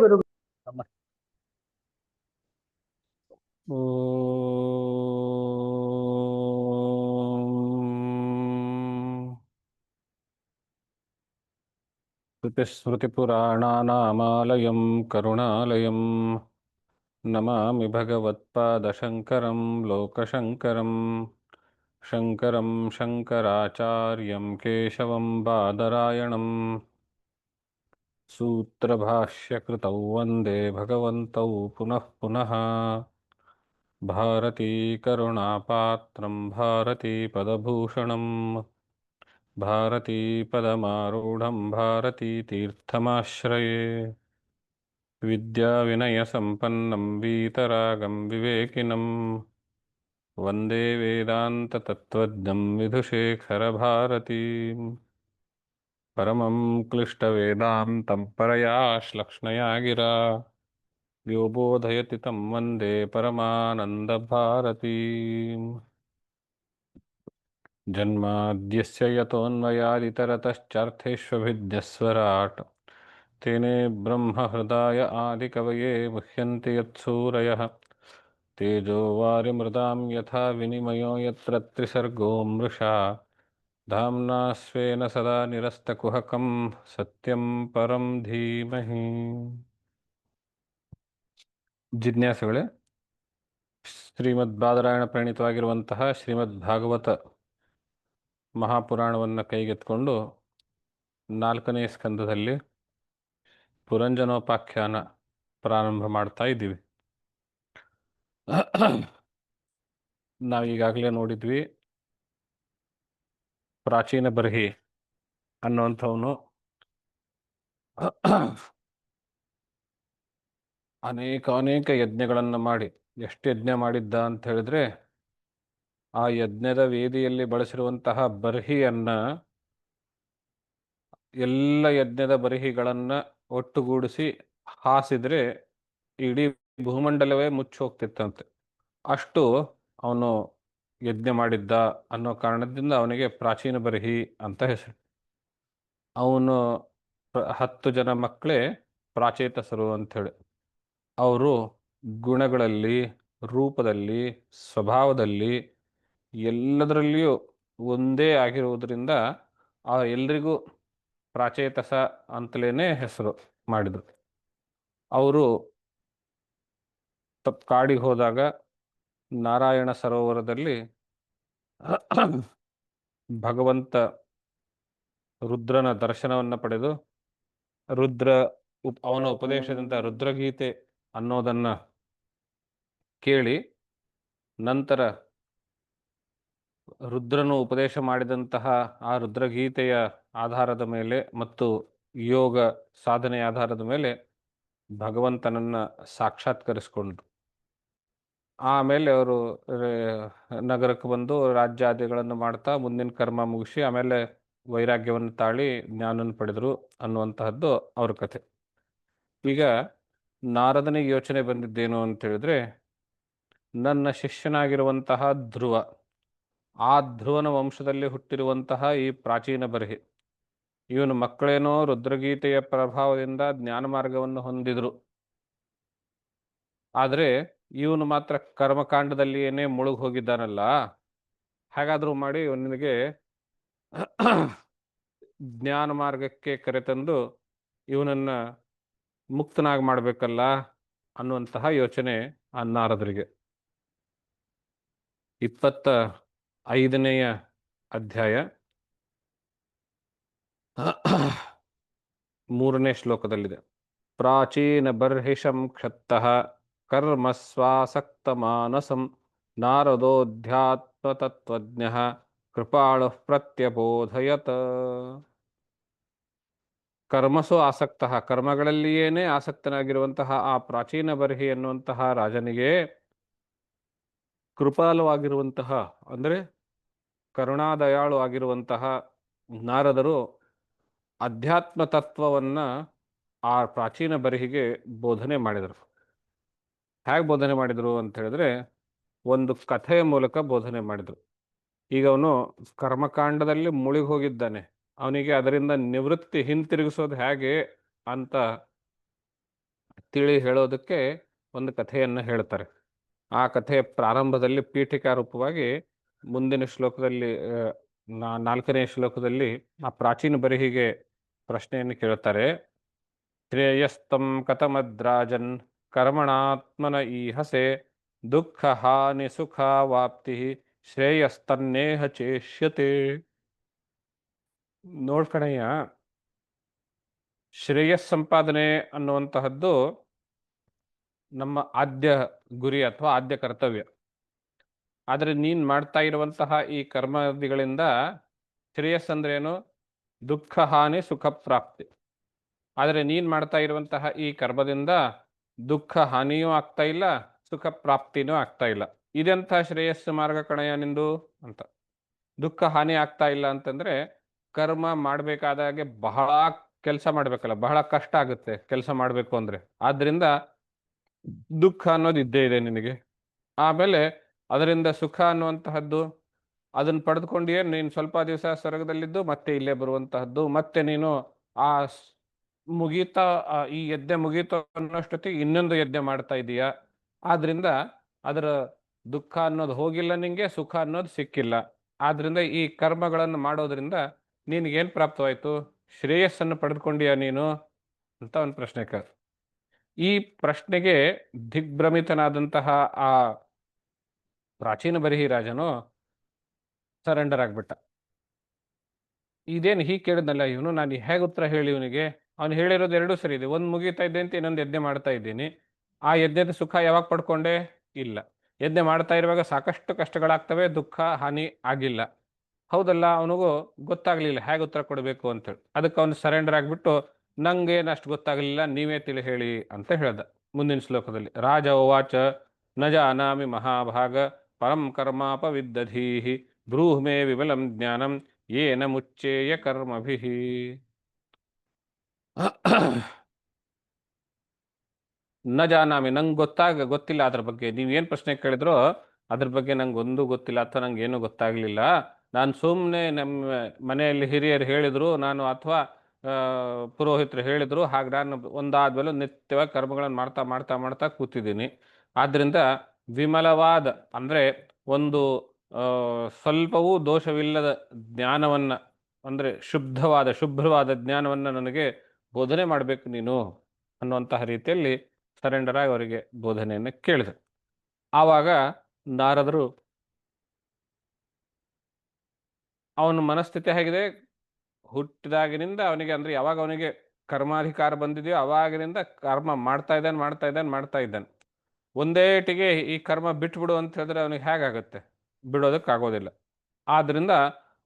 ಗುರು. श्रुतिस्मृतिपुराणानामालयं करुणालयं नमामि भगवत्पादशङ्करं लोकशङ्करं शङ्करं शङ्कराचार्यं केशवं बादरायणं सूत्रभाष्यकृतौ वन्दे भगवन्तौ पुनः पुनः भारतीकरुणापात्रं भारतीपदभूषणं भारतीपदमारूढं भारतीतीर्थमाश्रये विद्याविनयसम्पन्नं वीतरागं विवेकिनं वन्दे वेदान्ततत्त्वज्ञं विधुशेखरभारतीं परमं क्लिष्टवेदान्तं परया श्लक्ष्णया गिरा यो बोधयति तं वन्दे परमानन्दभारतीम् जन्माद्यस्य यतोऽन्वयादितरतश्चार्थेष्वभिज्ञस्वराट् तेने ब्रह्महृदाय आदिकवये मुह्यन्ति यत्सूरयः तेजो वारिमृदां यथा विनिमयो यत्र त्रिसर्गो मृषा धाम्ना स्वेन सदा निरस्तकुहकं सत्यं परं धीमहि. ಜಿಜ್ಞಾಸುಗಳೇ, ಶ್ರೀಮದ್ ಬಾದರಾಯಣ ಪ್ರಣೀತವಾಗಿರುವಂತಹ ಶ್ರೀಮದ್ ಭಾಗವತ ಮಹಾಪುರಾಣವನ್ನು ಕೈಗೆತ್ಕೊಂಡು 4ನೇ ಸ್ಕಂದದಲ್ಲಿ ಪುರಂಜನೋಪಾಖ್ಯಾನ ಪ್ರಾರಂಭ ಮಾಡ್ತಾ ಇದ್ದೀವಿ. ನಾವೀಗಾಗಲೇ ನೋಡಿದ್ವಿ, ಪ್ರಾಚೀನ ಬರ್ಹಿ ಅನ್ನುವಂಥವನು ಅನೇಕ ಯಜ್ಞಗಳನ್ನು ಮಾಡಿ, ಎಷ್ಟು ಯಜ್ಞ ಮಾಡಿದ್ದ ಅಂತ ಹೇಳಿದ್ರೆ, ಆ ಯಜ್ಞದ ವೇದಿಯಲ್ಲಿ ಬಳಸಿರುವಂತಹ ಬರ್ಹಿಯನ್ನು, ಎಲ್ಲ ಯಜ್ಞದ ಬರ್ಹಿಗಳನ್ನು ಒಟ್ಟುಗೂಡಿಸಿ ಹಾಸಿದ್ರೆ ಇಡೀ ಭೂಮಂಡಲವೇ ಮುಚ್ಚಿ ಹೋಗ್ತಿತ್ತಂತೆ. ಅಷ್ಟು ಅವನು ಯಜ್ಞ ಮಾಡಿದ್ದ ಅನ್ನೋ ಕಾರಣದಿಂದ ಅವನಿಗೆ ಪ್ರಾಚೀನ ಬರ್ಹಿ ಅಂತ ಹೆಸರು. ಅವನು 10 ಜನ ಮಕ್ಕಳೇ ಪ್ರಾಚೇತಸರು ಅಂಥೇಳಿ. ಅವರು ಗುಣಗಳಲ್ಲಿ, ರೂಪದಲ್ಲಿ, ಸ್ವಭಾವದಲ್ಲಿ ಎಲ್ಲದರಲ್ಲಿಯೂ ಒಂದೇ ಆಗಿರುವುದರಿಂದ ಆ ಎಲ್ರಿಗೂ ಪ್ರಾಚೇತಸ ಅಂತಲೇ ಹೆಸರು ಮಾಡಿದರು. ಅವರು ಕಾಡಿಗೆ ಹೋದಾಗ ನಾರಾಯಣ ಸರೋವರದಲ್ಲಿ ಭಗವಂತ ರುದ್ರನ ದರ್ಶನವನ್ನು ಪಡೆದು ಅವನ ಉಪದೇಶದಿಂದ ರುದ್ರಗೀತೆ ಅನ್ನೋದನ್ನು ಕೇಳಿ, ನಂತರ ರುದ್ರನು ಉಪದೇಶ ಮಾಡಿದಂತಹ ಆ ರುದ್ರಗೀತೆಯ ಆಧಾರದ ಮೇಲೆ ಮತ್ತು ಯೋಗ ಸಾಧನೆಯ ಆಧಾರದ ಮೇಲೆ ಭಗವಂತನನ್ನು ಸಾಕ್ಷಾತ್ಕರಿಸಿಕೊಂಡ್ರು. ಆಮೇಲೆ ಅವರು ನಗರಕ್ಕೆ ಬಂದು ರಾಜ್ಯಾದಿಗಳನ್ನು ಮಾಡ್ತಾ ಮುಂದಿನ ಕರ್ಮ ಮುಗಿಸಿ ಆಮೇಲೆ ವೈರಾಗ್ಯವನ್ನು ತಾಳಿ ಜ್ಞಾನನ ಪಡೆದರು ಅನ್ನುವಂತಹದ್ದು ಅವ್ರ ಕಥೆ. ಈಗ ನಾರದನಿಗೆ ಯೋಚನೆ ಬಂದಿದ್ದೇನು ಅಂತ ಹೇಳಿದ್ರೆ, ನನ್ನ ಶಿಷ್ಯನಾಗಿರುವಂತಹ ಧ್ರುವ, ಆ ಧ್ರುವನ ವಂಶದಲ್ಲಿ ಹುಟ್ಟಿರುವಂತಹ ಈ ಪ್ರಾಚೀನ ಬರ್ಹಿ, ಇವನು ಮಕ್ಕಳೇನೋ ರುದ್ರಗೀತೆಯ ಪ್ರಭಾವದಿಂದ ಜ್ಞಾನ ಮಾರ್ಗವನ್ನು ಹೊಂದಿದ್ರು, ಆದರೆ ಇವನು ಮಾತ್ರ ಕರ್ಮಕಾಂಡದಲ್ಲಿಯೇ ಮುಳುಗಿ ಹೋಗಿದ್ದಾನಲ್ಲ, ಹಾಗಾದರೂ ಮಾಡಿ ಇವನಿಗೆ ಜ್ಞಾನ ಮಾರ್ಗಕ್ಕೆ ಕರೆತಂದು ಇವನನ್ನು ಮುಕ್ತನಾಗಿ ಮಾಡಬೇಕಲ್ಲ ಅನ್ನುವಂತಹ ಯೋಚನೆ ಆ ನಾರದರಿಗೆ. 25ನೇ ಅಧ್ಯಾಯ 3ನೇ ಶ್ಲೋಕದಲ್ಲಿದೆ. ಪ್ರಾಚೀನ ಬರ್ಹಿಷಂ ಕ್ಷತ್ತಃ ಕರ್ಮ ಸ್ವಾಸಕ್ತ ಮಾನಸಂ ನಾರದೋಧ್ಯಾತ್ಮತತ್ವಜ್ಞಃ ಕೃಪಾಳು ಪ್ರತ್ಯಬೋಧಯತ. ಕರ್ಮಸು ಆಸಕ್ತಃ, ಕರ್ಮಗಳಲ್ಲಿಯೇನೇ ಆಸಕ್ತನಾಗಿರುವಂತಹ ಆ ಪ್ರಾಚೀನ ಬರ್ಹಿ ಎನ್ನುವಂತಹ ರಾಜನಿಗೆ ಕೃಪಾಲುವಾಗಿರುವಂತಹ, ಅಂದರೆ ಕರುಣಾದಯಾಳು ಆಗಿರುವಂತಹ ನಾರದರು ಅಧ್ಯಾತ್ಮ ತತ್ವವನ್ನು ಆ ಪ್ರಾಚೀನ ಬರ್ಹಿಗೆ ಬೋಧನೆ ಮಾಡಿದರು. ಹೇಗೆ ಬೋಧನೆ ಮಾಡಿದರು ಅಂತ ಹೇಳಿದ್ರೆ, ಒಂದು ಕಥೆಯ ಮೂಲಕ ಬೋಧನೆ ಮಾಡಿದರು. ಈಗ ಅವನು ಕರ್ಮಕಾಂಡದಲ್ಲಿ ಮುಳುಗಿ ಹೋಗಿದ್ದಾನೆ, ಅವನಿಗೆ ಅದರಿಂದ ನಿವೃತ್ತಿ ಹಿಂತಿರುಗಿಸೋದು ಹೇಗೆ ಅಂತ ತಿಳಿ ಹೇಳೋದಕ್ಕೆ ಒಂದು ಕಥೆಯನ್ನು ಹೇಳ್ತಾರೆ. ಆ ಕಥೆಯ ಪ್ರಾರಂಭದಲ್ಲಿ ಪೀಠಿಕಾ ರೂಪವಾಗಿ ಮುಂದಿನ ಶ್ಲೋಕದಲ್ಲಿ 4ನೇ ಶ್ಲೋಕದಲ್ಲಿ ಆ ಪ್ರಾಚೀನ ಬರಿಹಿಗೆ ಪ್ರಶ್ನೆಯನ್ನು ಕೇಳುತ್ತಾರೆ. ಶ್ರೇಯಸ್ತಂ ಕಥಮದ್ರಾಜನ್ ಕರ್ಮಣಾತ್ಮನ ಈಹಸೆ ದುಃಖ ಹಾನಿ ಸುಖ ವಾಪ್ತಿ ಶ್ರೇಯಸ್ತನ್ನೇಹ ಚೇಷ್ಯತೆ. ನೋಡ್ಕಣಯ್ಯ, ಶ್ರೇಯಸ್ ಸಂಪಾದನೆ ಅನ್ನುವಂತಹದ್ದು ನಮ್ಮ ಆದ್ಯ ಗುರಿ ಅಥವಾ ಆದ್ಯ ಕರ್ತವ್ಯ. ಆದರೆ ನೀನು ಮಾಡ್ತಾ ಇರುವಂತಹ ಈ ಕರ್ಮಾದಿಗಳಿಂದ ಶ್ರೇಯಸ್ ಅಂದ್ರೇನು? ದುಃಖ ಹಾನಿ ಸುಖ ಪ್ರಾಪ್ತಿ. ಆದರೆ ನೀನು ಮಾಡ್ತಾ ಇರುವಂತಹ ಈ ಕರ್ಮದಿಂದ ದುಃಖ ಹಾನಿಯೂ ಆಗ್ತಾ ಇಲ್ಲ, ಸುಖ ಪ್ರಾಪ್ತಿನೂ ಆಗ್ತಾ ಇಲ್ಲ. ಇದೆಂಥ ಶ್ರೇಯಸ್ಸು ಮಾರ್ಗ ಕಣಯ ನಿಂದು ಅಂತ. ದುಃಖ ಹಾನಿ ಆಗ್ತಾ ಇಲ್ಲ ಅಂತಂದ್ರೆ ಕರ್ಮ ಮಾಡಬೇಕಾದಾಗೆ ಬಹಳ ಕೆಲಸ ಮಾಡಬೇಕಲ್ಲ, ಬಹಳ ಕಷ್ಟ ಆಗುತ್ತೆ ಕೆಲಸ ಮಾಡಬೇಕು ಅಂದ್ರೆ. ಆದ್ರಿಂದ ದುಃಖ ಅನ್ನೋದು ಇದ್ದೇ ಇದೆ ನಿನಗೆ. ಆಮೇಲೆ ಅದರಿಂದ ಸುಖ ಅನ್ನುವಂತಹದ್ದು ಅದನ್ನು ಪಡೆದುಕೊಂಡಿಯೇ ನೀನು ಸ್ವಲ್ಪ ದಿವಸ ಸ್ವರ್ಗದಲ್ಲಿದ್ದು ಮತ್ತೆ ಇಲ್ಲೇ ಬರುವಂತಹದ್ದು. ಮತ್ತೆ ನೀನು ಆ ಮುಗೀತಾ ಈ ಯಜ್ಞ ಮುಗೀತು ಅನ್ನೋಷ್ಟೊತ್ತಿಗೆ ಇನ್ನೊಂದು ಯಜ್ಞ ಮಾಡ್ತಾ ಇದೀಯ. ಆದ್ರಿಂದ ಅದರ ದುಃಖ ಅನ್ನೋದು ಹೋಗಿಲ್ಲ, ನಿಂಗೆ ಸುಖ ಅನ್ನೋದು ಸಿಕ್ಕಿಲ್ಲ. ಆದ್ರಿಂದ ಈ ಕರ್ಮಗಳನ್ನು ಮಾಡೋದ್ರಿಂದ ನಿನಗೇನು ಪ್ರಾಪ್ತವಾಯಿತು? ಶ್ರೇಯಸ್ಸನ್ನು ಪಡೆದುಕೊಂಡಿಯ ನೀನು ಅಂತ ಒಂದು ಪ್ರಶ್ನೆ ಕೇಳ. ಈ ಪ್ರಶ್ನೆಗೆ ದಿಗ್ಭ್ರಮಿತನಾದಂತಹ ಆ ಪ್ರಾಚೀನ ಬರಿಹಿ ರಾಜನು ಸರೆಂಡರ್ ಆಗ್ಬಿಟ್ಟ. ಇದೇನು ಹೀಗೆ ಕೇಳಿದ್ನಲ್ಲ ಇವನು, ನಾನು ಹೇಗೆ ಉತ್ತರ ಹೇಳಿ ಇವನಿಗೆ? ಅವನು ಹೇಳಿರೋದು ಎರಡೂ ಸರಿ ಇದೆ. ಒಂದು ಮುಗೀತಾ ಇದ್ದೆ ಅಂತ ಇನ್ನೊಂದು ಯಜ್ಞ ಮಾಡ್ತಾ ಇದ್ದೀನಿ. ಆ ಯಜ್ಞದ ಸುಖ ಯಾವಾಗ ಪಡ್ಕೊಂಡೆ? ಇಲ್ಲ. ಯಜ್ಞ ಮಾಡ್ತಾ ಇರುವಾಗ ಸಾಕಷ್ಟು ಕಷ್ಟಗಳಾಗ್ತವೆ, ದುಃಖ ಹಾನಿ ಆಗಿಲ್ಲ. ಹೌದಲ್ಲ, ಅವನಿಗೂ ಗೊತ್ತಾಗ್ಲಿಲ್ಲ ಹೇಗೆ ಉತ್ತರ ಕೊಡಬೇಕು ಅಂತೇಳಿ. ಅದಕ್ಕೆ ಅವನು ಸರೆಂಡರ್ ಆಗಿಬಿಟ್ಟು ನಂಗೇನು ಅಷ್ಟು ಗೊತ್ತಾಗಲಿಲ್ಲ, ನೀವೇ ತಿಳಿ ಹೇಳಿ ಅಂತ ಹೇಳ್ದ. ಮುಂದಿನ ಶ್ಲೋಕದಲ್ಲಿ ರಾಜ ಉವಾಚ ನ ಜಾನಾಮಿ ಮಹಾಭಾಗ ಪರಂ ಕರ್ಮಾಪವಿದ್ದಧೀಹಿ ಬ್ರೂಹ್ಮೇ ವಿಮಲಂ ಜ್ಞಾನಂ ಏನ ಮುಚ್ಚೇಯ ಕರ್ಮಭಿಃ. ನ ಜಾನಾಮಿ, ನಂಗೆ ಗೊತ್ತಿಲ್ಲ ಅದ್ರ ಬಗ್ಗೆ. ನೀವೇನು ಪ್ರಶ್ನೆ ಕೇಳಿದ್ರೋ ಅದ್ರ ಬಗ್ಗೆ ನಂಗೆ ಒಂದು ಗೊತ್ತಿಲ್ಲ ಅಥವಾ ನಂಗೆ ಏನೂ ಗೊತ್ತಾಗಲಿಲ್ಲ. ನಾನು ಸುಮ್ಮನೆ ನಮ್ಮ ಮನೆಯಲ್ಲಿ ಹಿರಿಯರು ಹೇಳಿದರು, ನಾನು ಅಥವಾ ಪುರೋಹಿತರು ಹೇಳಿದರು, ಹಾಗೆ ನಾನು ಒಂದಾದ್ಮೇಲೆ ನಿತ್ಯವಾಗಿ ಕರ್ಮಗಳನ್ನು ಮಾಡ್ತಾ ಮಾಡ್ತಾ ಮಾಡ್ತಾ ಕೂತಿದ್ದೀನಿ. ಆದ್ದರಿಂದ ವಿಮಲವಾದ ಅಂದರೆ ಒಂದು ಸ್ವಲ್ಪವೂ ದೋಷವಿಲ್ಲದ ಜ್ಞಾನವನ್ನು, ಅಂದರೆ ಶುಭ್ರವಾದ ಜ್ಞಾನವನ್ನು ನನಗೆ ಬೋಧನೆ ಮಾಡಬೇಕು ನೀನು ಅನ್ನುವಂತಹ ರೀತಿಯಲ್ಲಿ ಸರೆಂಡರ್ ಆಗಿ ಅವರಿಗೆ ಬೋಧನೆಯನ್ನು ಕೇಳಿದರು. ಆವಾಗ ನಾರದರು, ಅವನ ಮನಸ್ಥಿತಿ ಹೇಗಿದೆ? ಹುಟ್ಟಿದಾಗಿನಿಂದ ಅವನಿಗೆ, ಅಂದರೆ ಯಾವಾಗ ಅವನಿಗೆ ಕರ್ಮಾಧಿಕಾರ ಬಂದಿದೆಯೋ ಅವಾಗಿನಿಂದ ಕರ್ಮ ಮಾಡ್ತಾ ಇದ್ದಾನೆ. ಒಂದೇಟಿಗೆ ಈ ಕರ್ಮ ಬಿಟ್ಬಿಡು ಅಂತ ಹೇಳಿದ್ರೆ ಅವನಿಗೆ ಹೇಗಾಗುತ್ತೆ? ಬಿಡೋದಕ್ಕಾಗೋದಿಲ್ಲ. ಆದ್ದರಿಂದ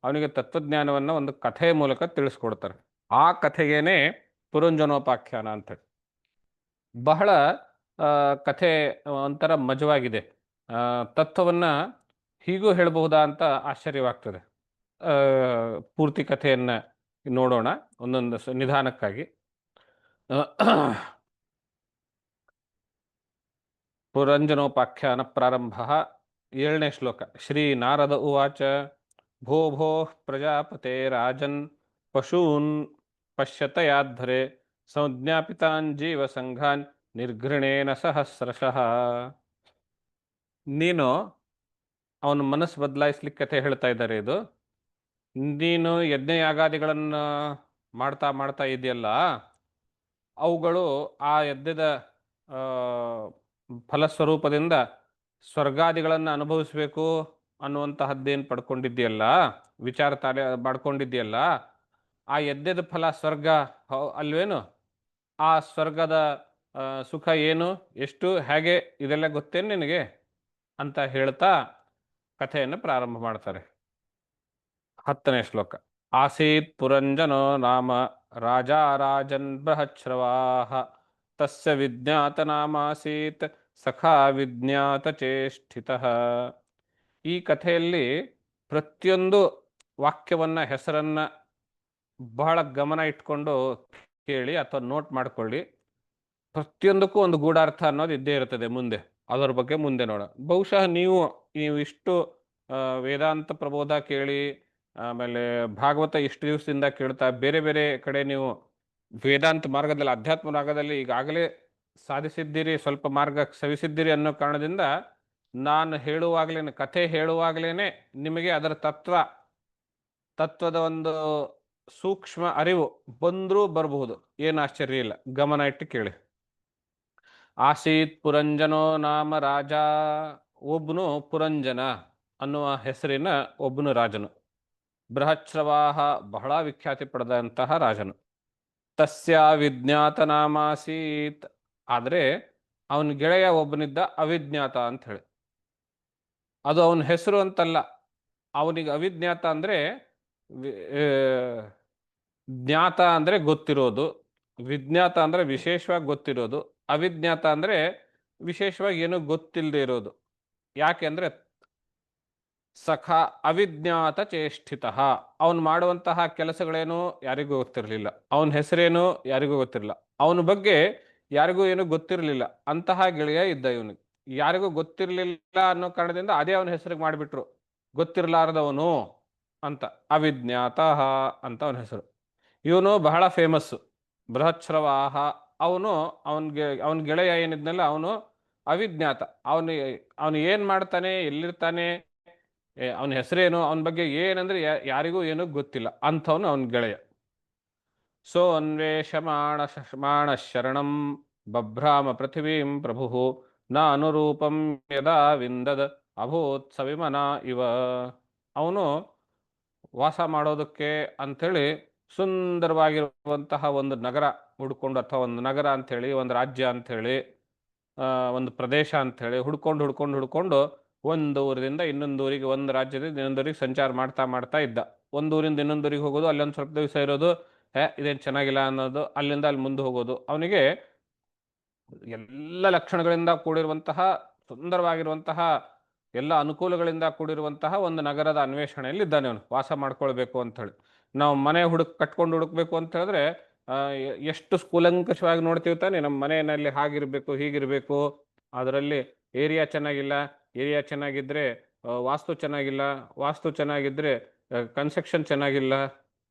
ಅವನಿಗೆ ತತ್ವಜ್ಞಾನವನ್ನು ಒಂದು ಕಥೆಯ ಮೂಲಕ ತಿಳಿಸ್ಕೊಡ್ತಾರೆ. ಆ ಕಥೆಗೇನೆ ಪುರಂಜನೋಪಾಖ್ಯಾನ ಅಂತೇಳಿ. ಬಹಳ ಕಥೆ ಒಂಥರ ಮಜವಾಗಿದೆ. ತತ್ವವನ್ನು ಹೀಗೂ ಹೇಳಬಹುದಾ ಅಂತ ಆಶ್ಚರ್ಯವಾಗ್ತದೆ. ಪೂರ್ತಿ ಕಥೆಯನ್ನು ನೋಡೋಣ ಒಂದೊಂದು ನಿಧಾನಕ್ಕಾಗಿ. ಪುರಂಜನೋಪಾಖ್ಯಾನ ಪ್ರಾರಂಭ. 7ನೇ ಶ್ಲೋಕ. ಶ್ರೀ ನಾರದ ಉವಾಚ ಭೋ ಭೋ ಪ್ರಜಾಪತೆ ರಾಜನ್ ಪಶೂನ್ ಪಶ್ಯತಯಾಧ್ವರೆ ಸಂಜ್ಞಾಪಿತಾನ್ ಜೀವ ಸಂಘಾನ್ ನಿರ್ಘೃಣೇನ ಸಹಸ್ರಶಃ. ನೀನು ಅವನ ಮನಸ್ಸು ಬದಲಾಯಿಸ್ಲಿಕ್ಕೆ ಕಥೆ ಹೇಳ್ತಾ ಇದ್ದಾರೆ ಇದು. ನೀನು ಯಜ್ಞಯಾಗಾದಿಗಳನ್ನು ಮಾಡ್ತಾ ಮಾಡ್ತಾ ಇದೆಯಲ್ಲ, ಅವುಗಳು ಆ ಯಜ್ಞದ ಫಲಸ್ವರೂಪದಿಂದ ಸ್ವರ್ಗಾದಿಗಳನ್ನು ಅನುಭವಿಸಬೇಕು ಅನ್ನುವಂತಹದ್ದೇನು ಪಡ್ಕೊಂಡಿದ್ದೀಯಲ್ಲ, ವಿಚಾರ ಮಾಡ್ಕೊಂಡಿದ್ದೀಯಲ್ಲ, ಆ ಯಜ್ಞದ ಫಲ ಸ್ವರ್ಗ ಅಲ್ವೇನು? ಆ ಸ್ವರ್ಗದ ಸುಖ ಏನು, ಎಷ್ಟು, ಹೇಗೆ, ಇದೆಲ್ಲ ಗೊತ್ತೇನು ನಿನಗೆ ಅಂತ ಹೇಳ್ತಾ ಕಥೆಯನ್ನು ಪ್ರಾರಂಭ ಮಾಡ್ತಾರೆ. 10ನೇ ಶ್ಲೋಕ. ಆಸೀತ್ ಪುರಂಜನೋ ನಾಮ ರಾಜಾ ರಾಜನ್ ಬೃಹಚ್ಛ್ರವಾಃ ತಸ್ಯ ವಿಜ್ಞಾತ ನಾಮಾಸೀತ್ ಸಖಾ ವಿಜ್ಞಾತ ಚೇಷ್ಟಿತಃ. ಈ ಕಥೆಯಲ್ಲಿ ಪ್ರತಿಯೊಂದು ವಾಕ್ಯವನ್ನ, ಹೆಸರನ್ನ ಬಹಳ ಗಮನ ಇಟ್ಕೊಂಡು ಕೇಳಿ ಅಥವಾ ನೋಟ್ ಮಾಡ್ಕೊಳ್ಳಿ. ಪ್ರತಿಯೊಂದಕ್ಕೂ ಒಂದು ಗೂಢಾರ್ಥ ಅನ್ನೋದು ಇದ್ದೇ ಇರ್ತದೆ ಮುಂದೆ. ಅದರ ಬಗ್ಗೆ ಮುಂದೆ ನೋಡ. ಬಹುಶಃ ನೀವು ಇಷ್ಟು ವೇದಾಂತ ಪ್ರಬೋಧ ಕೇಳಿ, ಆಮೇಲೆ ಭಾಗವತ ಇಷ್ಟು ದಿವಸದಿಂದ ಕೇಳ್ತಾ, ಬೇರೆ ಬೇರೆ ಕಡೆ ನೀವು ವೇದಾಂತ ಮಾರ್ಗದಲ್ಲಿ, ಅಧ್ಯಾತ್ಮ ಮಾರ್ಗದಲ್ಲಿ ಈಗಾಗಲೇ ಸಾಧಿಸಿದ್ದೀರಿ, ಸ್ವಲ್ಪ ಮಾರ್ಗ ಸವಿಸಿದ್ದೀರಿ ಅನ್ನೋ ಕಾರಣದಿಂದ ನಾನು ಹೇಳುವಾಗಲೇ, ಕಥೆ ಹೇಳುವಾಗಲೇ ನಿಮಗೆ ಅದರ ತತ್ವದ ಒಂದು ಸೂಕ್ಷ್ಮ ಅರಿವು ಬಂದರೂ ಬರಬಹುದು, ಏನು ಆಶ್ಚರ್ಯ ಇಲ್ಲ. ಗಮನ ಇಟ್ಟು ಕೇಳಿ. ಆಸೀತ್ ಪುರಂಜನೋ ನಾಮ ರಾಜ, ಒಬ್ಬನು ಪುರಂಜನ ಅನ್ನುವ ಹೆಸರಿನ ಒಬ್ಬನು ರಾಜನು. ಬೃಹಚ್ರವಾಹ, ಬಹಳ ವಿಖ್ಯಾತಿ ಪಡೆದಂತಹ ರಾಜನು. ತಸ್ಯ ವಿಜ್ಞಾತ ನಾಮಾಸೀತ್, ಆದರೆ ಅವನ ಗೆಳೆಯ ಒಬ್ಬನಿದ್ದ ಅವಿಜ್ಞಾತ ಅಂತ ಹೇಳಿ. ಅದು ಅವನ ಹೆಸರು ಅಂತಲ್ಲ, ಅವನಿಗೆ ಅವಿಜ್ಞಾತ ಅಂದರೆ ಜ್ಞಾತ ಅಂದರೆ ಗೊತ್ತಿರೋದು, ವಿಜ್ಞಾತ ಅಂದರೆ ವಿಶೇಷವಾಗಿ ಗೊತ್ತಿರೋದು, ಅವಿಜ್ಞಾತ ಅಂದರೆ ವಿಶೇಷವಾಗಿ ಏನೂ ಗೊತ್ತಿಲ್ಲದೆ ಇರೋದು. ಯಾಕೆ ಅಂದರೆ ಸಖ ಅವಿಜ್ಞಾತ ಚೇಷ್ಟಿತ, ಅವನು ಮಾಡುವಂತಹ ಕೆಲಸಗಳೇನು ಯಾರಿಗೂ ಗೊತ್ತಿರಲಿಲ್ಲ, ಅವನ ಹೆಸರೇನು ಯಾರಿಗೂ ಗೊತ್ತಿರಲಿಲ್ಲ, ಅವನ ಬಗ್ಗೆ ಯಾರಿಗೂ ಏನೂ ಗೊತ್ತಿರಲಿಲ್ಲ. ಅಂತಹ ಗೆಳೆಯ ಇದ್ದ ಇವನಿಗೆ. ಯಾರಿಗೂ ಗೊತ್ತಿರಲಿಲ್ಲ ಅನ್ನೋ ಕಾರಣದಿಂದ ಅದೇ ಅವನ ಹೆಸರಿಗೆ ಮಾಡಿಬಿಟ್ರು, ಗೊತ್ತಿರಲಾರದವನು ಅಂತ, ಅವಿಜ್ಞಾತ ಅಂತ ಅವನ ಹೆಸರು. ಇವನು ಬಹಳ ಫೇಮಸ್ಸು, ಬೃಹಚ್ರವಾಹ. ಅವನ ಗೆಳೆಯ ಏನಿದ್ನಲ್ಲ ಅವನು ಅವಿಜ್ಞಾತ. ಅವನು ಏನು ಮಾಡ್ತಾನೆ, ಎಲ್ಲಿರ್ತಾನೆ, ಅವನ ಹೆಸರೇನು, ಅವನ ಬಗ್ಗೆ ಏನಂದ್ರೆ ಯಾರಿಗೂ ಏನೂ ಗೊತ್ತಿಲ್ಲ ಅಂಥವನು ಅವನ ಗೆಳೆಯ. ಸೋ ಅನ್ವೇಷಮಾಣ ಶರಣಂ ಬಭ್ರಾಮ ಪೃಥಿವೀಂ ಪ್ರಭು ನ ಅನುರೂಪಂ ಯದಾ ವಿಂದದ ಅಭೂತ್ ಸವಿಮನ ಇವ. ಅವನು ವಾಸ ಮಾಡೋದಕ್ಕೆ ಅಂಥೇಳಿ ಸುಂದರವಾಗಿರುವಂತಹ ಒಂದು ನಗರ ಹುಡ್ಕೊಂಡು, ಅಥವಾ ಒಂದು ನಗರ ಅಂಥೇಳಿ, ಒಂದು ರಾಜ್ಯ ಅಂಥೇಳಿ, ಒಂದು ಪ್ರದೇಶ ಅಂಥೇಳಿ ಹುಡ್ಕೊಂಡು ಒಂದು ಊರಿಂದ ಇನ್ನೊಂದು ಊರಿಗೆ, ಒಂದು ರಾಜ್ಯದಿಂದ ಇನ್ನೊಂದೂರಿಗೆ ಸಂಚಾರ ಮಾಡ್ತಾ ಇದ್ದ. ಒಂದು ಊರಿಂದ ಇನ್ನೊಂದೂರಿಗೆ ಹೋಗೋದು, ಅಲ್ಲೊಂದು ಸ್ವಲ್ಪ ದಿವಸ ಇರೋದು, ಇದೇನು ಚೆನ್ನಾಗಿಲ್ಲ ಅನ್ನೋದು, ಅಲ್ಲಿಂದ ಅಲ್ಲಿ ಮುಂದೆ ಹೋಗೋದು. ಅವನಿಗೆ ಎಲ್ಲ ಲಕ್ಷಣಗಳಿಂದ ಕೂಡಿರುವಂತಹ, ಸುಂದರವಾಗಿರುವಂತಹ, ಎಲ್ಲ ಅನುಕೂಲಗಳಿಂದ ಕೂಡಿರುವಂತಹ ಒಂದು ನಗರದ ಅನ್ವೇಷಣೆಯಲ್ಲಿ ಇದ್ದಾನೆ ಅವನು, ವಾಸ ಮಾಡ್ಕೊಳ್ಬೇಕು ಅಂಥೇಳಿ. ನಾವು ಮನೆ ಕಟ್ಕೊಂಡು ಹುಡುಕ್ಬೇಕು ಅಂತ ಹೇಳಿದ್ರೆ ಎಷ್ಟು ಕೂಲಂಕಷವಾಗಿ ನೋಡ್ತೀವಿ ತಾನೆ, ನಮ್ಮ ಮನೆಯಲ್ಲಿ ಹಾಗಿರಬೇಕು ಹೀಗಿರಬೇಕು, ಅದರಲ್ಲಿ ಏರಿಯಾ ಚೆನ್ನಾಗಿಲ್ಲ, ಏರಿಯಾ ಚೆನ್ನಾಗಿದ್ದರೆ ವಾಸ್ತು ಚೆನ್ನಾಗಿಲ್ಲ, ವಾಸ್ತು ಚೆನ್ನಾಗಿದ್ದರೆ ಕನ್ಸ್ಟ್ರಕ್ಷನ್ ಚೆನ್ನಾಗಿಲ್ಲ,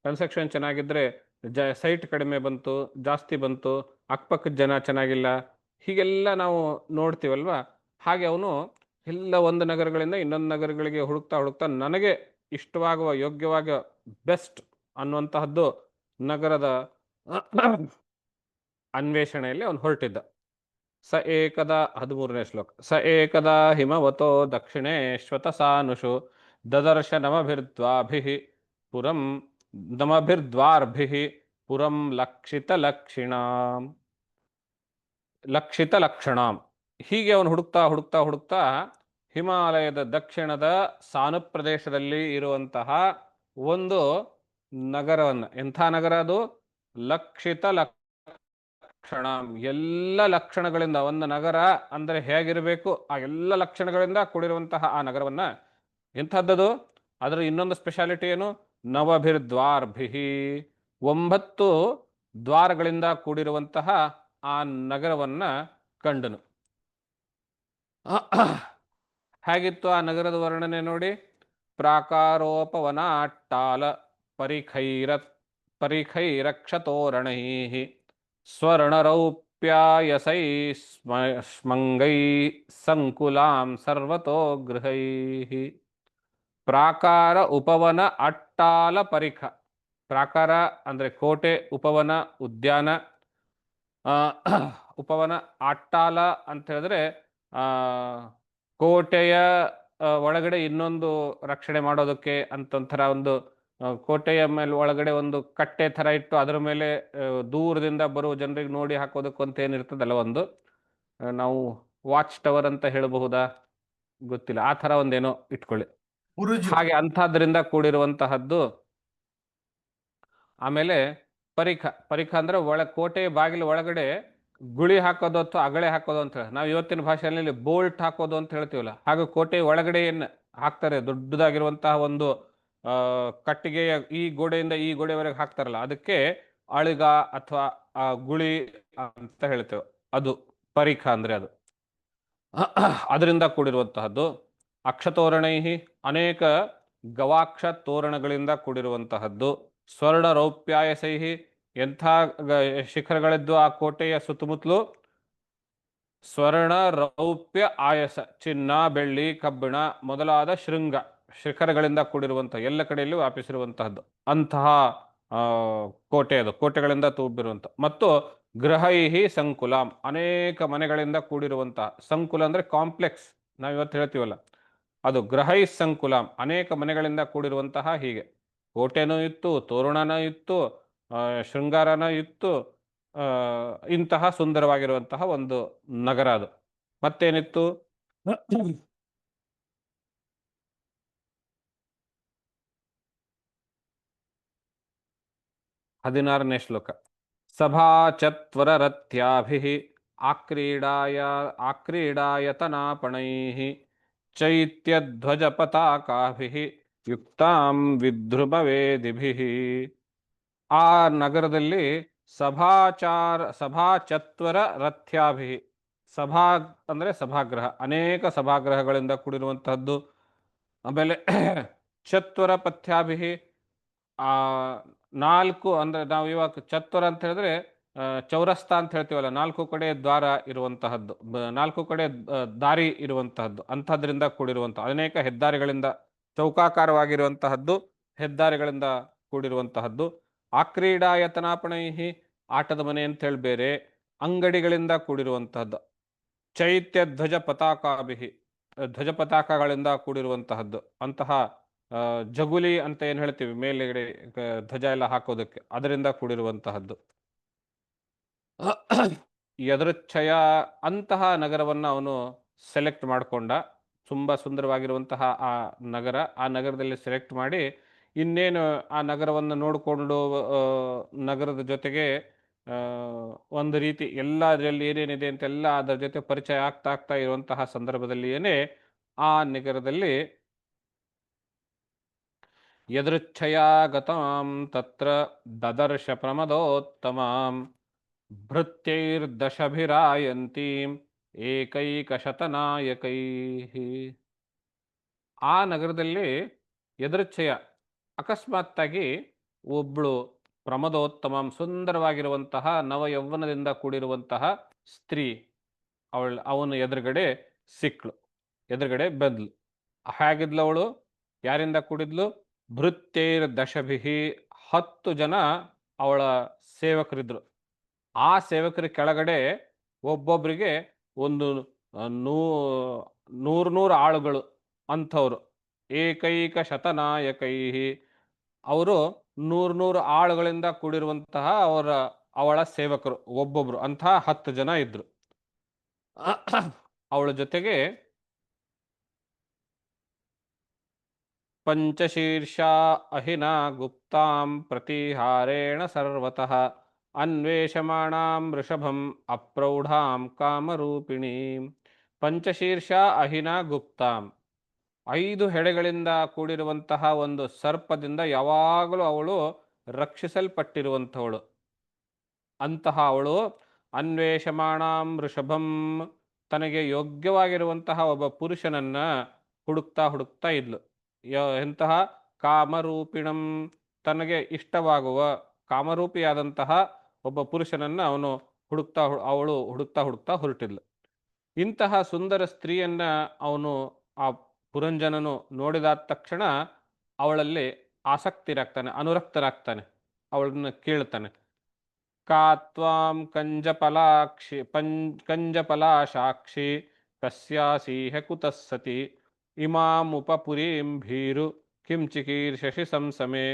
ಕನ್ಸ್ಟ್ರಕ್ಷನ್ ಚೆನ್ನಾಗಿದ್ದರೆ ಸೈಟ್ ಕಡಿಮೆ ಬಂತು, ಜಾಸ್ತಿ ಬಂತು, ಅಕ್ಕಪಕ್ಕದ ಜನ ಚೆನ್ನಾಗಿಲ್ಲ, ಹೀಗೆಲ್ಲ ನಾವು ನೋಡ್ತೀವಲ್ವ. ಹಾಗೆ ಅವನು ಎಲ್ಲ ಒಂದು ನಗರಗಳಿಂದ ಇನ್ನೊಂದು ನಗರಗಳಿಗೆ ಹುಡುಕ್ತಾ ನನಗೆ ಇಷ್ಟವಾಗುವ, ಯೋಗ್ಯವಾಗ ಬೆಸ್ಟ್ ಅನ್ನುವಂತಹದ್ದು ನಗರದ ಅನ್ವೇಷಣೆಯಲ್ಲಿ ಅವನು ಹೊರಟಿದ್ದ. ಸ ಏಕದ 13ನೇ ಶ್ಲೋಕ. ಸ ಏಕದ ಹಿಮವತೋ ದಕ್ಷಿಣೇಶ್ವತ ಸಾನುಷು ದದರ್ಶ ನಮಭಿರ್ದ್ವಾಭಿಃ ಪುರಂ ಲಕ್ಷಿತ ಲಕ್ಷಣಾಂ. ಹೀಗೆ ಅವನು ಹುಡುಕ್ತಾ ಹಿಮಾಲಯದ ದಕ್ಷಿಣದ ಸಾನು ಪ್ರದೇಶದಲ್ಲಿ ಇರುವಂತಹ ಒಂದು ನಗರವನ್ನು, ಎಂಥ ನಗರ ಅದು, ಲಕ್ಷಿತ ಲಕ್ಷಣಾಂ, ಎಲ್ಲ ಲಕ್ಷಣಗಳಿಂದ, ಒಂದು ನಗರ ಅಂದರೆ ಹೇಗಿರಬೇಕು ಆ ಎಲ್ಲ ಲಕ್ಷಣಗಳಿಂದ ಕೂಡಿರುವಂತಹ ಆ ನಗರವನ್ನ, ಎಂಥದ್ದದು, ಅದರ ಇನ್ನೊಂದು ಸ್ಪೆಷಾಲಿಟಿ ಏನು, ನವಭಿರ್ದ್ವಾರ್ಭಿಃ, 9 ದ್ವಾರಗಳಿಂದ ಕೂಡಿರುವಂತಹ ಆ ನಗರವನ್ನ ಕಂಡನು. ಹೇಗಿತ್ತು ಆ ನಗರದ ವರ್ಣನೆ ನೋಡಿ. ಪ್ರಾಕಾರೋಪವನ ಅಟ್ಟಾಲ ಪರಿಖೈರಕ್ಷತೋರಣೈಃ ಸ್ವರ್ಣರೌಪ್ಯಾಯಸೈ ಸ್ಮಂಗೈ ಸಂಕುಲಾಂ ಸರ್ವತೋ ಗೃಹೈಃ. ಪ್ರಾಕಾರ, ಉಪವನ, ಅಟ್ಟಾಲ, ಪರಿಖ. ಪ್ರಾಕಾರ ಅಂದರೆ ಕೋಟೆ, ಉಪವನ ಉದ್ಯಾನ, ಉಪವನ. ಅಟ್ಟಾಲ ಅಂತ ಹೇಳಿದ್ರೆ ಕೋಟೆಯ ಒಳಗಡೆ ಇನ್ನೊಂದು ರಕ್ಷಣೆ ಮಾಡೋದಕ್ಕೆ ಅಂತೊಂಥರ ಒಂದು ಕೋಟೆಯ ಮೇಲೆ ಒಳಗಡೆ ಒಂದು ಕಟ್ಟೆ ಥರ ಇಟ್ಟು ಅದರ ಮೇಲೆ ದೂರದಿಂದ ಬರುವ ಜನರಿಗೆ ನೋಡಿ ಹಾಕೋದಕ್ಕೆ ಅಂತ ಏನಿರ್ತದಲ್ಲ, ಒಂದು ನಾವು ವಾಚ್ ಟವರ್ ಅಂತ ಹೇಳಬಹುದಾ ಗೊತ್ತಿಲ್ಲ, ಆ ಥರ ಒಂದೇನೋ ಇಟ್ಕೊಳ್ಳಿ, ಹಾಗೆ ಅಂಥದ್ರಿಂದ ಕೂಡಿರುವಂತಹದ್ದು. ಆಮೇಲೆ ಪರಿಖ ಅಂದ್ರೆ ಕೋಟೆಯ ಬಾಗಿಲು ಒಳಗಡೆ ಗುಳಿ ಹಾಕೋದು ಅಥವಾ ಅಗಳೆ ಹಾಕೋದು ಅಂತ ಹೇಳಿ, ನಾವು ಇವತ್ತಿನ ಭಾಷೆಯಲ್ಲಿ ಬೋಲ್ಟ್ ಹಾಕೋದು ಅಂತ ಹೇಳ್ತೀವಲ್ಲ, ಹಾಗೆ ಕೋಟೆ ಒಳಗಡೆ ಏನು ಹಾಕ್ತಾರೆ, ದೊಡ್ಡದಾಗಿರುವಂತಹ ಒಂದು ಕಟ್ಟಿಗೆಯ ಈ ಗೋಡೆಯಿಂದ ಈ ಗೋಡೆವರೆಗೆ ಹಾಕ್ತಾರಲ್ಲ, ಅದಕ್ಕೆ ಅಳಿಗ ಅಥವಾ ಗುಳಿ ಅಂತ ಹೇಳ್ತೇವೆ, ಅದು ಪರಿಖ ಅಂದ್ರೆ ಅದು. ಅದರಿಂದ ಕೂಡಿರುವಂತಹದ್ದು. ಅಕ್ಷತೋರಣೈಹಿ, ಅನೇಕ ಗವಾಕ್ಷ ತೋರಣಗಳಿಂದ ಕೂಡಿರುವಂತಹದ್ದು. ಸ್ವರ್ಣ ರೌಪ್ಯಾಯಸೈಹಿ, ಎಂಥ ಶಿಖರಗಳಿದ್ದು ಆ ಕೋಟೆಯ ಸುತ್ತಮುತ್ತಲು, ಸ್ವರ್ಣ ರೌಪ್ಯ ಆಯಸ, ಚಿನ್ನ ಬೆಳ್ಳಿ ಕಬ್ಬಿಣ ಮೊದಲಾದ ಶಿಖರಗಳಿಂದ ಕೂಡಿರುವಂಥ ಎಲ್ಲ ಕಡೆಯಲ್ಲೂ ವ್ಯಾಪಿಸಿರುವಂತಹದ್ದು ಅಂತಹ ಆ, ಕೋಟೆ ಅದು, ಕೋಟೆಗಳಿಂದ ತುಂಬಿರುವಂಥ. ಮತ್ತು ಗೃಹೈಹಿ ಸಂಕುಲಾಂ, ಅನೇಕ ಮನೆಗಳಿಂದ ಕೂಡಿರುವಂತಹ. ಸಂಕುಲ ಅಂದ್ರೆ ಕಾಂಪ್ಲೆಕ್ಸ್, ನಾವು ಇವತ್ತು ಹೇಳ್ತೀವಲ್ಲ ಅದು. ಗೃಹೈ ಸಂಕುಲಾಂ, ಅನೇಕ ಮನೆಗಳಿಂದ ಕೂಡಿರುವಂತಹ. ಹೀಗೆ ಕೋಟೆನೂ ಇತ್ತು, ತೋರಣನೂ ಇತ್ತು, ಶೃಂಗಾರನೂ ಇತ್ತು, ಆ, ಇಂತಹ ಸುಂದರವಾಗಿರುವಂತಹ ಒಂದು ನಗರ ಅದು. ಮತ್ತೇನಿತ್ತು? 16ನೇ ಶ್ಲೋಕ. ಸಭಾ ಚತ್ವರ ರಥ್ಯಾಭಿಃ ಆಕ್ರೀಡಾಯ ಆಕ್ರೀಡಾಯತನಾಪಣೈಃ ಚೈತ್ಯಧ್ವಜ ಪತಾಕಾಭಿಃ ಯುಕ್ತಾಂ ವಿದ್ರುಮವೇದಿಭಿಃ. ಆ ನಗರದಲ್ಲಿ ಸಭಾಚತ್ವರ ರಥ್ಯಾಭಿ, ಸಭಾ ಅಂದ್ರೆ ಸಭಾಗೃಹ, ಅನೇಕ ಸಭಾಗೃಹಗಳಿಂದ ಕೂಡಿರುವಂತಹದ್ದು. ಆಮೇಲೆ ಚತ್ವರ ಪಥ್ಯಾಭಿ, ಆ 4 ಅಂದ್ರೆ ನಾವು ಇವಾಗ ಚತ್ವರ ಅಂತ ಹೇಳಿದ್ರೆ ಚೌರಸ್ತ ಅಂತ ಹೇಳ್ತೀವಲ್ಲ, 4 ಕಡೆ ದ್ವಾರ ಇರುವಂತಹದ್ದು, 4 ಕಡೆ ದಾರಿ ಇರುವಂತಹದ್ದು, ಅಂಥದ್ರಿಂದ ಕೂಡಿರುವಂತಹ ಅನೇಕ ಹೆದ್ದಾರಿಗಳಿಂದ, ಚೌಕಾಕಾರವಾಗಿರುವಂತಹದ್ದು, ಹೆದ್ದಾರಿಗಳಿಂದ ಕೂಡಿರುವಂತಹದ್ದು. ಆಕ್ರೀಡಾಯತನಾಪಣೈಹಿ, ಆಟದ ಮನೆ ಅಂತ ಹೇಳಿ ಬೇರೆ, ಅಂಗಡಿಗಳಿಂದ ಕೂಡಿರುವಂತಹದ್ದು. ಚೈತ್ಯ ಧ್ವಜ ಪತಾಕಾಭಿಹಿ, ಧ್ವಜ ಪತಾಕಗಳಿಂದ ಕೂಡಿರುವಂತಹದ್ದು. ಅಂತಹ ಜಗುಲಿ ಅಂತ ಏನು ಹೇಳ್ತೀವಿ ಮೇಲೆಗಡೆ ಧ್ವಜ ಎಲ್ಲ ಹಾಕೋದಕ್ಕೆ, ಅದರಿಂದ ಕೂಡಿರುವಂತಹದ್ದು. ಯದೃಚ್ಛಯ, ಅಂತಹ ನಗರವನ್ನ ಅವನು ಸೆಲೆಕ್ಟ್ ಮಾಡಿಕೊಂಡ. ತುಂಬ ಸುಂದರವಾಗಿರುವಂತಹ ಆ ನಗರ, ಆ ನಗರದಲ್ಲಿ ಸೆಲೆಕ್ಟ್ ಮಾಡಿ ಇನ್ನೇನು ಆ ನಗರವನ್ನು ನೋಡಿಕೊಂಡು ನಗರದ ಜೊತೆಗೆ ಒಂದು ರೀತಿ ಎಲ್ಲ ಅದರಲ್ಲಿ ಏನೇನಿದೆ ಅಂತೆಲ್ಲ ಅದರ ಜೊತೆ ಪರಿಚಯ ಆಗ್ತಾ ಆಗ್ತಾ ಇರುವಂತಹ ಸಂದರ್ಭದಲ್ಲಿಯೇ ಆ ನಗರದಲ್ಲಿ ಯದೃಚ್ಛಯಾ ಗತಾಂ ತತ್ರ ದದರ್ಶ ಪ್ರಮದೋತ್ತಮಾಂ ಭೃತ್ಯೈರ್ದಶಭಿರಾಯಂತೀಂ ಏಕೈಕಶತನಾಯಕೈಃ. ಆ ನಗರದಲ್ಲಿ ಯದೃಚ್ಛಯ, ಅಕಸ್ಮಾತ್ತಾಗಿ ಒಬ್ಬಳು ಪ್ರಮದೋತ್ತಮಂ, ಸುಂದರವಾಗಿರುವಂತಹ ನವಯೌವನದಿಂದ ಕೂಡಿರುವಂತಹ ಸ್ತ್ರೀ ಅವನ ಎದುರುಗಡೆ ಸಿಕ್ಳು, ಎದುರುಗಡೆ ಬಂದ್ಲು. ಹೇಗಿದ್ಲು ಅವಳು? ಯಾರಿಂದ ಕೂಡಿದ್ಲು? ಭೃತ್ಯೈರ್ ದಶಭಿಹಿ, 10 ಜನ ಅವಳ ಸೇವಕರಿದ್ರು. ಆ ಸೇವಕರ ಕೆಳಗಡೆ ಒಬ್ಬೊಬ್ಬರಿಗೆ ಒಂದು 100 ಆಳುಗಳು ಅಂಥವ್ರು. ಏಕೈಕ ಶತನಾಯಕೈಹಿ, ಅವರು 100 ಆಳುಗಳಿಂದ ಕೂಡಿರುವಂತಹ ಅವಳ ಸೇವಕರು ಒಬ್ಬೊಬ್ರು, ಅಂತಹ 10 ಜನ ಇದ್ರು. ಅವಳ ಜೊತೆಗೆ ಪಂಚಶೀರ್ಷಾ ಅಹಿನಾ ಗುಪ್ತಾಂ ಪ್ರತಿಹಾರೇಣ ಸರ್ವತಃ ಅನ್ವೇಷಮಾಣಾಂ ವೃಷಭಂ ಅಪ್ರೌಢಾಂ ಕಾಮರೂಪಿಣೀಂ. ಪಂಚಶೀರ್ಷಾ ಅಹಿನಾ ಗುಪ್ತಾಂ, 5 ಹೆಡೆಗಳಿಂದ ಕೂಡಿರುವಂತಹ ಒಂದು ಸರ್ಪದಿಂದ ಯಾವಾಗಲೂ ಅವಳು ರಕ್ಷಿಸಲ್ಪಟ್ಟಿರುವಂಥವಳು. ಅಂತಹ ಅವಳು ಅನ್ವೇಷಮಾಣಾಂ ವೃಷಭಂ, ತನಗೆ ಯೋಗ್ಯವಾಗಿರುವಂತಹ ಒಬ್ಬ ಪುರುಷನನ್ನ ಹುಡುಕ್ತಾ ಹುಡುಕ್ತಾ ಇದ್ಲು. ಎಂತಹ? ಕಾಮರೂಪಿಣಂ, ತನಗೆ ಇಷ್ಟವಾಗುವ ಕಾಮರೂಪಿಯಾದಂತಹ ಒಬ್ಬ ಪುರುಷನನ್ನ ಅವಳು ಹುಡುಕ್ತಾ ಹುಡುಕ್ತಾ ಹೊರಟಿದ್ಲು. ಇಂತಹ ಸುಂದರ ಸ್ತ್ರೀಯನ್ನ ಅವನು, ಆ ಪುರಂಜನನು ನೋಡಿದಾದ ತಕ್ಷಣ ಅವಳಲ್ಲಿ ಆಸಕ್ತಿರಾಗ್ತಾನೆ, ಅನುರಕ್ತರಾಗ್ತಾನೆ, ಅವಳನ್ನ ಕೇಳ್ತಾನೆ. ಕಾತ್ವಾಂ ಕಂಜಪಲಾಶಾಕ್ಷಿ ಕಸ್ಯಾಸೀಹ ಕುತಸ್ಸತಿ ಇಮಾಮುಪಪುರೀಂ ಭೀರು ಕಿಂ ಚಿಕೀರ್ಷಸಿ ಸಂಸಮೆ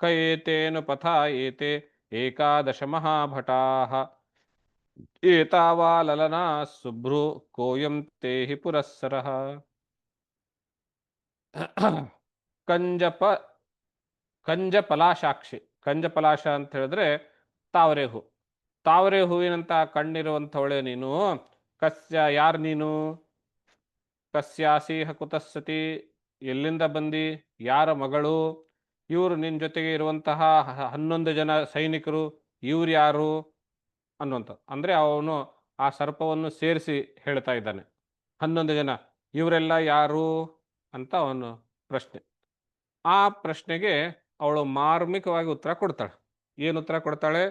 ಕಯೇತೇನು ಪಥಾ ಏತೆ ಏಕಾದಶ ಮಹಾಭಟಾಃ ಏತಾವಾ ಲಲನಾ ಸುಭ್ರು ಕೋಯಂ ತೇಹಿ ಪುರಸ್ಸರಃ. ಕಂಜಪಲಾಶಾಕ್ಷಿ, ಕಂಜಪಲಾಶ ಅಂತ ಹೇಳಿದ್ರೆ ತಾವರೆ ಹೂ. ತಾವರೆ ಹೂವಿನಂತ ಕಣ್ಣಿರುವಂಥವಳೆ ನೀನು. ಯಾರು ನೀನು? ಕಸ್ಯಾಸೀಹ ಕುತಸ್ಸತಿ, ಎಲ್ಲಿಂದ ಬಂದಿ? ಯಾರ ಮಗಳು? ಇವರು ನಿನ್ನ ಜೊತೆಗೆ ಇರುವಂತಹ 11 ಜನ ಸೈನಿಕರು, ಇವ್ರು ಯಾರು ಅನ್ನುವಂಥದ್ದು. ಅಂದರೆ ಅವನು ಆ ಸರ್ಪವನ್ನು ಸೇರಿಸಿ ಹೇಳ್ತಾ ಇದ್ದಾನೆ. 11 ಜನ ಇವರೆಲ್ಲ ಯಾರು ಅಂತ ಅವನು ಪ್ರಶ್ನೆ. ಆ ಪ್ರಶ್ನೆಗೆ ಅವಳು ಮಾರ್ಮಿಕವಾಗಿ ಉತ್ತರ ಕೊಡ್ತಾಳೆ. ಏನು ಉತ್ತರ ಕೊಡ್ತಾಳೆ?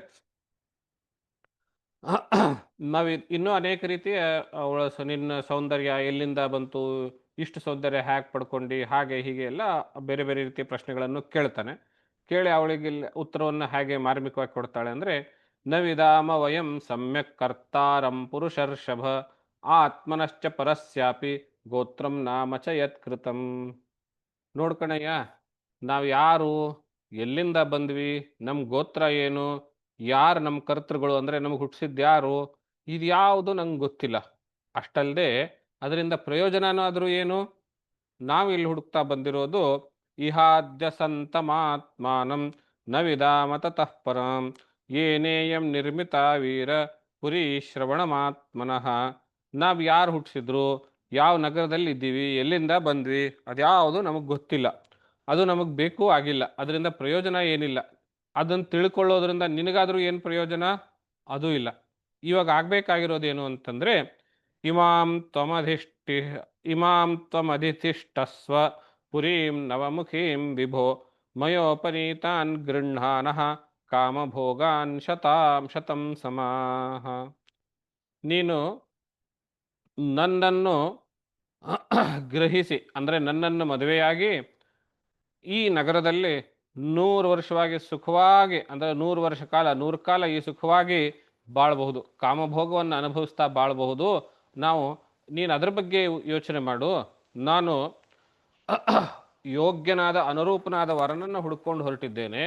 ನಾವು ಇನ್ನೂ ಅನೇಕ ರೀತಿಯ ಅವಳ ನಿನ್ನ ಸೌಂದರ್ಯ ಎಲ್ಲಿಂದ ಬಂತು, ಇಷ್ಟು ಸೌಂದರ್ಯ ಹ್ಯಾಕ್ ಪಡ್ಕೊಂಡು, ಹಾಗೆ ಹೀಗೆ ಎಲ್ಲ ಬೇರೆ ಬೇರೆ ರೀತಿಯ ಪ್ರಶ್ನೆಗಳನ್ನು ಕೇಳ್ತಾನೆ. ಕೇಳಿ ಅವಳಿಗೆ ಉತ್ತರವನ್ನು ಹೇಗೆ ಮಾರ್ಮಿಕವಾಗಿ ಕೊಡ್ತಾಳೆ ಅಂದರೆ, ನವಿದಾಮ ವಯಂ ಸಮ್ಯಕ್ ಕರ್ತಾರಂ ಪುರುಷರ್ಷಭ ಆತ್ಮನಶ್ಚ ಪರಸ್ಯಾಪಿ ಗೋತ್ರಂ ನಾಮ ಚ ಯತ್ಕೃತಂ. ನೋಡ್ಕಣಯ್ಯ, ನಾವು ಯಾರು, ಎಲ್ಲಿಂದ ಬಂದ್ವಿ, ನಮ್ಮ ಗೋತ್ರ ಏನು, ಯಾರು ನಮ್ಮ ಕರ್ತೃಗಳು ಅಂದರೆ ನಮಗೆ ಹುಟ್ಟಿಸಿದ್ದು ಯಾರು, ಇದು ಯಾವುದು ನಂಗೆ ಗೊತ್ತಿಲ್ಲ. ಅಷ್ಟಲ್ಲದೆ ಅದರಿಂದ ಪ್ರಯೋಜನನಾದರೂ ಏನು, ನಾವು ಇಲ್ಲಿ ಹುಡುಕ್ತಾ ಬಂದಿರೋದು ಇಹಾದ್ಯ ಸಂತಮಾತ್ಮಾನಂ ನ ವಿಧಾಮ ತತಃ ಪರಂ ಏನೇಯಂ ನಿರ್ಮಿತ ವೀರ ಪುರಿ ಶ್ರವಣಮಾತ್ಮನಃ. ನಾವು ಯಾರು ಹುಟ್ಟಿಸಿದ್ರು, ಯಾವ ನಗರದಲ್ಲಿ ಇದ್ದೀವಿ, ಎಲ್ಲಿಂದ ಬಂದ್ವಿ, ಅದ್ಯಾವುದು ನಮಗೆ ಗೊತ್ತಿಲ್ಲ, ಅದು ನಮಗೆ ಬೇಕು ಆಗಿಲ್ಲ, ಅದರಿಂದ ಪ್ರಯೋಜನ ಏನಿಲ್ಲ. ಅದನ್ನು ತಿಳ್ಕೊಳ್ಳೋದ್ರಿಂದ ನಿನಗಾದರೂ ಏನು ಪ್ರಯೋಜನ, ಅದೂ ಇಲ್ಲ. ಇವಾಗ ಆಗಬೇಕಾಗಿರೋದೇನು ಅಂತಂದರೆ, ಇಮಾಂ ತ್ವಮಧಿಷ್ಠಿ ಇಮಾಂ ತ್ವಮಧಿತಿಷ್ಠಸ್ವ ಪುರೀಂ ನವಮುಖೀಂ ವಿಭೋ ಮಯೋಪನೀತಾನ್ ಗೃಹಾನಃ ಕಾಮಭೋಗಾನ್ ಶತಂ ಸಮಾಹ. ನೀನು ನನ್ನನ್ನು ಗ್ರಹಿಸಿ ಅಂದರೆ ನನ್ನನ್ನು ಮದುವೆಯಾಗಿ ಈ ನಗರದಲ್ಲಿ 100 ವರ್ಷವಾಗಿ ಸುಖವಾಗಿ, ಅಂದರೆ 100 ವರ್ಷ ಕಾಲ 100 ಕಾಲ ಈ ಸುಖವಾಗಿ ಬಾಳಬಹುದು, ಕಾಮಭೋಗವನ್ನು ಅನುಭವಿಸ್ತಾ ಬಾಳಬಹುದು. ನಾವು ನೀನು ಅದರ ಬಗ್ಗೆ ಯೋಚನೆ ಮಾಡು. ನಾನು ಯೋಗ್ಯನಾದ ಅನುರೂಪನಾದ ವರನನ್ನು ಹುಡುಕೊಂಡು ಹೊರಟಿದ್ದೇನೆ.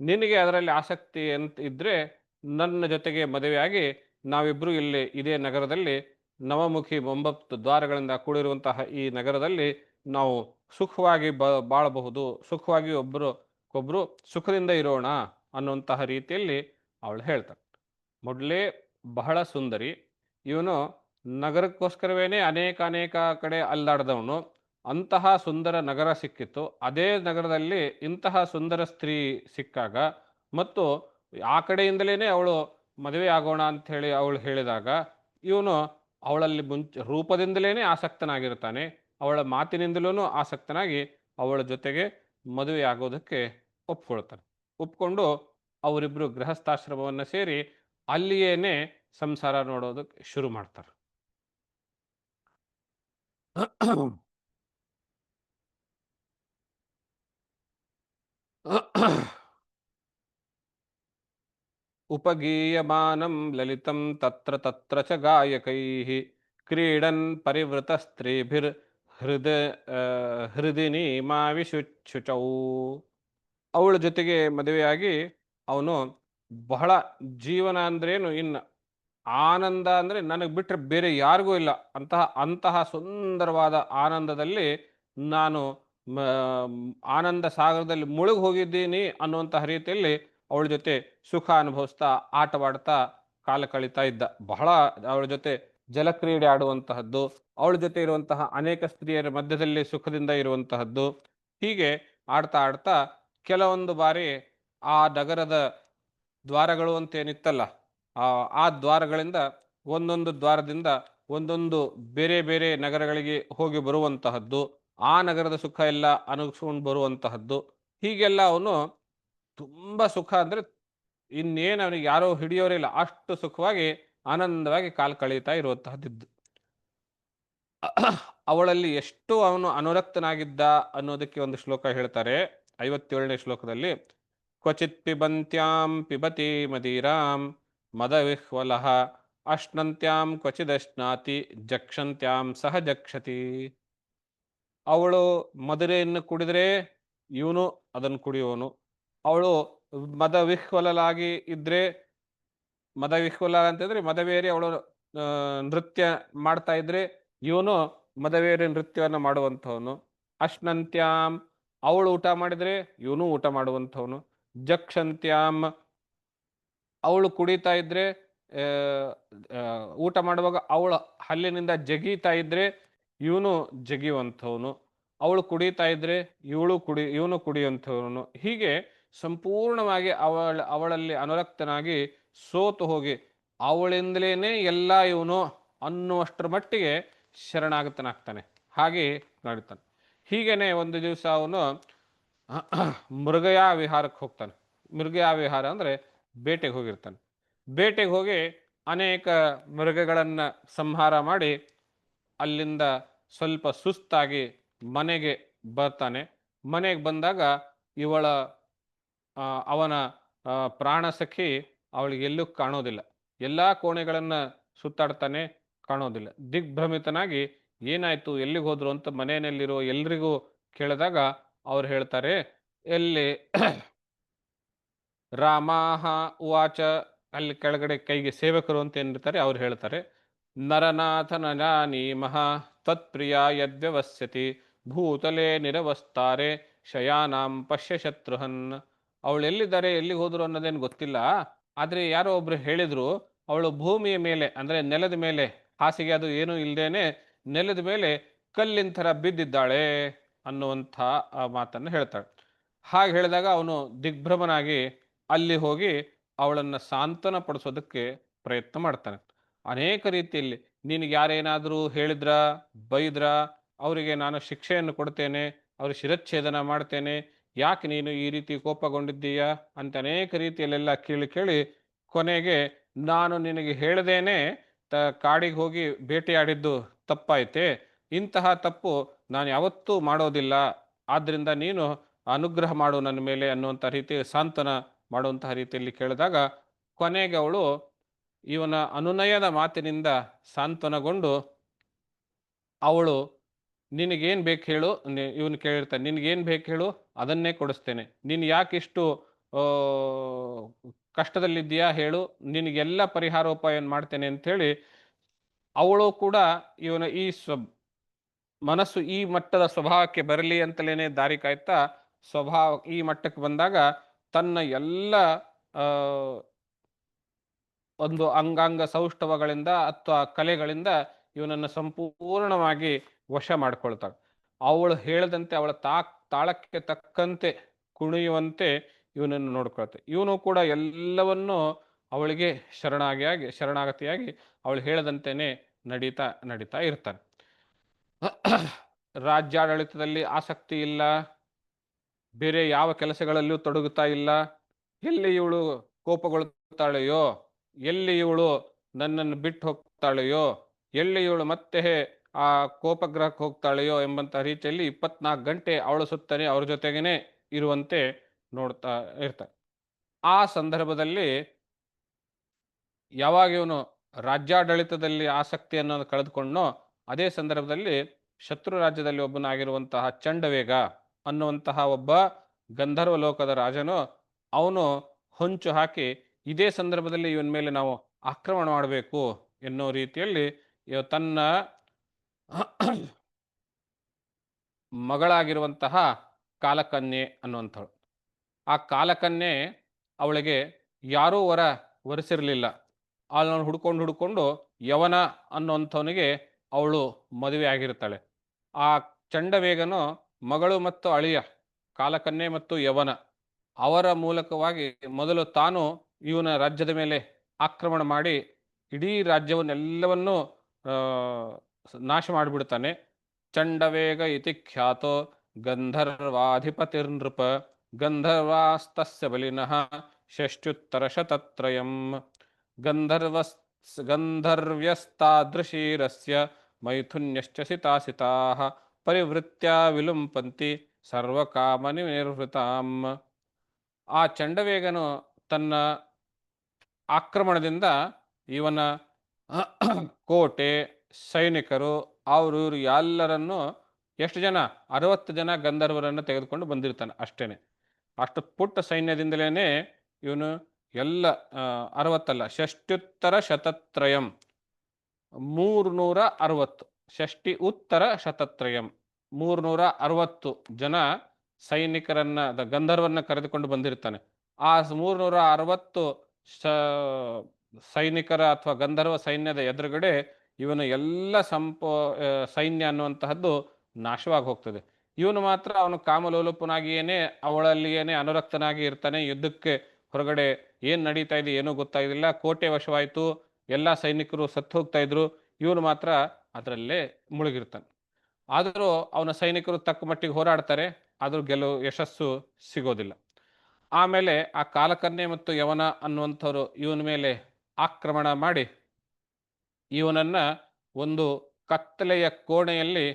ನಿನಗೆ ಅದರಲ್ಲಿ ಆಸಕ್ತಿ ಅಂತ ಇದ್ದರೆ ನನ್ನ ಜೊತೆಗೆ ಮದುವೆಯಾಗಿ ನಾವಿಬ್ಬರು ಇಲ್ಲಿ ಇದೇ ನಗರದಲ್ಲಿ ನವಮುಖಿ 9 ದ್ವಾರಗಳಿಂದ ಕೂಡಿರುವಂತಹ ಈ ನಗರದಲ್ಲಿ ನಾವು ಸುಖವಾಗಿ ಬಾಳಬಹುದು, ಸುಖವಾಗಿ ಒಬ್ಬರು ಸುಖದಿಂದ ಇರೋಣ ಅನ್ನುವಂತಹ ರೀತಿಯಲ್ಲಿ ಅವಳು ಹೇಳ್ತಾಳೆ. ಮೊದಲೇ ಬಹಳ ಸುಂದರಿ, ಇವನು ನಗರಕ್ಕೋಸ್ಕರವೇ ಅನೇಕ ಕಡೆ ಅಲ್ಲಾಡ್ದವನು. ಅಂತಹ ಸುಂದರ ನಗರ ಸಿಕ್ಕಿತ್ತು. ಅದೇ ನಗರದಲ್ಲಿ ಇಂತಹ ಸುಂದರ ಸ್ತ್ರೀ ಸಿಕ್ಕಾಗ ಮತ್ತು ಆ ಕಡೆಯಿಂದಲೇ ಅವಳು ಮದುವೆ ಆಗೋಣ ಅಂಥೇಳಿ ಅವಳು ಹೇಳಿದಾಗ ಇವನು ಅವಳಲ್ಲಿ ರೂಪದಿಂದಲೇ ಆಸಕ್ತನಾಗಿರ್ತಾನೆ, ಅವಳ ಮಾತಿನಿಂದಲೂ ಆಸಕ್ತನಾಗಿ ಅವಳ ಜೊತೆಗೆ ಮದುವೆ ಆಗೋದಕ್ಕೆ ಒಪ್ಕೊಳ್ತಾನೆ. ಒಪ್ಕೊಂಡು ಅವರಿಬ್ಬರು ಗೃಹಸ್ಥಾಶ್ರಮವನ್ನು ಸೇರಿ ಅಲ್ಲಿಯೇನೆ ಸಂಸಾರ ನೋಡೋದಕ್ಕೆ ಶುರು ಮಾಡ್ತಾರೆ. ಉಪಗೀಯಮಾನಂ ಲಲಿತಂ ತತ್ರ ತತ್ರ ಚ ಗಾಯಕೈಃ ಕ್ರೀಡನ್ ಪರಿವೃತ ಸ್ತ್ರೀಭಿರ್ ಹೃದಿನಿ ಮಾವಿಶುಚೌ. ಅವಳ ಜೊತೆಗೆ ಮದುವೆಯಾಗಿ ಅವನು ಬಹಳ ಜೀವನ ಅಂದ್ರೇನು, ಇನ್ನು ಆನಂದ ಅಂದರೆ ನನಗೆ ಬಿಟ್ಟರೆ ಬೇರೆ ಯಾರಿಗೂ ಇಲ್ಲ ಅಂತಹ ಸುಂದರವಾದ ಆನಂದದಲ್ಲಿ ನಾನು ಆನಂದ ಸಾಗರದಲ್ಲಿ ಮುಳುಗಿ ಹೋಗಿದ್ದೀನಿ ಅನ್ನುವಂತಹ ರೀತಿಯಲ್ಲಿ ಅವಳ ಜೊತೆ ಸುಖ ಅನುಭವಿಸ್ತಾ ಆಟವಾಡ್ತಾ ಕಾಲ ಕಳೀತಾ ಇದ್ದ. ಬಹಳ ಅವಳ ಜೊತೆ ಜಲಕ್ರೀಡೆ ಆಡುವಂತಹದ್ದು, ಅವಳ ಜೊತೆ ಇರುವಂತಹ ಅನೇಕ ಸ್ತ್ರೀಯರ ಮಧ್ಯದಲ್ಲಿ ಸುಖದಿಂದ ಇರುವಂತಹದ್ದು, ಹೀಗೆ ಆಡ್ತಾ ಆಡ್ತಾ ಕೆಲವೊಂದು ಬಾರಿ ಆ ನಗರದ ದ್ವಾರಗಳು ಅಂತೇನಿತ್ತಲ್ಲ, ಆ ದ್ವಾರಗಳಿಂದ ಒಂದೊಂದು ದ್ವಾರದಿಂದ ಒಂದೊಂದು ಬೇರೆ ಬೇರೆ ನಗರಗಳಿಗೆ ಹೋಗಿ ಬರುವಂತಹದ್ದು, ಆ ನಗರದ ಸುಖ ಎಲ್ಲ ಅನುಭವಿಸ್ಕೊಂಡು ಬರುವಂತಹದ್ದು, ಹೀಗೆಲ್ಲ ಅವನು ತುಂಬ ಸುಖ ಅಂದರೆ ಇನ್ನೇನು ಅವನಿಗೆ ಯಾರೋ ಹಿಡಿಯೋರಿಲ್ಲ, ಅಷ್ಟು ಸುಖವಾಗಿ ಆನಂದವಾಗಿ ಕಾಲ ಕಳೀತಾ ಇರುವಂತಹದ್ದಿದ್ದು. ಅವಳಲ್ಲಿ ಎಷ್ಟು ಅವನು ಅನುರಕ್ತನಾಗಿದ್ದ ಅನ್ನೋದಕ್ಕೆ ಒಂದು ಶ್ಲೋಕ ಹೇಳ್ತಾರೆ 57ನೇ ಶ್ಲೋಕದಲ್ಲಿ. ಕ್ವಚಿತ್ ಪಿಬಂತ್ಯಾಂ ಪಿಬತಿ ಮದೀರಾಂ ಮದವಿಹ್ವಲಃ ಅಶ್ನಂತ್ಯಾಂ ಕ್ವಚಿದಶ್ನಾತಿ ಜಕ್ಷಂತ್ಯಾಂ ಸಹ ಜಕ್ಷತಿ. ಅವಳು ಮದುರೆಯನ್ನು ಕುಡಿದರೆ ಇವನು ಅದನ್ನು ಕುಡಿಯೋನು, ಅವಳು ಮದವಿಹ್ವಲಾಗಿ ಇದ್ರೆ, ಮದವಿಹ್ವಲ ಅಂತಂದ್ರೆ ಮದವೇರಿ ಅವಳು ನೃತ್ಯ ಮಾಡ್ತಾ ಇದ್ರೆ ಇವನು ಮದವೇರಿ ನೃತ್ಯವನ್ನು ಮಾಡುವಂಥವನು. ಅಶ್ನಂತ್ಯಾಂ ಅವಳು ಊಟ ಮಾಡಿದರೆ ಇವನು ಊಟ ಮಾಡುವಂಥವನು. ಜಕ್ಷಂತ್ಯಾಂ ಅವಳು ಕುಡಿತಾ ಇದ್ರೆ ಊಟ ಮಾಡುವಾಗ ಅವಳು ಹಲ್ಲಿನಿಂದ ಜಗೀತಾ ಇದ್ರೆ ಇವನು ಜಗಿಯುವಂಥವನು. ಅವಳು ಕುಡಿತಾ ಇದ್ರೆ ಇವನು ಕುಡಿಯುವಂಥವನು. ಹೀಗೆ ಸಂಪೂರ್ಣವಾಗಿ ಅವಳಲ್ಲಿ ಅನುರಕ್ತನಾಗಿ ಸೋತು ಹೋಗಿ ಅವಳಿಂದಲೇ ಎಲ್ಲ ಇವನು ಅನ್ನುವಷ್ಟರ ಮಟ್ಟಿಗೆ ಶರಣಾಗತನಾಗ್ತಾನೆ. ಹಾಗೆ ನಡೀತಾನೆ. ಹೀಗೇನೆ ಒಂದು ದಿವಸ ಅವನು ಮೃಗಯಾ ವಿಹಾರಕ್ಕೆ ಹೋಗ್ತಾನೆ. ಮೃಗಯಾ ವಿಹಾರ ಅಂದರೆ ಬೇಟೆಗೆ ಹೋಗಿರ್ತಾನೆ. ಬೇಟೆಗೆ ಹೋಗಿ ಅನೇಕ ಮೃಗಗಳನ್ನು ಸಂಹಾರ ಮಾಡಿ ಅಲ್ಲಿಂದ ಸ್ವಲ್ಪ ಸುಸ್ತಾಗಿ ಮನೆಗೆ ಬರ್ತಾನೆ. ಮನೆಗೆ ಬಂದಾಗ ಇವಳ ಅವನ ಪ್ರಾಣ ಸಖಿ ಅವಳಿಗೆ ಎಲ್ಲೂ ಕಾಣೋದಿಲ್ಲ. ಎಲ್ಲ ಕೋಣೆಗಳನ್ನು ಸುತ್ತಾಡ್ತಾನೆ, ಕಾಣೋದಿಲ್ಲ. ದಿಗ್ಭ್ರಮಿತನಾಗಿ ಏನಾಯ್ತು, ಎಲ್ಲಿಗೆ ಹೋದ್ರು ಅಂತ ಮನೆಯಲ್ಲಿರೋ ಎಲ್ರಿಗೂ ಕೇಳಿದಾಗ ಅವ್ರು ಹೇಳ್ತಾರೆ, ಎಲ್ಲಿ ರಾಮಾಹ ಉವಾಚ, ಅಲ್ಲಿ ಕೆಳಗಡೆ ಕೈಗೆ ಸೇವಕರು ಅಂತ ಏನಿರ್ತಾರೆ ಅವ್ರು ಹೇಳ್ತಾರೆ, ನರನಾಥನ ನಾನೀಮಃ ತತ್ಪ್ರಿಯ ಯದ್ವ್ಯವಸ್ಯತಿ ಭೂತಲೆ ನಿರವಸ್ತಾರೆ ಶಯಾನಾಂ ಪಶ್ಯ ಶತ್ರುಹನ್. ಅವಳು ಎಲ್ಲಿದ್ದಾರೆ, ಎಲ್ಲಿಗೆ ಹೋದ್ರು ಅನ್ನೋದೇನು ಗೊತ್ತಿಲ್ಲ. ಆದರೆ ಯಾರೋ ಒಬ್ರು ಹೇಳಿದ್ರು, ಅವಳು ಭೂಮಿಯ ಮೇಲೆ ಅಂದರೆ ನೆಲದ ಮೇಲೆ, ಹಾಸಿಗೆ ಅದು ಏನೂ ಇಲ್ಲದೇನೆ ನೆಲದ ಮೇಲೆ ಕಲ್ಲಿನ ಥರ ಬಿದ್ದಿದ್ದಾಳೆ ಅನ್ನುವಂಥ ಮಾತನ್ನು ಹೇಳ್ತಾಳೆ. ಹಾಗೆ ಹೇಳಿದಾಗ ಅವನು ದಿಗ್ಭ್ರಮನಾಗಿ ಅಲ್ಲಿ ಹೋಗಿ ಅವಳನ್ನು ಸಾಂತ್ವನ ಪಡಿಸೋದಕ್ಕೆ ಪ್ರಯತ್ನ ಮಾಡ್ತಾನೆ. ಅನೇಕ ರೀತಿಯಲ್ಲಿ ನಿನಗೆ ಯಾರೇನಾದರೂ ಹೇಳಿದ್ರ, ಬೈದ್ರ, ಅವರಿಗೆ ನಾನು ಶಿಕ್ಷೆಯನ್ನು ಕೊಡ್ತೇನೆ, ಅವರು ಶಿರಚ್ಛೇದನ ಮಾಡ್ತೇನೆ, ಯಾಕೆ ನೀನು ಈ ರೀತಿ ಕೋಪಗೊಂಡಿದ್ದೀಯಾ ಅಂತ ಅನೇಕ ರೀತಿಯಲ್ಲೆಲ್ಲ ಕೇಳಿ ಕೇಳಿ ಕೊನೆಗೆ ನಾನು ನಿನಗೆ ಹೇಳ್ದೇನೆ ಕಾಡಿಗೆ ಹೋಗಿ ಭೇಟಿಯಾಡಿದ್ದು ತಪ್ಪಾಯ್ತೆ, ಇಂತಹ ತಪ್ಪು ನಾನು ಯಾವತ್ತೂ ಮಾಡೋದಿಲ್ಲ, ಆದ್ದರಿಂದ ನೀನು ಅನುಗ್ರಹ ಮಾಡು ನನ್ನ ಮೇಲೆ ಅನ್ನುವಂಥ ರೀತಿ ಸಾಂತ್ವನ ಮಾಡುವಂತಹ ರೀತಿಯಲ್ಲಿ ಕೇಳಿದಾಗ ಕೊನೆಗೆ ಅವಳು ಇವನ ಅನುನಯದ ಮಾತಿನಿಂದ ಸಾಂತ್ವನಗೊಂಡು ಅವಳು ನಿನಗೇನು ಬೇಕು ಹೇಳು, ಇವನು ಕೇಳಿರ್ತಾನೆ, ನಿನಗೇನು ಬೇಕು ಹೇಳು ಅದನ್ನೇ ಕೊಡಿಸ್ತೇನೆ, ನೀನು ಯಾಕಿಷ್ಟು ಕಷ್ಟದಲ್ಲಿದ್ದೀಯಾ ಹೇಳು, ನಿನಗೆಲ್ಲ ಪರಿಹಾರೋಪಾಯವನ್ನು ಮಾಡ್ತೇನೆ ಅಂಥೇಳಿ ಅವಳು ಕೂಡ ಇವನ ಈ ಮನಸ್ಸು ಈ ಮಟ್ಟದ ಸ್ವಭಾವಕ್ಕೆ ಬರಲಿ ಅಂತಲೇ ದಾರಿ ಕಾಯ್ತಾ ಸ್ವಭಾವ ಈ ಮಟ್ಟಕ್ಕೆ ಬಂದಾಗ ತನ್ನ ಎಲ್ಲ ಒಂದು ಅಂಗಾಂಗ ಸೌಷ್ಠವಗಳಿಂದ ಅಥವಾ ಕಲೆಗಳಿಂದ ಇವನನ್ನು ಸಂಪೂರ್ಣವಾಗಿ ವಶ ಮಾಡ್ಕೊಳ್ತಾಳೆ. ಅವಳು ಹೇಳದಂತೆ ಅವಳ ತಾಳಕ್ಕೆ ತಕ್ಕಂತೆ ಕುಣಿಯುವಂತೆ ಇವನನ್ನು ನೋಡ್ಕೊಳ್ತೆ. ಇವನು ಕೂಡ ಎಲ್ಲವನ್ನೂ ಅವಳಿಗೆ ಶರಣಾಗತಿಯಾಗಿ ಅವಳು ಹೇಳದಂತೆಯೇ ನಡೀತಾ ಇರ್ತಾನೆ. ರಾಜ್ಯಾಡಳಿತದಲ್ಲಿ ಆಸಕ್ತಿ ಇಲ್ಲ, ಬೇರೆ ಯಾವ ಕೆಲಸಗಳಲ್ಲೂ ತೊಡಗುತ್ತಾ ಇಲ್ಲ. ಎಲ್ಲಿ ಇವಳು ಕೋಪಗೊಳ್ತಾಳೆಯೋ, ಎಲ್ಲಿ ಇವಳು ನನ್ನನ್ನು ಬಿಟ್ಟು ಹೋಗ್ತಾಳೆಯೋ, ಎಲ್ಲಿ ಇವಳು ಮತ್ತೆ ಆ ಕೋಪಗ್ರಹಕ್ಕೆ ಹೋಗ್ತಾಳೆಯೋ ಎಂಬಂಥ ರೀತಿಯಲ್ಲಿ 24 ಗಂಟೆ ಅವಳು ಸುತ್ತನೆ ಅವ್ರ ಜೊತೆಗೇನೆ ಇರುವಂತೆ ನೋಡ್ತಾ ಇರ್ತಾಳೆ. ಆ ಸಂದರ್ಭದಲ್ಲಿ ಯಾವಾಗ ಇವನು ರಾಜ್ಯಾಡಳಿತದಲ್ಲಿ ಆಸಕ್ತಿಯನ್ನು ಕಳೆದುಕೊಂಡೋ ಅದೇ ಸಂದರ್ಭದಲ್ಲಿ ಶತ್ರು ರಾಜ್ಯದಲ್ಲಿ ಒಬ್ಬನಾಗಿರುವಂತಹ ಚಂಡವೇಗ ಅನ್ನುವಂತಹ ಒಬ್ಬ ಗಂಧರ್ವ ಲೋಕದ ರಾಜನು ಅವನು ಹೊಂಚು ಹಾಕಿ ಇದೇ ಸಂದರ್ಭದಲ್ಲಿ ಇವನ ಮೇಲೆ ನಾವು ಆಕ್ರಮಣ ಮಾಡಬೇಕು ಎನ್ನುವ ರೀತಿಯಲ್ಲಿ ತನ್ನ ಮಗಳಾಗಿರುವಂತಹ ಕಾಲಕನ್ಯೆ ಅನ್ನುವಂಥಳು, ಆ ಕಾಲಕನ್ಯೆ ಅವಳಿಗೆ ಯಾರೂ ವರಿಸಿರಲಿಲ್ಲ. ಅವಳನ್ನು ಹುಡ್ಕೊಂಡು ಯವನ ಅನ್ನುವಂಥವನಿಗೆ ಅವಳು ಮದುವೆ ಆಗಿರ್ತಾಳೆ. ಆ ಚಂಡವೇಗನು ಮಗಳು ಮತ್ತು ಅಳಿಯ ಕಾಲಕನ್ಯೆ ಮತ್ತು ಯವನ ಅವರ ಮೂಲಕವಾಗಿ ಮೊದಲು ತಾನು ಇವನ ರಾಜ್ಯದ ಮೇಲೆ ಆಕ್ರಮಣ ಮಾಡಿ ಇಡೀ ರಾಜ್ಯವನ್ನೆಲ್ಲವನ್ನೂ ನಾಶ ಮಾಡಿಬಿಡ್ತಾನೆ. ಚಂಡವೇಗ ಇತಿ ಖ್ಯಾತೋ ಗಂಧರ್ವಾಧಿಪತಿರ್ನೃಪ ಗಂಧರ್ವಾಸ್ತಸ್ಯ ಬಲಿನಃ ಷಷ್ಟ್ಯುತ್ತರಶತತ್ರಯಂ ಗಂಧರ್ವ್ಯಸ್ತಾದೃಶೀರಸ್ಯ ಮೈಥುನ್ಯಶ್ಚ ಸಿತಾಸಿತಾಃ ಪರಿವೃತ್ಯ ವಿಲುಂಪಂತಿ ಸರ್ವಕಾಮನಿ ನಿರ್ವೃತಾಂ. ಆ ಚಂಡವೇಗನು ತನ್ನ ಆಕ್ರಮಣದಿಂದ ಇವನ ಕೋಟೆ ಸೈನಿಕರು ಅವರು ಎಲ್ಲರನ್ನು ಎಷ್ಟು ಜನ 60 ಜನ ಗಂಧರ್ವರನ್ನು ತೆಗೆದುಕೊಂಡು ಬಂದಿರ್ತಾನೆ. ಅಷ್ಟೇನೆ, ಅಷ್ಟು ಪುಟ್ಟ ಸೈನ್ಯದಿಂದಲೇ ಇವನು ಎಲ್ಲ 60 ಷಷ್ಟ್ಯುತ್ತರ ಶತತ್ರಯಂ 360 ಷಷ್ಟಿ ಉತ್ತರ ಶತತ್ರಯಂ 360 ಜನ ಸೈನಿಕರನ್ನ ಗಂಧರ್ವನ್ನ ಕರೆದುಕೊಂಡು ಬಂದಿರ್ತಾನೆ. ಆ 360 ಸೈನಿಕರ ಅಥವಾ ಗಂಧರ್ವ ಸೈನ್ಯದ ಎದುರುಗಡೆ ಇವನು ಎಲ್ಲ ಸೈನ್ಯ ಅನ್ನುವಂತಹದ್ದು ನಾಶವಾಗಿ ಹೋಗ್ತದೆ. ಇವನು ಮಾತ್ರ ಅವನು ಕಾಮಲೋಲುಪನಾಗಿಯೇನೆ ಅವಳಲ್ಲಿಯೇನೆ ಅನುರಕ್ತನಾಗಿ ಇರ್ತಾನೆ. ಯುದ್ಧಕ್ಕೆ ಹೊರಗಡೆ ಏನು ನಡೀತಾ ಇದೆ ಏನೂ ಗೊತ್ತಾಗಿಲ್ಲ. ಕೋಟೆ ವಶವಾಯಿತು, ಎಲ್ಲ ಸೈನಿಕರು ಸತ್ತು ಹೋಗ್ತಾ ಇದ್ರು, ಇವನು ಮಾತ್ರ ಅದರಲ್ಲೇ ಮುಳುಗಿರ್ತಾನೆ. ಆದರೂ ಅವನ ಸೈನಿಕರು ತಕ್ಕ ಮಟ್ಟಿಗೆ ಹೋರಾಡ್ತಾರೆ, ಆದರೂ ಯಶಸ್ಸು ಸಿಗೋದಿಲ್ಲ. ಆಮೇಲೆ ಆ ಕಾಲಕನ್ಯೆ ಮತ್ತು ಯವನ ಅನ್ನುವಂಥವ್ರು ಇವನ ಮೇಲೆ ಆಕ್ರಮಣ ಮಾಡಿ ಇವನನ್ನ ಒಂದು ಕತ್ತಲೆಯ ಕೋಣೆಯಲ್ಲಿ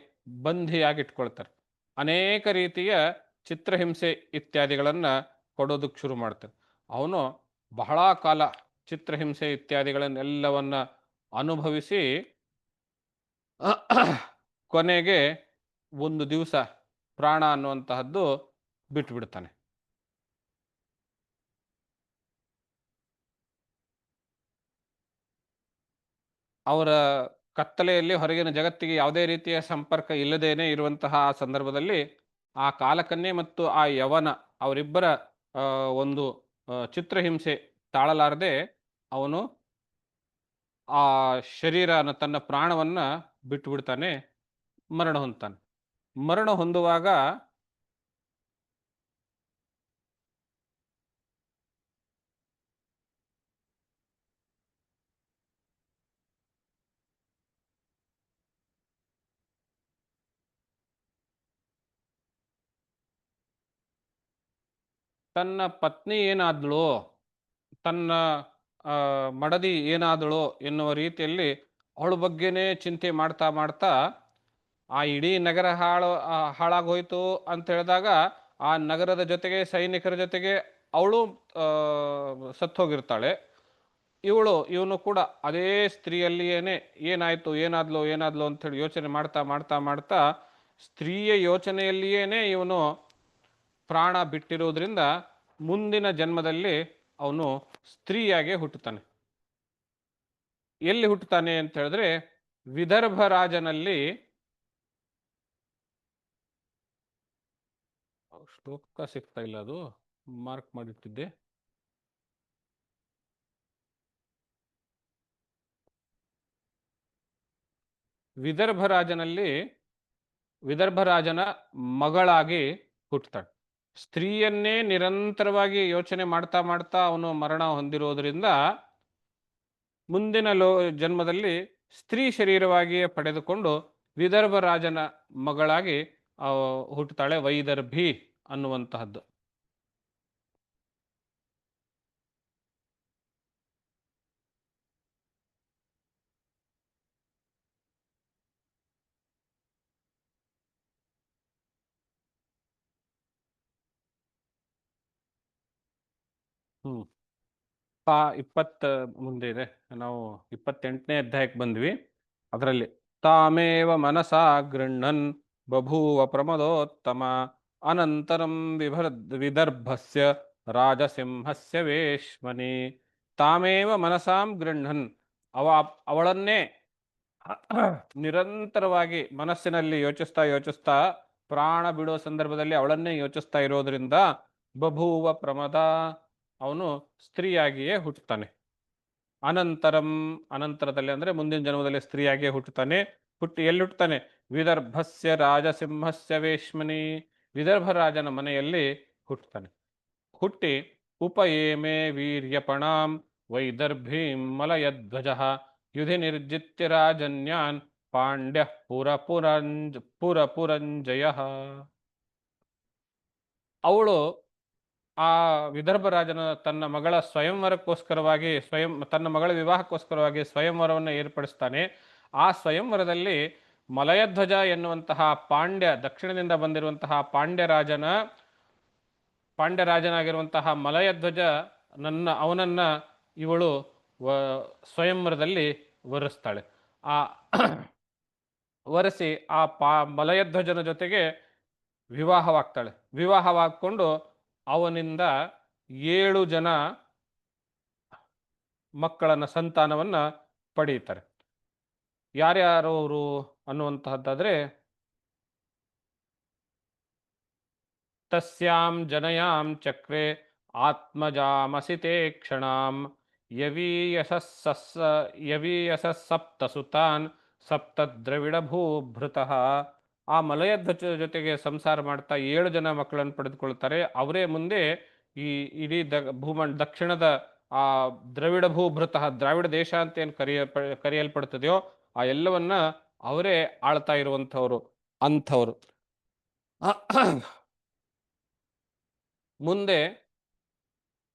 ಬಂಧಿಯಾಗಿಟ್ಕೊಳ್ತಾರೆ. ಅನೇಕ ರೀತಿಯ ಚಿತ್ರಹಿಂಸೆ ಇತ್ಯಾದಿಗಳನ್ನು ಕೊಡೋದಕ್ಕೆ ಶುರು ಮಾಡ್ತಾರೆ. ಅವನು ಬಹಳ ಕಾಲ ಚಿತ್ರಹಿಂಸೆ ಇತ್ಯಾದಿಗಳನ್ನೆಲ್ಲವನ್ನ ಅನುಭವಿಸಿ ಕೊನೆಗೆ ಒಂದು ದಿವಸ ಪ್ರಾಣ ಅನ್ನುವಂತಹದ್ದು ಬಿಟ್ಟುಬಿಡ್ತಾನೆ. ಅವರ ಕತ್ತಲೆಯಲ್ಲಿ ಹೊರಗಿನ ಜಗತ್ತಿಗೆ ಯಾವುದೇ ರೀತಿಯ ಸಂಪರ್ಕ ಇಲ್ಲದೇನೆ ಇರುವಂತಹ ಆ ಸಂದರ್ಭದಲ್ಲಿ ಆ ಕಾಲಕನ್ಯೆ ಮತ್ತು ಆ ಯವನ ಅವರಿಬ್ಬರ ಒಂದು ಚಿತ್ರಹಿಂಸೆ ತಾಳಲಾರದೆ ಅವನು ಆ ಶರೀರ ತನ್ನ ಪ್ರಾಣವನ್ನ ಬಿಟ್ಟು ಬಿಡ್ತಾನೆ, ಮರಣ ಹೊಂದ್ತಾನೆ. ಮರಣ ಹೊಂದುವಾಗ ತನ್ನ ಪತ್ನಿ ಏನಾದ್ಳು, ತನ್ನ ಮಡದಿ ಏನಾದಳು ಎನ್ನುವ ರೀತಿಯಲ್ಲಿ ಅವಳ ಬಗ್ಗೆನೇ ಚಿಂತೆ ಮಾಡ್ತಾ ಮಾಡ್ತಾ ಆ ಇಡೀ ನಗರ ಹಾಳಾಗೋಯ್ತು ಅಂತ ಹೇಳಿದಾಗ ಆ ನಗರದ ಜೊತೆಗೆ ಸೈನಿಕರ ಜೊತೆಗೆ ಅವಳು ಸತ್ತೋಗಿರ್ತಾಳೆ. ಇವನು ಕೂಡ ಅದೇ ಸ್ತ್ರೀಯಲ್ಲಿಯೇನೆ ಏನಾಯ್ತು ಏನಾದ್ಲು ಅಂಥೇಳಿ ಯೋಚನೆ ಮಾಡ್ತಾ ಮಾಡ್ತಾ ಮಾಡ್ತಾ ಸ್ತ್ರೀಯ ಯೋಚನೆಯಲ್ಲಿಯೇನೆ ಇವನು ಪ್ರಾಣ ಬಿಟ್ಟಿರೋದ್ರಿಂದ ಮುಂದಿನ ಜನ್ಮದಲ್ಲಿ ಅವನು ಸ್ತ್ರೀಯಾಗೆ ಹುಟ್ಟುತ್ತಾನೆ. ಎಲ್ಲಿ ಹುಟ್ಟುತ್ತಾನೆ ಅಂತ ಹೇಳಿದ್ರೆ ವಿದರ್ಭ ರಾಜನಲ್ಲಿ. ಶ್ಲೋಕ ಸಿಗ್ತಾ ಇಲ್ಲ, ಅದು ಮಾರ್ಕ್ ಮಾಡಿಟ್ಟಿದ್ದೆ. ವಿದರ್ಭ ರಾಜನ ಮಗಳಾಗಿ ಹುಟ್ಟುತ್ತಾಳೆ. ಸ್ತ್ರೀಯನ್ನೇ ನಿರಂತರವಾಗಿ ಯೋಚನೆ ಮಾಡ್ತಾ ಮಾಡ್ತಾ ಅವನು ಮರಣ ಹೊಂದಿರೋದ್ರಿಂದ ಮುಂದಿನ ಜನ್ಮದಲ್ಲಿ ಸ್ತ್ರೀ ಶರೀರವಾಗಿಯೇ ಪಡೆದುಕೊಂಡು ವಿದರ್ಭ ರಾಜನ ಮಗಳಾಗಿ ಹುಟ್ಟುತ್ತಾಳೆ, ವೈದರ್ಭಿ ಅನ್ನುವಂತಹದ್ದು. ಹ್ಮ್ 20 ಮುಂದೆ ಇದೆ, ನಾವು 28ನೇ ಅಧ್ಯಾಯಕ್ಕೆ ಬಂದ್ವಿ. ಅದರಲ್ಲಿ ತಾಮೇವ ಮನಸಾ ಗೃಹ್ಣನ್ ಬಭೂವ ಪ್ರಮದೋತ್ತಮ ಅನಂತರಂ ವಿದರ್ಭಸ್ಯ ರಾಜಸಿಂಹಸ್ಯ ವೇಶ್ಮನಿ. ತಾಮೇವ ಮನಸಾಂ ಗೃಹ್ಣನ್, ಅವಳನ್ನೇ ನಿರಂತರವಾಗಿ ಮನಸ್ಸಿನಲ್ಲಿ ಯೋಚಿಸ್ತಾ ಪ್ರಾಣ ಬಿಡುವ ಸಂದರ್ಭದಲ್ಲಿ ಅವಳನ್ನೇ ಯೋಚಿಸ್ತಾ ಇರೋದ್ರಿಂದ ಬಭೂವ ಪ್ರಮದ, ಅವನು ಸ್ತ್ರೀಯಾಗಿಯೇ ಹುಟ್ಟುತ್ತಾನೆ. ಅನಂತರದಲ್ಲಿ ಅಂದ್ರೆ ಮುಂದಿನ ಜನ್ಮದಲ್ಲಿ ಸ್ತ್ರೀಯಾಗಿಯೇ ಹುಟ್ಟುತ್ತಾನೆ. ಎಲ್ಲಿ ಹುಟ್ಟುತ್ತಾನೆ? ವಿದರ್ಭಸ್ಯ ರಾಜಸಿಂಹಸ್ಯ ವೇಶ್ಮನಿ, ವಿದರ್ಭ ರಾಜನ ಮನೆಯಲ್ಲಿ ಹುಟ್ಟುತ್ತಾನೆ. ಹುಟ್ಟಿ ಉಪಯೇಮೆ ವೀರ್ಯಪಣಾಂ ವೈದರ್ಭೀಂ ಮಲಯಧ್ವಜ ಯುಧಿ ನಿರ್ಜಿತ್ಯ ರಾಜನ್ಯಾನ್ ಪಾಂಡ್ಯ ಪುರಪುರಂಜಯ. ಅವಳು ಆ ವಿದರ್ಭ ರಾಜನ ತನ್ನ ಮಗಳ ಸ್ವಯಂವರಕ್ಕೋಸ್ಕರವಾಗಿ ತನ್ನ ಮಗಳ ವಿವಾಹಕ್ಕೋಸ್ಕರವಾಗಿ ಸ್ವಯಂವರವನ್ನು ಏರ್ಪಡಿಸ್ತಾನೆ. ಆ ಸ್ವಯಂವರದಲ್ಲಿ ಮಲಯಧ್ವಜ ಎನ್ನುವಂತಹ ದಕ್ಷಿಣದಿಂದ ಬಂದಿರುವಂತಹ ಪಾಂಡ್ಯರಾಜನಾಗಿರುವಂತಹ ಮಲಯಧ್ವಜ ಅವನನ್ನ ಇವಳು ಸ್ವಯಂವರದಲ್ಲಿ ವರಿಸ್ತಾಳೆ. ಆ ವರೆಸಿ ಆ ಮಲಯಧ್ವಜನ ಜೊತೆಗೆ ವಿವಾಹವಾಗ್ಕೊಂಡು ಅವನಿಂದ 7 ಜನ ಸಂತಾನವನ್ನ ಪಡೆಯುತ್ತಾರೆ. ಯಾರ್ಯಾರು ಅವರು ಅನ್ನುವಂತಹದ್ದಾದ್ರೆ, ತಸ್ಯಾಂ ಜನಯಾಂ ಚಕ್ರೆ ಆತ್ಮಜಾಮಸಿತೆ ಕ್ಷಣಾಂ ಯವೀಯಸ ಸಪ್ತ ಸುತಾನ್ ಸಪ್ತ ದ್ರವಿಡ ಭೂಭೃತಃ. ಆ ಮಲಯಧ್ವಜ ಜೊತೆಗೆ ಸಂಸಾರ ಮಾಡ್ತಾ 7 ಜನ ಮಕ್ಕಳನ್ನು ಪಡೆದುಕೊಳ್ತಾರೆ. ಅವರೇ ಮುಂದೆ ಈ ಇಡೀ ದಕ್ಷಿಣದ ಆ ದ್ರವಿಡ ಭೂಭೃತಃ, ದ್ರಾವಿಡ ದೇಶ ಅಂತ ಏನು ಕರೆಯಲ್ಪಡ್ತದೆಯೋ ಆ ಎಲ್ಲವನ್ನ ಅವರೇ ಆಳ್ತಾ ಇರುವಂಥವ್ರು ಅಂಥವ್ರು. ಮುಂದೆ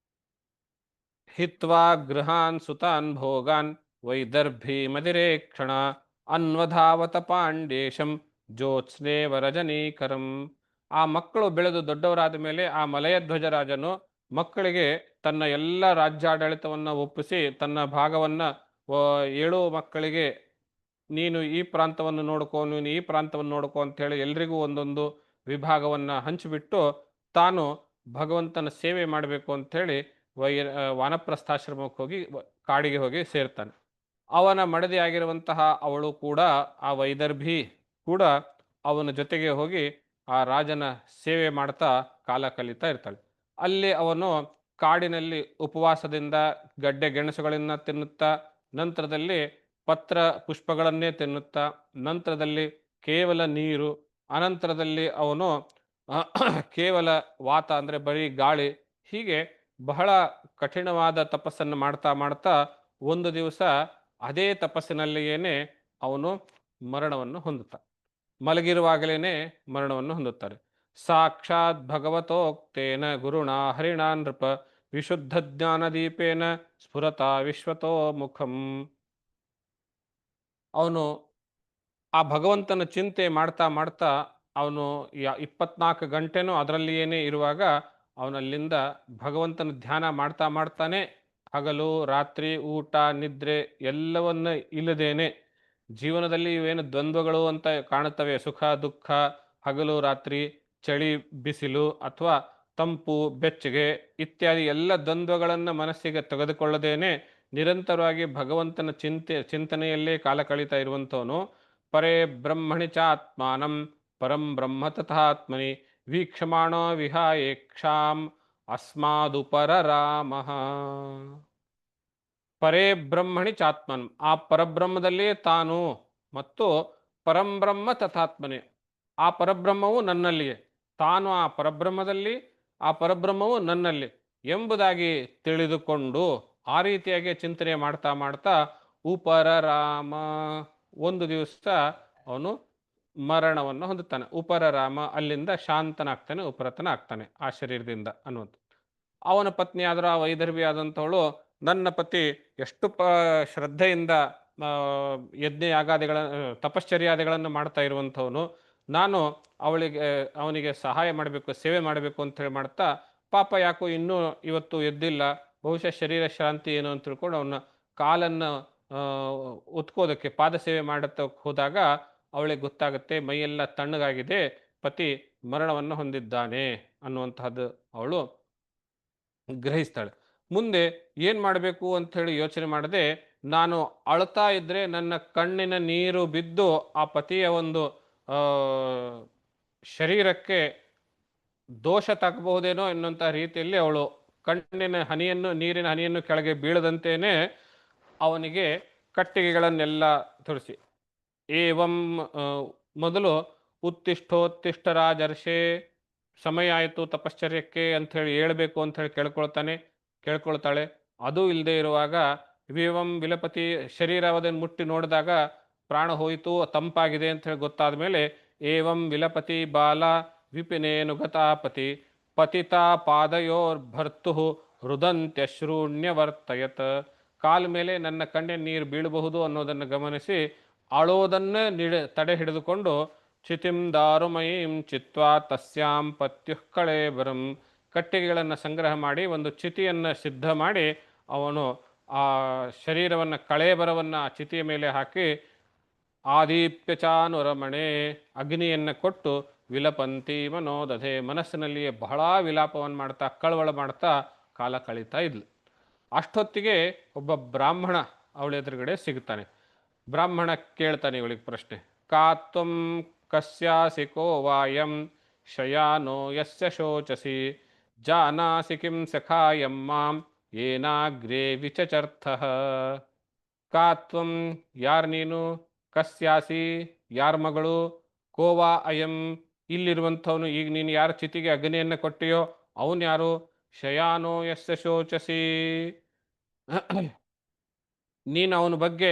ಹಿತ್ವಾ ಗೃಹಾನ್ ಸುತಾನ್ ಭೋಗಾನ್ ವೈದರ್ಭಿ ಮದಿರೇಕ್ಷಣ ಅನ್ವಧಾವತ ಪಾಂಡೇಶಂ ಜ್ಯೋತ್ಸ್ನೆ ವರಜನೀಕರಂ. ಆ ಮಕ್ಕಳು ಬೆಳೆದು ದೊಡ್ಡವರಾದ ಮೇಲೆ ಆ ಮಲಯ ಧ್ವಜರಾಜನು ಮಕ್ಕಳಿಗೆ ತನ್ನ ಎಲ್ಲ ರಾಜ್ಯಾಡಳಿತವನ್ನು ಒಪ್ಪಿಸಿ ತನ್ನ ಭಾಗವನ್ನು 7 ಮಕ್ಕಳಿಗೆ ನೀನು ಈ ಪ್ರಾಂತವನ್ನು ನೋಡ್ಕೋ, ನೀನು ಈ ಪ್ರಾಂತವನ್ನು ನೋಡ್ಕೋ ಅಂತೇಳಿ ಎಲ್ರಿಗೂ ಒಂದೊಂದು ವಿಭಾಗವನ್ನು ಹಂಚಿಬಿಟ್ಟು ತಾನು ಭಗವಂತನ ಸೇವೆ ಮಾಡಬೇಕು ಅಂಥೇಳಿ ವಾನಪ್ರಸ್ಥಾಶ್ರಮಕ್ಕೆ ಹೋಗಿ ಕಾಡಿಗೆ ಹೋಗಿ ಸೇರ್ತಾನೆ. ಅವನ ಮಡದಿಯಾಗಿರುವಂತಹ ಅವಳು ಕೂಡ, ಆ ವೈದರ್ಭಿ ಕೂಡ ಅವನ ಜೊತೆಗೆ ಹೋಗಿ ಆ ರಾಜನ ಸೇವೆ ಮಾಡ್ತಾ ಕಾಲ ಕಳೀತಾ ಇರ್ತಾಳೆ. ಅಲ್ಲಿ ಅವನು ಕಾಡಿನಲ್ಲಿ ಉಪವಾಸದಿಂದ ಗಡ್ಡೆ ಗೆಣಸುಗಳನ್ನು ತಿನ್ನುತ್ತಾ, ನಂತರದಲ್ಲಿ ಪತ್ರ ಪುಷ್ಪಗಳನ್ನೇ ತಿನ್ನುತ್ತಾ, ನಂತರದಲ್ಲಿ ಕೇವಲ ನೀರು, ಅನಂತರದಲ್ಲಿ ಅವನು ಕೇವಲ ವಾತ ಅಂದರೆ ಬರೀ ಗಾಳಿ, ಹೀಗೆ ಬಹಳ ಕಠಿಣವಾದ ತಪಸ್ಸನ್ನು ಮಾಡ್ತಾ ಮಾಡ್ತಾ ಒಂದು ದಿವಸ ಅದೇ ತಪಸ್ಸಿನಲ್ಲಿಯೇನೆ ಅವನು ಮರಣವನ್ನು ಹೊಂದುತ್ತಾನೆ. ಮಲಗಿರುವಾಗಲೇ ಮರಣವನ್ನು ಹೊಂದುತ್ತಾರೆ. ಸಾಕ್ಷಾತ್ ಭಗವತೋಕ್ತೇನ ಗುರುಣ ಹರಿಣಾ ನೃಪ ವಿಶುದ್ಧ ಜ್ಞಾನದೀಪೇನ ಸ್ಫುರತಾ ವಿಶ್ವತೋ ಮುಖಂ. ಅವನು ಆ ಭಗವಂತನ ಚಿಂತೆ ಮಾಡ್ತಾ ಮಾಡ್ತಾ ಅವನು 24 ಗಂಟೆನೂ ಅದರಲ್ಲಿಯೇ ಇರುವಾಗ ಅವನಲ್ಲಿಂದ ಭಗವಂತನ ಧ್ಯಾನ ಮಾಡ್ತಾ ಮಾಡ್ತಾನೆ ಹಗಲು ರಾತ್ರಿ ಊಟ ನಿದ್ರೆ ಎಲ್ಲವನ್ನ ಇಲ್ಲದೇನೆ ಜೀವನದಲ್ಲಿ ಇವೇನು ದ್ವಂದ್ವಗಳು ಅಂತ ಕಾಣುತ್ತವೆ, ಸುಖ ದುಃಖ, ಹಗಲು ರಾತ್ರಿ, ಚಳಿ ಬಿಸಿಲು ಅಥವಾ ತಂಪು ಬೆಚ್ಚಗೆ ಇತ್ಯಾದಿ ಎಲ್ಲ ದ್ವಂದ್ವಗಳನ್ನು ಮನಸ್ಸಿಗೆ ತೆಗೆದುಕೊಳ್ಳದೇನೆ ನಿರಂತರವಾಗಿ ಭಗವಂತನ ಚಿಂತನೆಯಲ್ಲೇ ಕಾಲ ಕಳೀತಾ ಇರುವಂಥವನು ಪರೇ ಬ್ರಹ್ಮಣಿ ಚಾತ್ಮಾನಂ ಪರಂ ಬ್ರಹ್ಮ ತಥಾತ್ಮನಿ ವೀಕ್ಷಮಾಣೋ ವಿಹಾಯೇಕ್ಷಾಂ ಅಸ್ಮಾದುಪರ ರಾಮ. ಪರೇ ಬ್ರಹ್ಮಣಿ ಚಾತ್ಮನ್, ಆ ಪರಬ್ರಹ್ಮದಲ್ಲಿಯೇ ತಾನು ಮತ್ತು ಪರಂಬ್ರಹ್ಮ ತಥಾತ್ಮನೆ, ಆ ಪರಬ್ರಹ್ಮವು ನನ್ನಲ್ಲಿಯೇ, ತಾನು ಆ ಪರಬ್ರಹ್ಮದಲ್ಲಿ, ಆ ಪರಬ್ರಹ್ಮವು ನನ್ನಲ್ಲಿ ಎಂಬುದಾಗಿ ತಿಳಿದುಕೊಂಡು ಆ ರೀತಿಯಾಗಿ ಚಿಂತನೆ ಮಾಡ್ತಾ ಮಾಡ್ತಾ ಉಪರ ರಾಮ, ಒಂದು ದಿವಸ ಅವನು ಮರಣವನ್ನು ಹೊಂದುತ್ತಾನೆ. ಉಪರ ರಾಮ, ಅಲ್ಲಿಂದ ಶಾಂತನಾಗ್ತಾನೆ, ಉಪರತನ ಆಗ್ತಾನೆ ಆ ಶರೀರದಿಂದ ಅನ್ನುವಂಥ. ಅವನ ಪತ್ನಿ ಆದರೂ ಆ ವೈದರ್ಭಿ ಆದಂಥವಳು, ನನ್ನ ಪತಿ ಎಷ್ಟು ಶ್ರದ್ಧೆಯಿಂದ ಯಜ್ಞ ಯಾಗಾದಿಗಳ ತಪಶ್ಚರ್ಯಾದಿಗಳನ್ನು ಮಾಡ್ತಾ ಇರುವಂಥವನು, ನಾನು ಅವನಿಗೆ ಸಹಾಯ ಮಾಡಬೇಕು, ಸೇವೆ ಮಾಡಬೇಕು ಅಂತೇಳಿ ಮಾಡ್ತಾ, ಪಾಪ ಯಾಕೋ ಇನ್ನೂ ಇವತ್ತು ಎದ್ದಿಲ್ಲ, ಬಹುಶಃ ಶರೀರ ಶಾಂತಿ ಏನು ಅಂತ ತಿಳ್ಕೊಂಡು ಅವನ ಕಾಲನ್ನು ಉತ್ಕೋದಕ್ಕೆ ಪಾದ ಸೇವೆ ಮಾಡಕ್ಕೆ ಹೋದಾಗ ಅವಳಿಗೆ ಗೊತ್ತಾಗುತ್ತೆ ಮೈಯೆಲ್ಲ ತಣ್ಣಗಾಗಿದೆ, ಪತಿ ಮರಣವನ್ನು ಹೊಂದಿದ್ದಾನೆ ಅನ್ನುವಂತಹದ್ದು ಅವಳು ಗ್ರಹಿಸ್ತಾಳೆ. ಮುಂದೆ ಏನು ಮಾಡಬೇಕು ಅಂಥೇಳಿ ಯೋಚನೆ ಮಾಡದೆ, ನಾನು ಅಳ್ತಾ ಇದ್ದರೆ ನನ್ನ ಕಣ್ಣಿನ ನೀರು ಬಿದ್ದು ಆ ಪತಿಯ ಒಂದು ಶರೀರಕ್ಕೆ ದೋಷ ತಗಬಹುದೇನೋ ಎನ್ನುವಂಥ ರೀತಿಯಲ್ಲಿ ಅವಳು ಕಣ್ಣಿನ ಹನಿಯನ್ನು, ನೀರಿನ ಹನಿಯನ್ನು ಕೆಳಗೆ ಬೀಳದಂತೇನೆ ಅವನಿಗೆ ಕಟ್ಟಿಗೆಗಳನ್ನೆಲ್ಲ ತುರಿಸಿ, ಏವಂ ಮೊದಲು ಉತ್ತಿಷ್ಠೋತ್ತಿಷ್ಠ ರಾಜರ್ಷೆ, ಸಮಯ ಆಯಿತು ತಪಶ್ಚರ್ಯಕ್ಕೆ ಅಂಥೇಳಿ ಹೇಳ್ಬೇಕು ಅಂಥೇಳಿ ಕೇಳ್ಕೊಳ್ತಾಳೆ. ಅದು ಇಲ್ಲದೆ ಇರುವಾಗ ವಿವಂ ವಿಲಪತಿ, ಶರೀರ ಅದನ್ನು ಮುಟ್ಟಿ ನೋಡಿದಾಗ ಪ್ರಾಣ ಹೋಯಿತು, ತಂಪಾಗಿದೆ ಅಂಥೇಳಿ ಗೊತ್ತಾದ ಮೇಲೆ ಏವಂ ವಿಲಪತಿ ಬಾಲ ವಿಪಿನೇನು ಗತಾಪತಿ ಪತಿತಾ ಪಾದಯೋರ್ಭರ್ತು ರುದಂತ್ಯಶ್ರೂಣ್ಯವರ್ತಯತ್. ಕಾಲ ಮೇಲೆ ನನ್ನ ಕಣ್ಣಿನ ನೀರು ಬೀಳಬಹುದು ಅನ್ನೋದನ್ನು ಗಮನಿಸಿ ಅಳೋದನ್ನು ತಡೆ ಹಿಡಿದುಕೊಂಡು ಚಿತಿಂ ದಾರುಮಯೀಂ ಚಿತ್ವಾ ತಸ್ಯಾಂ ಪತ್ಯುಃ ಕಳೇಬರಂ, ಕಟ್ಟಿಗೆಗಳನ್ನು ಸಂಗ್ರಹ ಮಾಡಿ ಒಂದು ಚಿತಿಯನ್ನು ಸಿದ್ಧ ಮಾಡಿ ಅವನು ಆ ಶರೀರವನ್ನು, ಕಳೇಬರವನ್ನು ಆ ಚಿತಿಯ ಮೇಲೆ ಹಾಕಿ ಆದೀಪ್ಯಚಾನುರಮಣೆ, ಅಗ್ನಿಯನ್ನು ಕೊಟ್ಟು ವಿಲಪಂತಿ ಮನೋದಧೆ, ಮನಸ್ಸಿನಲ್ಲಿಯೇ ಬಹಳ ವಿಲಾಪವನ್ನು ಮಾಡ್ತಾ ಕಳವಳ ಮಾಡ್ತಾ ಕಾಲ ಕಳೀತಾ ಇದ್ಲು. ಅಷ್ಟೊತ್ತಿಗೆ ಒಬ್ಬ ಬ್ರಾಹ್ಮಣ ಅವಳ ಎದುರುಗಡೆ ಸಿಗುತ್ತಾನೆ. ಬ್ರಾಹ್ಮಣ ಕೇಳ್ತಾನೆ ಇವಳಿಗೆ ಪ್ರಶ್ನೆ, ಕಾತ್ವಂ ಕಸ್ಯಾಸಿ ಕೋ ವಾಯಂ ಶಯಾನೋ ಯಸ್ಯ ಶೋಚಸಿ ಜಾನಾಸಿ ಕಿಂ ಸಖಾಯಂ ಮಾಂ ಏನಾಗ್ರೇ ವಿಚಚರ್ಥಃ. ಕಾತ್ವಂ, ಯಾರು ನೀನು, ಕಸ್ಯಾಸಿ ಯಾರ ಮಗಳು, ಕೋವಾ ಅಯಂ ಇಲ್ಲಿರುವಂಥವನು, ಈಗ ನೀನು ಯಾರ ಚಿತಿಗೆ ಅಗ್ನಿಯನ್ನು ಕೊಟ್ಟಿಯೋ ಅವನು ಯಾರು, ಶಯಾನೋ ಯಸ್ಯ ಶೋಚಸಿ ನೀನು ಅವನ ಬಗ್ಗೆ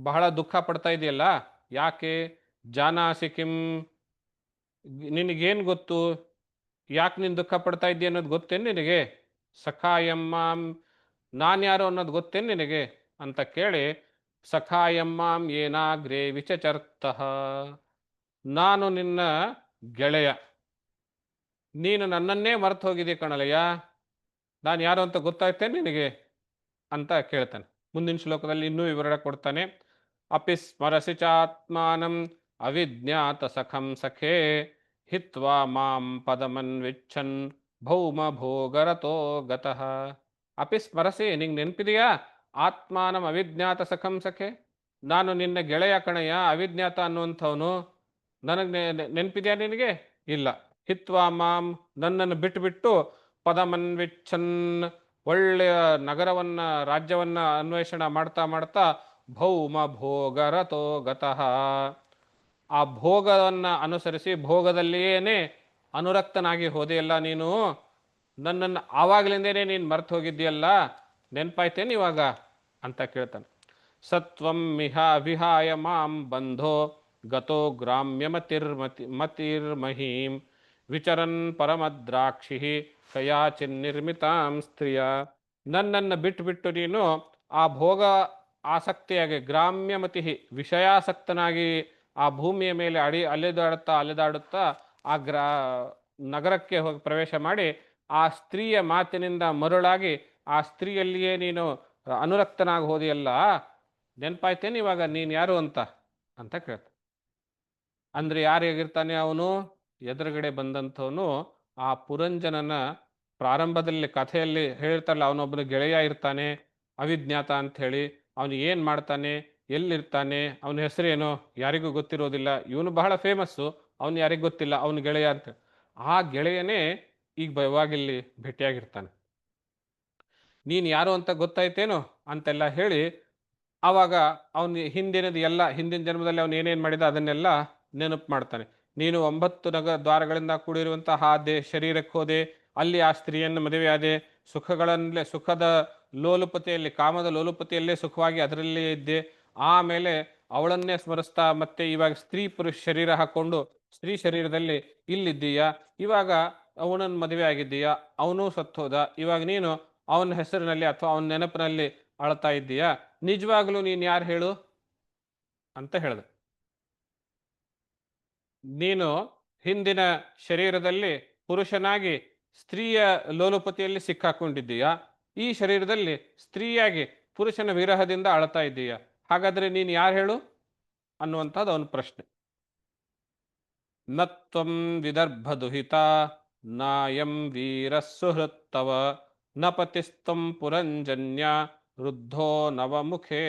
ಬಹಳ ದುಃಖ ಪಡ್ತಾ ಇದೆಯಲ್ಲ, ಯಾಕೆ, ಜಾನಾಸಿ ಕಿಂ ನಿನಗೇನು ಗೊತ್ತು, ಯಾಕೆ ನೀನು ದುಃಖ ಪಡ್ತಾ ಇದ್ದೀಯ ಅನ್ನೋದು ಗೊತ್ತೇನು ನಿನಗೆ, ಸಖಾಯಂ ಮಾಂ ನಾನು ಯಾರು ಅನ್ನೋದು ಗೊತ್ತೇನು ನಿನಗೆ ಅಂತ ಕೇಳಿ, ಸಖಾಯಮ್ಮಾಂ ಏನಾಗ್ರೇ ವಿಚಚರ್ತಃ, ನಾನು ನಿನ್ನ ಗೆಳೆಯ, ನೀನು ನನ್ನನ್ನೇ ಮರೆತು ಹೋಗಿದ್ದೀಯ ಕಣಲಯ್ಯ, ನಾನು ಯಾರು ಅಂತ ಗೊತ್ತಾಯ್ತೇನೆ ನಿನಗೆ ಅಂತ ಕೇಳ್ತಾನೆ. ಮುಂದಿನ ಶ್ಲೋಕದಲ್ಲಿ ಇನ್ನೂ ವಿವರಣೆ ಕೊಡ್ತಾನೆ. ಅಪಿ ಸ್ಮರಸಿ ಚಾತ್ಮಾನಂ ಅವಿಜ್ಞಾತ ಸಖಂ ಸಖೇ ಹಿತ್ವಾ ಮಾಂ ಪದಮನ್ವಿಚ್ಛನ್ ಭೌಮ ಭೋಗರತೋ ಗತಃ. ಅಪಿ ಸ್ಮರಸಿ, ನಿಂಗೆ ನೆನಪಿದೆಯಾ? ಆತ್ಮಾನಂ ಅವಿಜ್ಞಾತ ಸಖಂ ಸಖೆ, ನಾನು ನಿನ್ನ ಗೆಳೆಯ ಕಣಯ್ಯ, ಅವಿಜ್ಞಾತ ಅನ್ನುವಂಥವನು. ನನಗೆ ನೆನಪಿದೆಯಾ ನಿನಗೆ? ಇಲ್ಲ. ಹಿತ್ವಾ ಮಾಂ, ನನ್ನನ್ನು ಬಿಟ್ಟುಬಿಟ್ಟು ಪದಮನ್ವಿಚ್ಛನ್, ಒಳ್ಳೆಯ ನಗರವನ್ನ ರಾಜ್ಯವನ್ನ ಅನ್ವೇಷಣೆ ಮಾಡ್ತಾ ಮಾಡ್ತಾ ಭೌಮ ಭೋಗರತೋ ಗತಃ, ಆ ಭೋಗವನ್ನ ಅನುಸರಿಸಿ ಭೋಗದಲ್ಲಿಯೇನೆ ಅನುರಕ್ತನಾಗಿ ಹೋದೆಯಲ್ಲ ನೀನು, ನನ್ನನ್ನು ಆವಾಗಲಿಂದೇನೆ ನೀನು ಮರ್ತು ಹೋಗಿದ್ದೀಯಲ್ಲ, ನೆನಪಾಯ್ತೇನೆ ಇವಾಗ ಅಂತ ಕೇಳ್ತಾನೆ. ಸತ್ವಂ ಮಿಹ ವಿಹಾಯ ಮಾಂ ಬಂಧೋ ಗತೋ ಮತಿರ್ಮಹೀಂ ವಿಚರನ್ ಪರಮದ್ರಾಕ್ಷಿ ಕಯಾಚಿನ್ನಿರ್ಮಿತಾಂ ಸ್ತ್ರೀಯ. ನನ್ನನ್ನು ಬಿಟ್ಟು ನೀನು ಆ ಭೋಗ ಆಸಕ್ತಿಯಾಗಿ ಗ್ರಾಮ್ಯಮತಿ, ವಿಷಯಾಸಕ್ತನಾಗಿ ಆ ಭೂಮಿಯ ಮೇಲೆ ಅಲೆದಾಡುತ್ತಾ ಆ ನಗರಕ್ಕೆ ಹೋಗಿ ಪ್ರವೇಶ ಮಾಡಿ ಆ ಸ್ತ್ರೀಯ ಮಾತಿನಿಂದ ಮರುಳಾಗಿ ಆ ಸ್ತ್ರೀಯಲ್ಲಿಯೇ ನೀನು ಅನುರಕ್ತನಾಗಿ ಹೋದಿಯಲ್ಲ, ನೆನಪಾಯ್ತೇನೆ ಇವಾಗ ನೀನು ಯಾರು ಅಂತ ಅಂತ ಕೇಳ್ತ. ಅಂದ್ರೆ ಯಾರಿಗಿರ್ತಾನೆ ಅವನು? ಎದುರುಗಡೆ ಬಂದಂಥವನು ಆ ಪುರಂಜನನ ಪ್ರಾರಂಭದಲ್ಲಿ ಕಥೆಯಲ್ಲಿ ಹೇಳ್ತಾರಲ್ಲ, ಅವನೊಬ್ಬನ ಗೆಳೆಯ ಇರ್ತಾನೆ ಅವಿಜ್ಞಾತ ಅಂತ ಹೇಳಿ. ಅವನು ಏನು ಮಾಡ್ತಾನೆ, ಎಲ್ಲಿರ್ತಾನೆ, ಅವನ ಹೆಸರೇನು ಯಾರಿಗೂ ಗೊತ್ತಿರೋದಿಲ್ಲ, ಇವನು ಬಹಳ ಫೇಮಸ್ಸು, ಅವನು ಯಾರಿಗೂ ಗೊತ್ತಿಲ್ಲ, ಅವನ ಗೆಳೆಯ ಅಂತ. ಆ ಗೆಳೆಯನೇ ಈಗ ಇವಾಗಿಲ್ಲಿ ಭೇಟಿಯಾಗಿರ್ತಾನೆ. ನೀನು ಯಾರು ಅಂತ ಗೊತ್ತಾಯ್ತೇನು ಅಂತೆಲ್ಲ ಹೇಳಿ, ಆವಾಗ ಅವನು ಹಿಂದಿನ ಜನ್ಮದಲ್ಲಿ ಅವನು ಏನೇನು ಮಾಡಿದ ಅದನ್ನೆಲ್ಲ ನೆನಪು ಮಾಡ್ತಾನೆ. ನೀನು 9 ದ್ವಾರಗಳಿಂದ ಕೂಡಿರುವಂತಹ ಶರೀರಕ್ಕೆ ಹೋದೆ, ಅಲ್ಲಿ ಆ ಸ್ತ್ರೀಯನ್ನು ಮದುವೆಯಾದೆ, ಸುಖದ ಲೋಲುಪತೆಯಲ್ಲಿ, ಕಾಮದ ಲೋಲುಪತೆಯಲ್ಲೇ ಸುಖವಾಗಿ ಅದರಲ್ಲೇ ಇದ್ದೆ. ಆಮೇಲೆ ಅವಳನ್ನೇ ಸ್ಮರಿಸ್ತಾ ಮತ್ತೆ ಇವಾಗ ಸ್ತ್ರೀ ಪುರುಷ ಶರೀರ ಹಾಕೊಂಡು ಸ್ತ್ರೀ ಶರೀರದಲ್ಲಿ ಇಲ್ಲಿದ್ದೀಯ. ಇವಾಗ ಅವನನ್ನು ಮದುವೆ ಆಗಿದ್ದೀಯ, ಅವನು ಸತ್ತೋದ, ಇವಾಗ ನೀನು ಅವನ ಹೆಸರಿನಲ್ಲಿ ಅಥವಾ ಅವನ ನೆನಪಿನಲ್ಲಿ ಅಳ್ತಾ ಇದ್ದೀಯಾ? ನಿಜವಾಗ್ಲೂ ನೀನು ಯಾರು ಹೇಳು ಅಂತ ಹೇಳ್ದೆ. ನೀನು ಹಿಂದಿನ ಶರೀರದಲ್ಲಿ ಪುರುಷನಾಗಿ ಸ್ತ್ರೀಯ ಲೋಲುಪತಿಯಲ್ಲಿ ಸಿಕ್ಕಾಕೊಂಡಿದ್ದೀಯಾ, ಈ ಶರೀರದಲ್ಲಿ ಸ್ತ್ರೀಯಾಗಿ ಪುರುಷನ ವಿರಹದಿಂದ ಅಳ್ತಾ ಇದ್ದೀಯಾ? ಹಾಗಾದ್ರೆ ನೀನು ಯಾರು ಹೇಳು ಅನ್ನುವಂಥದ್ದು ಅವನ ಪ್ರಶ್ನೆ. ನತ್ವಂ ವಿದರ್ಭ ದುಹಿತ ನಾಯಂ ವೀರ ಸುಹೃತ್ತವ ನ ಪತಿಸ್ತಂ ಪುರಂಜನ್ಯ ವೃದ್ಧೋ ನವಮುಖೇ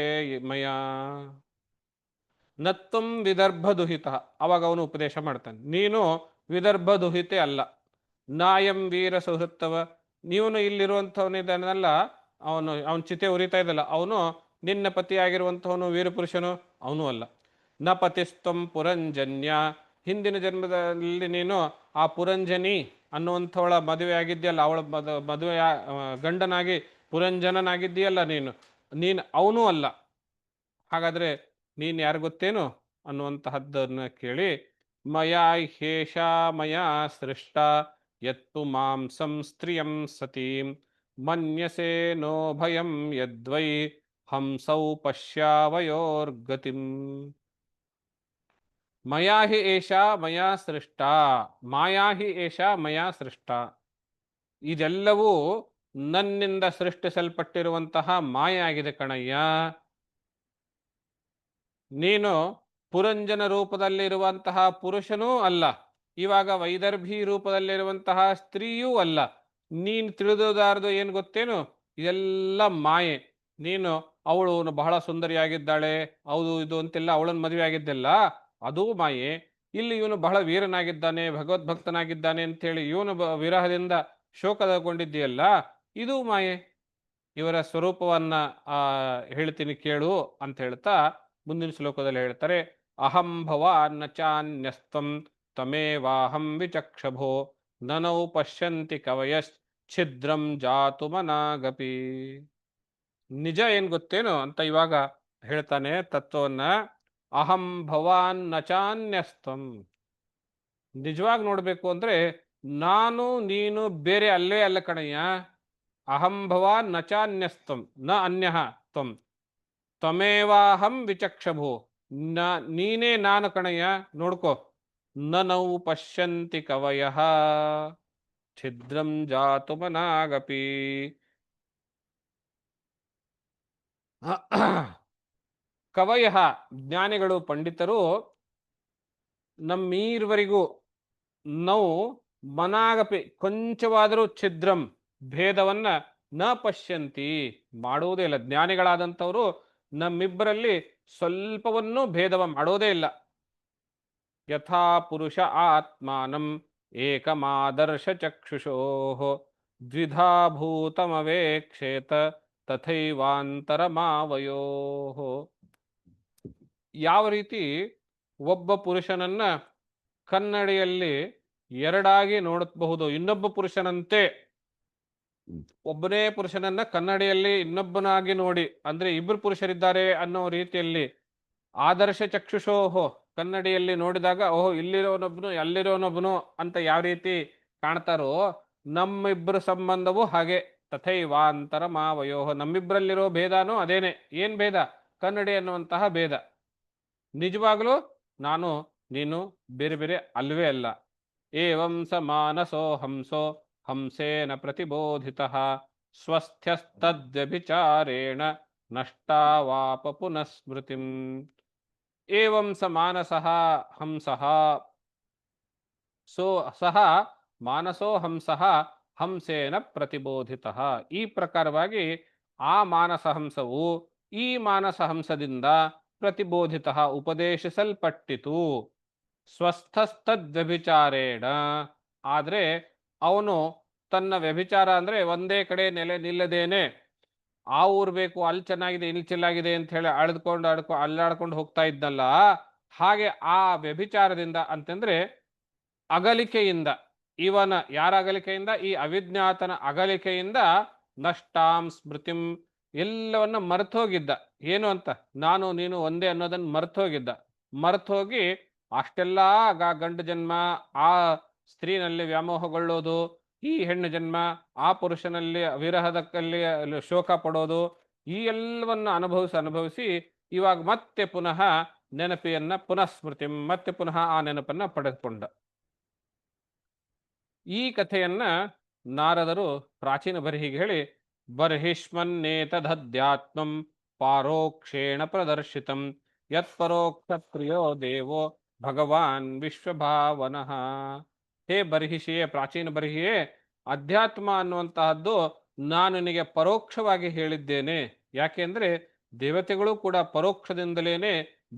ಮಯ. ನತ್ವಂ ವಿದರ್ಭ ದುಹಿತ, ಅವಾಗ ಅವನು ಉಪದೇಶ ಮಾಡ್ತಾನೆ, ನೀನು ವಿದರ್ಭ ದುಹಿತೆ ಅಲ್ಲ. ನಾಯಂ ವೀರ ಸುಹೃತ್ತವ, ನೀವನು ಇಲ್ಲಿರುವಂಥವನಿದ್ದಾನಲ್ಲ, ಅವನ ಚಿತೆ ಉರಿತಾ ಇದ್ದಲ್ಲ, ಅವನು ನಿನ್ನ ಪತಿಯಾಗಿರುವಂಥವನು ವೀರಪುರುಷನು ಅವನು ಅಲ್ಲ. ನ ಪತಿಸ್ತಂ ಪುರಂಜನ್ಯ, ಹಿಂದಿನ ಜನ್ಮದಲ್ಲಿ ನೀನು ಆ ಪುರಂಜನಿ ಅನ್ನುವಂಥವಳ ಮದುವೆ ಆಗಿದ್ದೀಯಲ್ಲ, ಅವಳ ಮದುವೆ ಗಂಡನಾಗಿ ಪುರಂಜನನಾಗಿದ್ದೀಯಲ್ಲ ನೀನು ಅವನೂ ಅಲ್ಲ. ಹಾಗಾದ್ರೆ ನೀನು ಯಾರು ಗೊತ್ತೇನು ಅನ್ನುವಂತಹದ್ದನ್ನು ಕೇಳಿ, ಮಯಾ ಹೇಷ ಮಯಾ ಸೃಷ್ಟ ಯತ್ತು ಮಾಂಸಂ ಸ್ತ್ರಿಯಂ ಸತೀಂ ಮನ್ಯಸೆ ನೋ ಭಯಂ ಯದ್ವೈ ಹಂಸೌ ಪಶ್ಯಾವಯೋರ್ಗತಿಂ. ಮಯಾ ಹಿ ಏಷ ಮಯಾ ಸೃಷ್ಟ, ಮಾಯಾ ಹಿ ಏಷ ಮಯಾ ಸೃಷ್ಟ, ಇದೆಲ್ಲವೂ ನನ್ನಿಂದ ಸೃಷ್ಟಿಸಲ್ಪಟ್ಟಿರುವಂತಹ ಮಾಯೆ ಆಗಿದೆ ಕಣಯ್ಯ. ನೀನು ಪುರಂಜನ ರೂಪದಲ್ಲಿರುವಂತಹ ಪುರುಷನೂ ಅಲ್ಲ, ಇವಾಗ ವೈದರ್ಭಿ ರೂಪದಲ್ಲಿರುವಂತಹ ಸ್ತ್ರೀಯೂ ಅಲ್ಲ. ನೀನು ತಿಳಿದುದಾರದು ಏನು ಗೊತ್ತೇನು? ಇದೆಲ್ಲ ಮಾಯೆ. ನೀನು ಅವಳು ಬಹಳ ಸುಂದರಿಯಾಗಿದ್ದಾಳೆ, ಹೌದು ಇದು ಅಂತೆಲ್ಲ ಅವಳನ್ನು ಮದುವೆ ಆಗಿದ್ದೆಲ್ಲ ಅದೂ ಮಾಯೆ. ಇಲ್ಲಿ ಇವನು ಬಹಳ ವೀರನಾಗಿದ್ದಾನೆ, ಭಗವದ್ಭಕ್ತನಾಗಿದ್ದಾನೆ ಅಂತೇಳಿ ಇವನು ವಿರಹದಿಂದ ಶೋಕದಗೊಂಡಿದ್ದೀಯಲ್ಲ, ಇದೂ ಮಾಯೆ. ಇವರ ಸ್ವರೂಪವನ್ನ ಹೇಳ್ತೀನಿ ಕೇಳು ಅಂತ ಹೇಳ್ತಾ ಮುಂದಿನ ಶ್ಲೋಕದಲ್ಲಿ ಹೇಳ್ತಾರೆ, ಅಹಂ ಭವಾನ್ನ ಚಾನ್ಯಸ್ತಂ ತಮೇವಾಹಂ ವಿಚಕ್ಷಭೋ ನನೌ ಪಶ್ಯಂತಿ ಕವಯಶ್ಚ ಛಿದ್ರಂ ಜಾತು ಮನಾಗಪಿ. ನಿಜ ಏನ್ ಗೊತ್ತೇನು ಅಂತ ಇವಾಗ ಹೇಳ್ತಾನೆ ತತ್ವವನ್ನ. ಅಹಂ ಭವಾನ್ ನಚಾನ್ಯಸ್ತಂ, ನಿಜವಾಗಿ ನೋಡ್ಬೇಕು ಅಂದ್ರೆ ನಾನು ನೀನು ಬೇರೆ ಅಲ್ಲೇ ಅಲ್ಲ ಕಣಯ್ಯ. ಅಹಂ ಭವಾನ್ ನ ಚಾನ್ಯಸ್ತಂ ನ ಅನ್ಯಃ ತ್ವಂ ತ್ವಮೇವಾಹಂ ವಿಚಕ್ಷಭು. ನೀನೇ ನಾನು ಕಣಯ್ಯ, ನೋಡ್ಕೋ. ನನೌ ಪಶ್ಯಂತಿ ಕವಯಃ ಛಿದ್ರಂ ಜಾತುಮನಾಗಪಿ. ಕವಯಃ ಜ್ಞಾನಿಗಳು ಪಂಡಿತರು ನಮ್ಮೀರ್ವರೆಗೂ ನಾವು ಮನಾಗಪಿ ಕೊಂಚವಾದರೂ ಛಿದ್ರಂ ಭೇದವನ್ನ ನ ಪಶ್ಯಂತಿ ಮಾಡುವುದೇ ಇಲ್ಲ. ಜ್ಞಾನಿಗಳಾದಂಥವರು ನಮ್ಮಿಬ್ಬರಲ್ಲಿ ಸ್ವಲ್ಪವನ್ನೂ ಭೇದವ ಮಾಡೋದೇ ಇಲ್ಲ. ಯಥಾ ಪುರುಷ ಆತ್ಮಾನಂ ಏಕಮಾದರ್ಶ ಚಕ್ಷುಷೋಃ ದ್ವಿಧಾ ಭೂತಮವೇಕ್ಷೇತ ತಥೈವಾಂತರಮಾವಯೋಃ. ಯಾವ ರೀತಿ ಒಬ್ಬ ಪುರುಷನನ್ನ ಕನ್ನಡಿಯಲ್ಲಿ ಎರಡಾಗಿ ನೋಡಬಹುದು, ಇನ್ನೊಬ್ಬ ಪುರುಷನಂತೆ ಒಬ್ಬನೇ ಪುರುಷನನ್ನ ಕನ್ನಡಿಯಲ್ಲಿ ಇನ್ನೊಬ್ಬನಾಗಿ ನೋಡಿ, ಅಂದ್ರೆ ಇಬ್ಬರು ಪುರುಷರಿದ್ದಾರೆ ಅನ್ನೋ ರೀತಿಯಲ್ಲಿ ಆದರ್ಶ ಚಕ್ಷುಷೋಹೋ, ಕನ್ನಡಿಯಲ್ಲಿ ನೋಡಿದಾಗ ಓಹೋ ಇಲ್ಲಿರೋನೊಬ್ನು ಅಲ್ಲಿರೋನೊಬ್ನು ಅಂತ ಯಾವ ರೀತಿ ಕಾಣ್ತಾರೋ, ನಮ್ಮಿಬ್ಬರ ಸಂಬಂಧವು ಹಾಗೆ. ತಥೈವಾಂತರ ಮಾವಯೋಹ, ನಮ್ಮಿಬ್ಬರಲ್ಲಿರೋ ಭೇದನೂ ಅದೇನೆ. ಏನ್ ಭೇದ? ಕನ್ನಡಿ ಅನ್ನುವಂತಹ ಭೇದ. ನಿಜವಾಗ್ಲೂ ನಾನು ನೀನು ಬೇರೆ ಬೇರೆ ಅಲ್ವೇ ಅಲ್ಲ. ಏವಂ ಸ ಮಾನಸೋ ಹಂಸೋ ಹಂಸೇನ ಪ್ರತಿಬೋಧಿತಃ ಸ್ವಸ್ಥ್ಯಸ್ತದ್ವ್ಯಭಿಚಾರೇಣ ನಷ್ಟಾವಾಪ ಪುನಃಸ್ಮೃತಿಂ. ಏವಂ ಸ ಮಾನಸಃ ಹಂಸಃ ಸಹ ಮಾನಸೋ ಹಂಸಃ ಹಂಸೇನ ಪ್ರತಿಬೋಧಿತಃ. ಈ ಪ್ರಕಾರವಾಗಿ ಆ ಮಾನಸ ಹಂಸವು ಈ ಮಾನಸ ಹಂಸದಿಂದ ಪ್ರತಿಬೋಧಿತಃ ಉಪದೇಶಿಸಲ್ಪಟ್ಟಿತು. ಸ್ವಸ್ಥಸ್ತದ್ವ್ಯಭಿಚಾರೇಣ, ಆದರೆ ಅವನು ತನ್ನ ವ್ಯಭಿಚಾರ ಅಂದ್ರೆ ಒಂದೇ ಕಡೆ ನೆಲೆ ನಿಲ್ಲದೇನೆ ಆ ಊರು ಬೇಕು, ಅಲ್ಲಿ ಚೆನ್ನಾಗಿದೆ ಇಲ್ಲಿ ಚೆನ್ನಾಗಿದೆ ಅಂತ ಹೇಳಿ ಅಲ್ಲಾಡ್ಕೊಂಡು ಹೋಗ್ತಾ ಇದ್ನಲ್ಲ, ಹಾಗೆ ಆ ವ್ಯಭಿಚಾರದಿಂದ ಅಂತಂದ್ರೆ ಅಗಲಿಕೆಯಿಂದ, ಇವನ ಯಾರ ಅಗಲಿಕೆಯಿಂದ? ಈ ಅವಿಜ್ಞಾತನ ಅಗಲಿಕೆಯಿಂದ ನಷ್ಟಾಂ ಸ್ಮೃತಿಂ, ಎಲ್ಲವನ್ನ ಮರ್ತೋಗಿದ್ದ. ಏನು ಅಂತ? ನಾನು ನೀನು ಒಂದೇ ಅನ್ನೋದನ್ನ ಮರ್ತೋಗಿದ್ದ. ಮರ್ತೋಗಿ ಅಷ್ಟೆಲ್ಲ ಗಂಡು ಜನ್ಮ ಆ ಸ್ತ್ರೀನಲ್ಲಿ ವ್ಯಾಮೋಹಗೊಳ್ಳೋದು, ಈ ಹೆಣ್ಣು ಜನ್ಮ ಆ ಪುರುಷನಲ್ಲಿ ವಿರಹದಕ್ಕಲ್ಲಿ ಶೋಕ ಪಡೋದು, ಈ ಎಲ್ಲವನ್ನ ಅನುಭವಿಸಿ ಇವಾಗ ಮತ್ತೆ ಪುನಃ ನೆನಪಿಯನ್ನ ಪುನಃಸ್ಮೃತಿ, ಮತ್ತೆ ಪುನಃ ಆ ನೆನಪನ್ನ ಪಡೆದುಕೊಂಡ. ಈ ಕಥೆಯನ್ನ ನಾರದರು ಪ್ರಾಚೀನ ಬರ್ಹಿಗೆ ಹೇಳಿ, ಬರ್ಹಿಷ್ಮನ್ನೇತದಧ್ಯಾತ್ಮಂ ಪಾರೋಕ್ಷೇಣ ಪ್ರದರ್ಶಿತಂ ಯತ್ಪರೋಕ್ಷ ಪ್ರಿಯೋ ದೇವೋ ಭಗವಾನ್ ವಿಶ್ವಭಾವನಃ. ಹೇ ಬರ್ಹಿಷಿಯೇ, ಪ್ರಾಚೀನ ಬರ್ಹಿಯೇ, ಅಧ್ಯಾತ್ಮ ಅನ್ನುವಂತಹದ್ದು ನಾನು ನಿನಗೆ ಪರೋಕ್ಷವಾಗಿ ಹೇಳಿದ್ದೇನೆ. ಯಾಕೆಂದ್ರೆ ದೇವತೆಗಳು ಕೂಡ ಪರೋಕ್ಷದಿಂದಲೇನೆ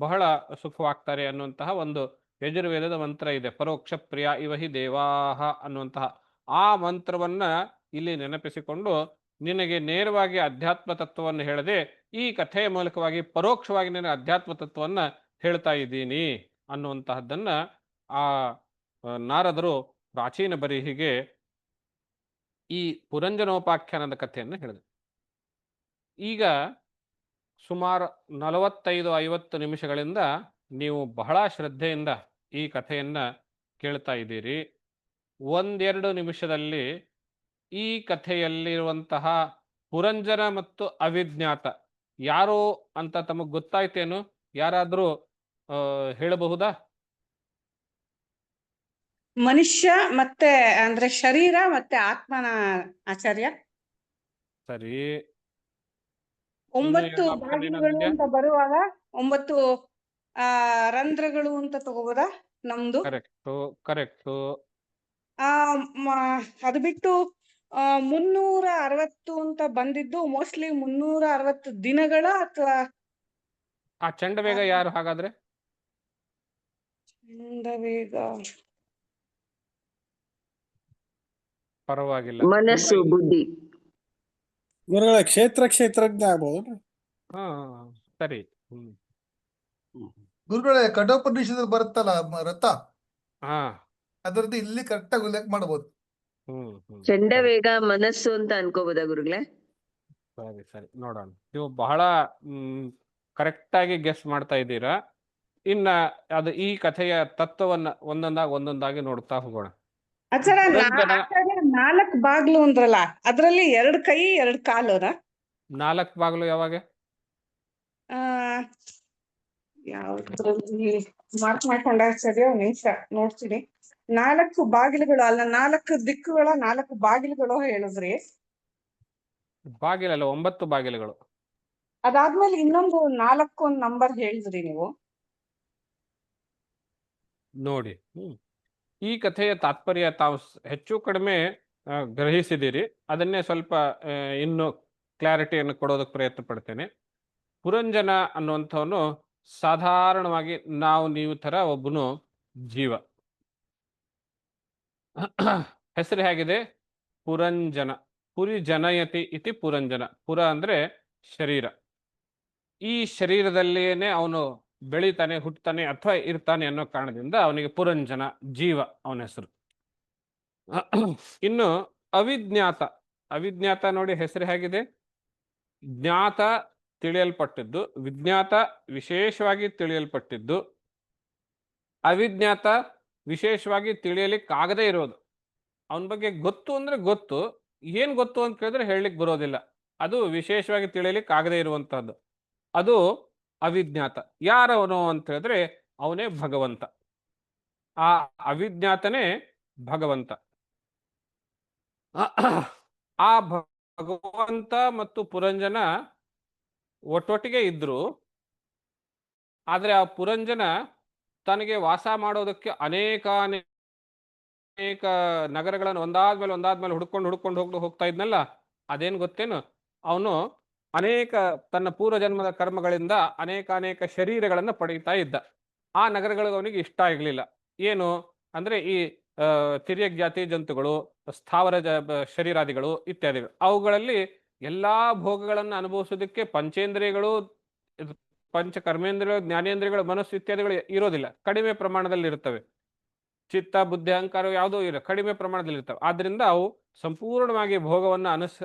ಬಹಳ ಸುಖವಾಗ್ತಾರೆ ಅನ್ನುವಂತಹ ಒಂದು ಯಜುರ್ವೇದದ ಮಂತ್ರ ಇದೆ. ಪರೋಕ್ಷ ಪ್ರಿಯ ಇವಹಿ ದೇವಾಹ ಅನ್ನುವಂತಹ ಆ ಮಂತ್ರವನ್ನ ಇಲ್ಲಿ ನೆನಪಿಸಿಕೊಂಡು ನಿನಗೆ ನೇರವಾಗಿ ಅಧ್ಯಾತ್ಮ ತತ್ವವನ್ನು ಹೇಳದೆ ಈ ಕಥೆಯ ಮೂಲಕವಾಗಿ ಪರೋಕ್ಷವಾಗಿ ನಿನಗೆ ಅಧ್ಯಾತ್ಮ ತತ್ವವನ್ನ ಹೇಳ್ತಾ ಇದ್ದೀನಿ ಅನ್ನುವಂತಹದ್ದನ್ನ ಆ ನಾರದರು ಪ್ರಾಚೀನ ಬರಿಹಿಗೆ ಈ ಪುರಂಜನೋಪಾಖ್ಯಾನದ ಕಥೆಯನ್ನು ಹೇಳಿದರು. ಈಗ ಸುಮಾರು 45-50 ನಿಮಿಷಗಳಿಂದ ನೀವು ಬಹಳ ಶ್ರದ್ಧೆಯಿಂದ ಈ ಕಥೆಯನ್ನ ಕೇಳ್ತಾ ಇದ್ದೀರಿ. 1-2 ನಿಮಿಷದಲ್ಲಿ ಈ ಕಥೆಯಲ್ಲಿರುವಂತಹ ಪುರಂಜನ ಮತ್ತು ಅವಿಜ್ಞಾತ ಯಾರು ಅಂತ ತಮಗೆ ಗೊತ್ತಾಯ್ತೇನು? ಯಾರಾದ್ರೂ ಹೇಳಬಹುದಾ? ಮನುಷ್ಯ ಮತ್ತೆ ಅಂದ್ರೆ ಶರೀರ ಮತ್ತೆ ಆತ್ಮನ ಆಚಾರ್ಯ. ಸರಿ, 9 ಭಾಗಗಳು ಅಂತ ಬರುವಾಗ 9 ರಂಧ್ರಗಳು ಅಂತ ತಗೋಬೋದಾ ನಮ್ದು? ಕರೆಕ್ಟು. ಅದು ಬಿಟ್ಟು 360 ಅಂತ ಬಂದಿದ್ದು ಮೋಸ್ಟ್ಲಿ 360 ದಿನಗಳ ಅಥವಾ ಆ ಚಂಡವೇಗ ಯಾರು ಹಾಗಾದ್ರೆ? ಚಂಡವೇಗ ಪರವಾಗಿಲ್ಲ, ಮನಸ್ಸು ಬುದ್ಧಿ. ಗುರುಗಳ ಕ್ಷೇತ್ರಜ್ಞ ಆಗ್ಬೋದು. ಹಾ ಸರಿ. ಗುರುಗಳೇ, ಕಠೋಪನಿಷದಲ್ಲಿ ಬರುತ್ತಲ್ಲ ರಥ, ಹಾ ಅದರದ್ದು ಇಲ್ಲಿ ಕರೆಕ್ಟ್ ಆಗಿ ಉಲ್ಲೇಖ ಮಾಡಬಹುದು. ಚಂಡವೇಗ ಮನಸ್ಸು ಅಂತ ಅನ್ಕೋಬೋದಾ ಗುರುಗಳೇ? ಸರಿ ನೋಡೋಣ. ನೀವು ಬಹಳ ಕರೆಕ್ಟ್ ಆಗಿ ಗೆಸ್ ಮಾಡ್ತಾ ಇದ್ದೀರಾ. ಇನ್ನ ಅದು ಈ ಕಥೆಯ ತತ್ವವನ್ನ ಒಂದೊಂದಾಗಿ ನೋಡ್ತಾ ಹೋಗೋಣ. 4 ಬಾಗ್ಲು ಅಂದ್ರಲ್ಲ, ಅದ್ರಲ್ಲಿ 2 ಕೈ 2 ಕಾಲುನಾ? 4 ಬಾಗಿಲು ಯಾವಾಗ? ಆ ಯಾವ್ದ್ರಲ್ಲಿ ಮಾರ್ಕ್ ಮಾಡ್ಕೊಂಡ ಸರಿ, ಒಂದ್ ನಿಮಿಷ ನೋಡ್ತೀನಿ. 4 ಬಾಗಿಲುಗಳು ಅಲ್ಲ, 4 ದಿಕ್ಕುಗಳ 4 ಬಾಗಿಲುಗಳು ಹೇಳಿದ್ರಿ. ಬಾಗಿಲಲ್ಲ, 9 ಬಾಗಿಲುಗಳು. ಅದಾದ್ಮೇಲೆ ಇನ್ನೊಂದು 4 ಒಂದು ನಂಬರ್ ಹೇಳಿದ್ರಿ ನೀವು. ನೋಡಿ, ಈ ಕಥೆಯ ತಾತ್ಪರ್ಯ ತಾವು ಹೆಚ್ಚು ಕಡಿಮೆ ಗ್ರಹಿಸಿದ್ದೀರಿ. ಅದನ್ನೇ ಸ್ವಲ್ಪ ಇನ್ನು ಕ್ಲಾರಿಟಿಯನ್ನು ಕೊಡೋದಕ್ಕೆ ಪ್ರಯತ್ನ ಪಡ್ತೇನೆ. ಪುರಂಜನ ಅನ್ನುವಂಥವನು ಸಾಧಾರಣವಾಗಿ ನಾವು ನೀವು ಥರ ಒಬ್ಬನು ಜೀವ. ಹೆಸರು ಹೇಗಿದೆ? ಪುರಂಜನ. ಪುರಿ ಜನಯತಿ ಇತಿ ಪುರಂಜನ. ಪುರ ಅಂದ್ರೆ ಶರೀರ. ಈ ಶರೀರದಲ್ಲಿಯೇ ಅವನು ಬೆಳಿತಾನೆ, ಹುಟ್ಟತಾನೆ ಅಥವಾ ಇರ್ತಾನೆ ಅನ್ನೋ ಕಾರಣದಿಂದ ಅವನಿಗೆ ಪುರಂಜನ, ಜೀವ ಅವನ ಹೆಸರು. ಇನ್ನು ಅವಿಜ್ಞಾತ. ಅವಿಜ್ಞಾತ ನೋಡಿ ಹೆಸರು ಹೇಗಿದೆ? ಜ್ಞಾತ ತಿಳಿಯಲ್ಪಟ್ಟಿದ್ದು, ವಿಜ್ಞಾತ ವಿಶೇಷವಾಗಿ ತಿಳಿಯಲ್ಪಟ್ಟಿದ್ದು, ಅವಿಜ್ಞಾತ ವಿಶೇಷವಾಗಿ ತಿಳಿಯಲಿಕ್ಕಾಗದೇ ಇರೋದು. ಅವನ ಬಗ್ಗೆ ಗೊತ್ತು ಅಂದ್ರೆ ಗೊತ್ತು, ಏನ್ ಗೊತ್ತು ಅಂತ ಕೇಳಿದ್ರೆ ಹೇಳಲಿಕ್ಕೆ ಬರೋದಿಲ್ಲ. ಅದು ವಿಶೇಷವಾಗಿ ತಿಳಿಯಲಿಕ್ಕೆ ಆಗದೇ ಇರುವಂತಹದ್ದು. ಅದು ಅವಿಜ್ಞಾತ. ಯಾರವನು ಅಂತ ಹೇಳಿದ್ರೆ ಅವನೇ ಭಗವಂತ. ಆ ಅವಿಜ್ಞಾತನೇ ಭಗವಂತ. ಆ ಭಗವಂತ ಮತ್ತು ಪುರಂಜನ ಒಟ್ಟೊಟ್ಟಿಗೆ ಇದ್ರು. ಆದ್ರೆ ಆ ಪುರಂಜನ ತನಗೆ ವಾಸ ಮಾಡೋದಕ್ಕೆ ಅನೇಕ ನಗರಗಳನ್ನು ಒಂದಾದ್ಮೇಲೆ ಹುಡ್ಕೊಂಡು ಹೋಗ್ತಾ ಇದ್ನಲ್ಲ, ಅದೇನು ಗೊತ್ತೇನು? ಅವನು ಅನೇಕ ತನ್ನ ಪೂರ್ವ ಜನ್ಮದ ಕರ್ಮಗಳಿಂದ ಅನೇಕ ಶರೀರಗಳನ್ನು ಪಡೀತಾ ಇದ್ದ. ಆ ನಗರಗಳಿಗೆ ಅವನಿಗೆ ಇಷ್ಟ ಆಗಲಿಲ್ಲ. ಏನು ಅಂದ್ರೆ ಈ ತಿರ್ಯಕ್ ಜಾತಿ ಜಂತುಗಳು, ಸ್ಥಾವರ ಶರೀರಾದಿಗಳು ಇತ್ಯಾದಿಗಳು. ಅವುಗಳಲ್ಲಿ ಎಲ್ಲಾ ಭೋಗಗಳನ್ನು ಅನುಭವಿಸೋದಕ್ಕೆ ಪಂಚೇಂದ್ರಿಯಗಳು, ಪಂಚ ಕರ್ಮೇಂದ್ರಿಯಗಳು, ಜ್ಞಾನೇಂದ್ರಿಯಗಳು, ಮನಸ್ಸು ಇತ್ಯಾದಿಗಳು ಇರೋದಿಲ್ಲ, ಕಡಿಮೆ ಪ್ರಮಾಣದಲ್ಲಿ ಇರ್ತವೆ. ಚಿತ್ತ, ಬುದ್ಧಿ, ಅಹಂಕಾರ ಯಾವುದೂ ಇಲ್ಲ, ಕಡಿಮೆ ಪ್ರಮಾಣದಲ್ಲಿ ಇರ್ತವೆ. ಆದ್ರಿಂದ ಅವು ಸಂಪೂರ್ಣವಾಗಿ ಭೋಗವನ್ನು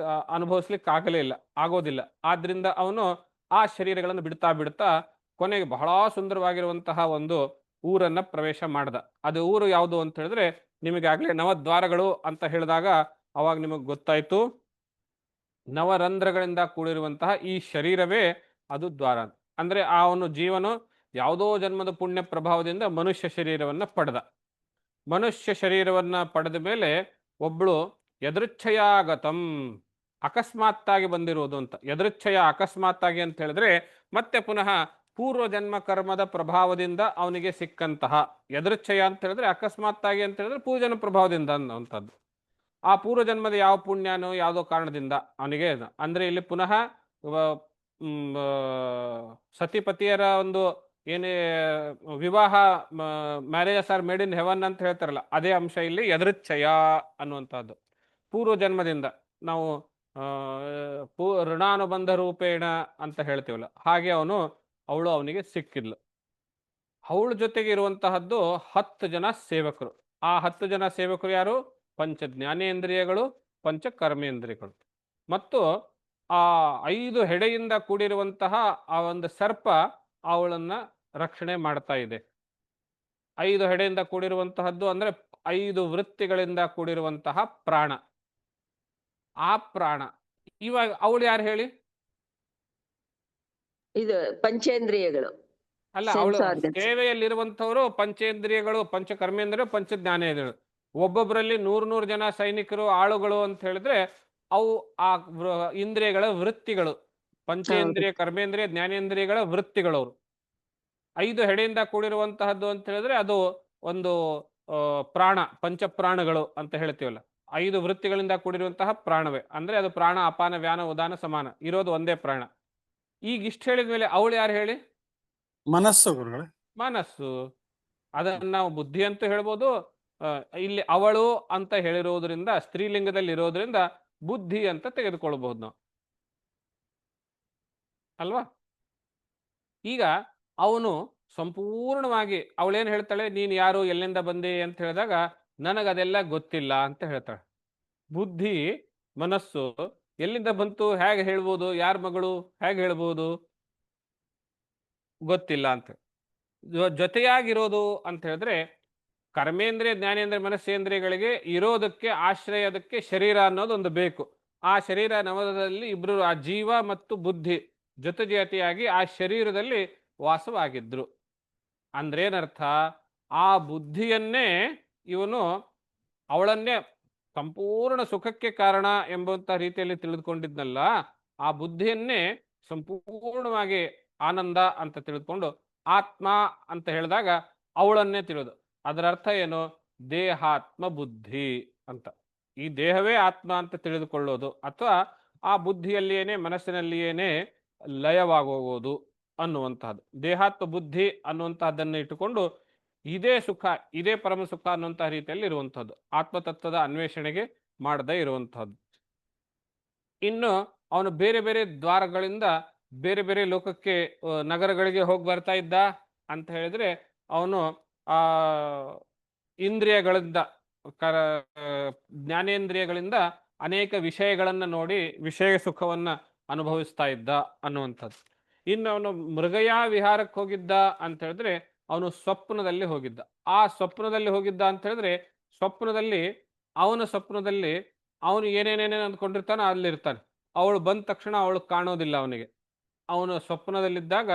ಅನುಭವಿಸ್ಲಿಕ್ಕೆ ಆಗೋದಿಲ್ಲ. ಆದ್ರಿಂದ ಅವನು ಆ ಶರೀರಗಳನ್ನು ಬಿಡ್ತಾ ಕೊನೆಗೆ ಬಹಳ ಸುಂದರವಾಗಿರುವಂತಹ ಒಂದು ಊರನ್ನ ಪ್ರವೇಶ ಮಾಡ್ದ. ಅದು ಊರು ಯಾವುದು ಅಂತ ಹೇಳಿದ್ರೆ, ನಿಮಗಾಗ್ಲೇ ನವದ್ವಾರಗಳು ಅಂತ ಹೇಳಿದಾಗ ಅವಾಗ ನಿಮಗೆ ಗೊತ್ತಾಯ್ತು, ನವರಂಧ್ರಗಳಿಂದ ಕೂಡಿರುವಂತಹ ಈ ಶರೀರವೇ ಅದು ದ್ವಾರ. ಅಂದ್ರೆ ಅವನು ಜೀವನು ಯಾವುದೋ ಜನ್ಮದ ಪುಣ್ಯ ಪ್ರಭಾವದಿಂದ ಮನುಷ್ಯ ಶರೀರವನ್ನ ಪಡೆದ. ಮನುಷ್ಯ ಶರೀರವನ್ನ ಪಡೆದ ಮೇಲೆ ಒಬ್ಳು ಯದೃಚ್ಛಯಾಗತಂ, ಅಕಸ್ಮಾತ್ತಾಗಿ ಬಂದಿರುವುದು ಅಂತ. ಯದೃಚ್ಛಯ ಅಕಸ್ಮಾತ್ತಾಗಿ ಅಂತ ಹೇಳಿದ್ರೆ ಮತ್ತೆ ಪುನಃ ಪೂರ್ವ ಜನ್ಮ ಕರ್ಮದ ಪ್ರಭಾವದಿಂದ ಅವನಿಗೆ ಸಿಕ್ಕಂತಹ. ಯದೃಚ್ಛಯ ಅಂತ ಹೇಳಿದ್ರೆ ಅಕಸ್ಮಾತ್ತಾಗಿ ಅಂತ ಹೇಳಿದ್ರೆ ಪೂರ್ವಜನ್ಮ ಪ್ರಭಾವದಿಂದ ಅನ್ನುವಂಥದ್ದು. ಆ ಪೂರ್ವ ಜನ್ಮದ ಯಾವ ಪುಣ್ಯನೋ ಯಾವುದೋ ಕಾರಣದಿಂದ ಅವನಿಗೆ, ಅಂದ್ರೆ ಇಲ್ಲಿ ಪುನಃ ಸತಿಪತಿಯರ ಒಂದು ಏನೇ ವಿವಾಹ, marriages are made in heaven ಅಂತ ಹೇಳ್ತಾರಲ್ಲ, ಅದೇ ಅಂಶ ಇಲ್ಲಿ ಯದೃಚ್ಛಯ ಅನ್ನುವಂಥದ್ದು. ಪೂರ್ವ ಜನ್ಮದಿಂದ ನಾವು ಋಣಾನುಬಂಧ ರೂಪೇಣ ಅಂತ ಹೇಳ್ತೀವಲ್ಲ, ಹಾಗೆ ಅವಳು ಅವನಿಗೆ ಸಿಕ್ಕಿದ್ಲು. ಅವಳ ಜೊತೆಗೆ ಇರುವಂತಹದ್ದು 10 ಜನ ಸೇವಕರು. ಆ 10 ಜನ ಸೇವಕರು ಯಾರು? ಪಂಚ ಜ್ಞಾನೇಂದ್ರಿಯಗಳು, ಪಂಚ ಕರ್ಮೇಂದ್ರಿಯಗಳು. ಮತ್ತು ಆ 5 ಹೆಡೆಯಿಂದ ಕೂಡಿರುವಂತಹ ಆ ಒಂದು ಸರ್ಪ ಅವಳನ್ನ ರಕ್ಷಣೆ ಮಾಡ್ತಾ ಇದೆ. 5 ಹೆಡೆಯಿಂದ ಕೂಡಿರುವಂತಹದ್ದು ಅಂದ್ರೆ 5 ವೃತ್ತಿಗಳಿಂದ ಕೂಡಿರುವಂತಹ ಪ್ರಾಣ. ಆ ಪ್ರಾಣ ಇವಾಗ ಅವಳು ಯಾರು ಹೇಳಿ? ಇದು ಪಂಚೇಂದ್ರಿಯಗಳು ಅಲ್ಲ, ಅವಳು ಸೇವೆಯಲ್ಲಿರುವಂತವರು ಪಂಚೇಂದ್ರಿಯಗಳು, ಪಂಚ ಕರ್ಮೇಂದ್ರಿಯ, ಪಂಚ ಜ್ಞಾನೇಂದ್ರಿಯಗಳು. ಒಬ್ಬೊಬ್ಬರಲ್ಲಿ 100 ಜನ ಸೈನಿಕರು, ಆಳುಗಳು ಅಂತ ಹೇಳಿದ್ರೆ ಅವು ಆ ಇಂದ್ರಿಯಗಳ ವೃತ್ತಿಗಳು. ಪಂಚೇಂದ್ರಿಯ, ಕರ್ಮೇಂದ್ರಿಯ, ಜ್ಞಾನೇಂದ್ರಿಯಗಳ ವೃತ್ತಿಗಳು. ಅವರು 5 ಹೆಡೆಯಿಂದ ಕೂಡಿರುವಂತಹದ್ದು ಅಂತ ಹೇಳಿದ್ರೆ ಅದು ಒಂದು ಪ್ರಾಣ, ಪಂಚಪ್ರಾಣಗಳು ಅಂತ ಹೇಳ್ತೀವಲ್ಲ. 5 ವೃತ್ತಿಗಳಿಂದ ಕೂಡಿರುವಂತಹ ಪ್ರಾಣವೇ. ಅಂದ್ರೆ ಅದು ಪ್ರಾಣ, ಅಪಾನ, ವ್ಯಾನ, ಉದಾನ, ಸಮಾನ ಇರೋದು ಒಂದೇ ಪ್ರಾಣ. ಈಗ ಇಷ್ಟು ಹೇಳಿದ ಮೇಲೆ ಅವಳು ಯಾರು ಹೇಳಿ? ಮನಸ್ಸು ಗುರುಗಳೇ. ಮನಸ್ಸು. ಅದನ್ನ ನಾವು ಬುದ್ಧಿ ಅಂತ ಹೇಳ್ಬೋದು. ಇಲ್ಲಿ ಅವಳು ಅಂತ ಹೇಳಿರೋದ್ರಿಂದ, ಸ್ತ್ರೀಲಿಂಗದಲ್ಲಿ ಇರೋದ್ರಿಂದ ಬುದ್ಧಿ ಅಂತ ತೆಗೆದುಕೊಳ್ಬಹುದು ನಾವು, ಅಲ್ವಾ? ಈಗ ಅವನು ಸಂಪೂರ್ಣವಾಗಿ, ಅವಳೇನು ಹೇಳ್ತಾಳೆ? ನೀನು ಯಾರು, ಎಲ್ಲಿಂದ ಬಂದೆ ಅಂತ ಹೇಳಿದಾಗ ನನಗದೆಲ್ಲ ಗೊತ್ತಿಲ್ಲ ಅಂತ ಹೇಳ್ತಾಳೆ. ಬುದ್ಧಿ, ಮನಸ್ಸು ಎಲ್ಲಿಂದ ಬಂತು, ಹೇಗೆ ಹೇಳ್ಬೋದು? ಯಾರ ಮಗಳು, ಹೇಗೆ ಹೇಳ್ಬೋದು? ಗೊತ್ತಿಲ್ಲ ಅಂತ. ಜೊತೆಯಾಗಿರೋದು ಅಂತ ಹೇಳಿದ್ರೆ ಕರ್ಮೇಂದ್ರಿಯ ಜ್ಞಾನೇಂದ್ರಿಯ ಮನಸ್ಸೇಂದ್ರಿಯಗಳಿಗೆ ಇರೋದಕ್ಕೆ ಆಶ್ರಯದಕ್ಕೆ ಶರೀರ ಅನ್ನೋದೊಂದು ಬೇಕು. ಆ ಶರೀರ ನವದಲ್ಲಿ ಇಬ್ರು, ಆ ಜೀವ ಮತ್ತು ಬುದ್ಧಿ ಜೊತೆಜಾತಿಯಾಗಿ ಆ ಶರೀರದಲ್ಲಿ ವಾಸವಾಗಿದ್ರು. ಅಂದ್ರೇನರ್ಥ, ಆ ಬುದ್ಧಿಯನ್ನೇ ಇವನು ಅವಳನ್ನೇ ಸಂಪೂರ್ಣ ಸುಖಕ್ಕೆ ಕಾರಣ ಎಂಬಂತ ರೀತಿಯಲ್ಲಿ ತಿಳಿದುಕೊಂಡಿದ್ನಲ್ಲ, ಆ ಬುದ್ಧಿಯನ್ನೇ ಸಂಪೂರ್ಣವಾಗಿ ಆನಂದ ಅಂತ ತಿಳಿದುಕೊಂಡು ಆತ್ಮ ಅಂತ ಹೇಳಿದಾಗ ಅವಳನ್ನೇ ತಿಳಿದು. ಅದರ ಅರ್ಥ ಏನು? ದೇಹಾತ್ಮ ಬುದ್ಧಿ ಅಂತ. ಈ ದೇಹವೇ ಆತ್ಮ ಅಂತ ತಿಳಿದುಕೊಳ್ಳೋದು, ಅಥವಾ ಆ ಬುದ್ಧಿಯಲ್ಲಿಯೇನೆ ಮನಸ್ಸಿನಲ್ಲಿಯೇನೆ ಲಯವಾಗೋಗೋದು ಅನ್ನುವಂತಹದ್ದು. ದೇಹಾತ್ಮ ಬುದ್ಧಿ ಅನ್ನುವಂತಹದ್ದನ್ನು ಇಟ್ಟುಕೊಂಡು ಇದೇ ಸುಖ, ಇದೇ ಪರಮ ಸುಖ ಅನ್ನುವಂತಹ ರೀತಿಯಲ್ಲಿ ಇರುವಂತಹದ್ದು, ಆತ್ಮತತ್ವದ ಅನ್ವೇಷಣೆಗೆ ಮಾಡದೇ ಇರುವಂತಹದ್ದು. ಇನ್ನು ಅವನು ಬೇರೆ ಬೇರೆ ದ್ವಾರಗಳಿಂದ ಬೇರೆ ಬೇರೆ ಲೋಕಕ್ಕೆ, ನಗರಗಳಿಗೆ ಹೋಗಿ ಬರ್ತಾ ಇದ್ದ ಅಂತ ಹೇಳಿದ್ರೆ, ಅವನು ಆ ಇಂದ್ರಿಯಗಳಿಂದ, ಜ್ಞಾನೇಂದ್ರಿಯಗಳಿಂದ ಅನೇಕ ವಿಷಯಗಳನ್ನ ನೋಡಿ ವಿಷಯ ಸುಖವನ್ನ ಅನುಭವಿಸ್ತಾ ಇದ್ದ ಅನ್ನುವಂಥದ್ದು. ಇನ್ನು ಅವನು ಮೃಗಯ ವಿಹಾರಕ್ಕೆ ಹೋಗಿದ್ದ ಅಂತ ಹೇಳಿದ್ರೆ, ಅವನು ಸ್ವಪ್ನದಲ್ಲಿ ಹೋಗಿದ್ದ. ಆ ಸ್ವಪ್ನದಲ್ಲಿ ಹೋಗಿದ್ದ ಅಂತ ಹೇಳಿದ್ರೆ, ಅವನ ಸ್ವಪ್ನದಲ್ಲಿ ಅವನು ಏನೇನೇನೇನು ಅಂದ್ಕೊಂಡಿರ್ತಾನೋ ಅಲ್ಲಿರ್ತಾನೆ. ಅವಳು ಬಂದ ತಕ್ಷಣ ಅವಳು ಕಾಣೋದಿಲ್ಲ ಅವನಿಗೆ. ಅವನು ಸ್ವಪ್ನದಲ್ಲಿದ್ದಾಗ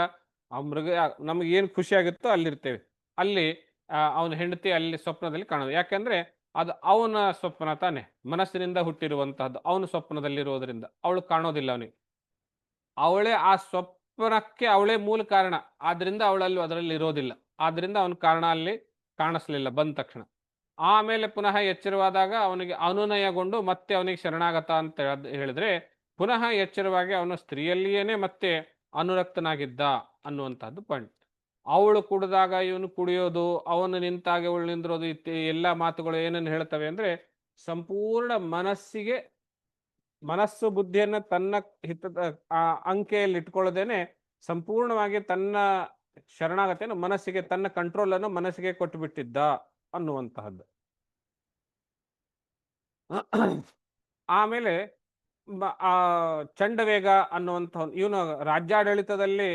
ಆ ಮೃಗ, ನಮಗೆ ಏನು ಖುಷಿ ಆಗುತ್ತೋ ಅಲ್ಲಿರ್ತೇವೆ. ಅಲ್ಲಿ ಅವನ ಹೆಂಡತಿ ಅಲ್ಲಿ ಸ್ವಪ್ನದಲ್ಲಿ ಕಾಣೋದು. ಯಾಕೆಂದ್ರೆ ಅದು ಅವನ ಸ್ವಪ್ನ ತಾನೆ, ಮನಸ್ಸಿನಿಂದ ಹುಟ್ಟಿರುವಂತಹದ್ದು. ಅವನು ಸ್ವಪ್ನದಲ್ಲಿರೋದ್ರಿಂದ ಅವಳು ಕಾಣೋದಿಲ್ಲ ಅವನಿಗೆ. ಅವಳೇ ಆ ಸ್ವಪ್ನಕ್ಕೆ ಅವಳೇ ಮೂಲ ಕಾರಣ, ಆದ್ರಿಂದ ಅವಳಲ್ಲಿ ಅದರಲ್ಲಿ ಇರೋದಿಲ್ಲ. ಆದ್ರಿಂದ ಅವನ ಕಾರಣ ಅಲ್ಲಿ ಕಾಣಿಸ್ಲಿಲ್ಲ ಬಂದ ತಕ್ಷಣ. ಆಮೇಲೆ ಪುನಃ ಎಚ್ಚರವಾದಾಗ ಅವನಿಗೆ ಅನುನಯಗೊಂಡು ಮತ್ತೆ ಅವನಿಗೆ ಶರಣಾಗತ ಅಂತ ಹೇಳಿದ್ರೆ, ಪುನಃ ಎಚ್ಚರವಾಗಿ ಅವನು ಸ್ತ್ರೀಯಲ್ಲಿಯೇನೆ ಮತ್ತೆ ಅನುರಕ್ತನಾಗಿದ್ದ ಅನ್ನುವಂಥದ್ದು ಪಾಯಿಂಟ್. ಅವಳು ಕುಡಿದಾಗ ಇವನು ಕುಡಿಯೋದು, ಅವನು ನಿಂತಾಗ ಅವಳು ನಿಂದಿರೋದು, ಎಲ್ಲ ಮಾತುಗಳು ಏನನ್ನು ಹೇಳ್ತವೆ ಅಂದ್ರೆ, ಸಂಪೂರ್ಣ ಮನಸ್ಸು ಬುದ್ಧಿಯನ್ನು ತನ್ನ ಹಿತದ ಅಂಕೆಯಲ್ಲಿ ಇಟ್ಕೊಳ್ಳೋದೇನೆ ಸಂಪೂರ್ಣವಾಗಿ ತನ್ನ ಶರಣಾಗತೆಯನ್ನು ಮನಸ್ಸಿಗೆ, ತನ್ನ ಕಂಟ್ರೋಲ್ ಅನ್ನು ಮನಸ್ಸಿಗೆ ಕೊಟ್ಟು ಬಿಟ್ಟಿದ್ದ ಅನ್ನುವಂತಹದ್ದು. ಆಮೇಲೆ ಆ ಚಂಡವೇಗ ಅನ್ನುವಂಥ, ಇವನು ರಾಜ್ಯಾಡಳಿತದಲ್ಲಿ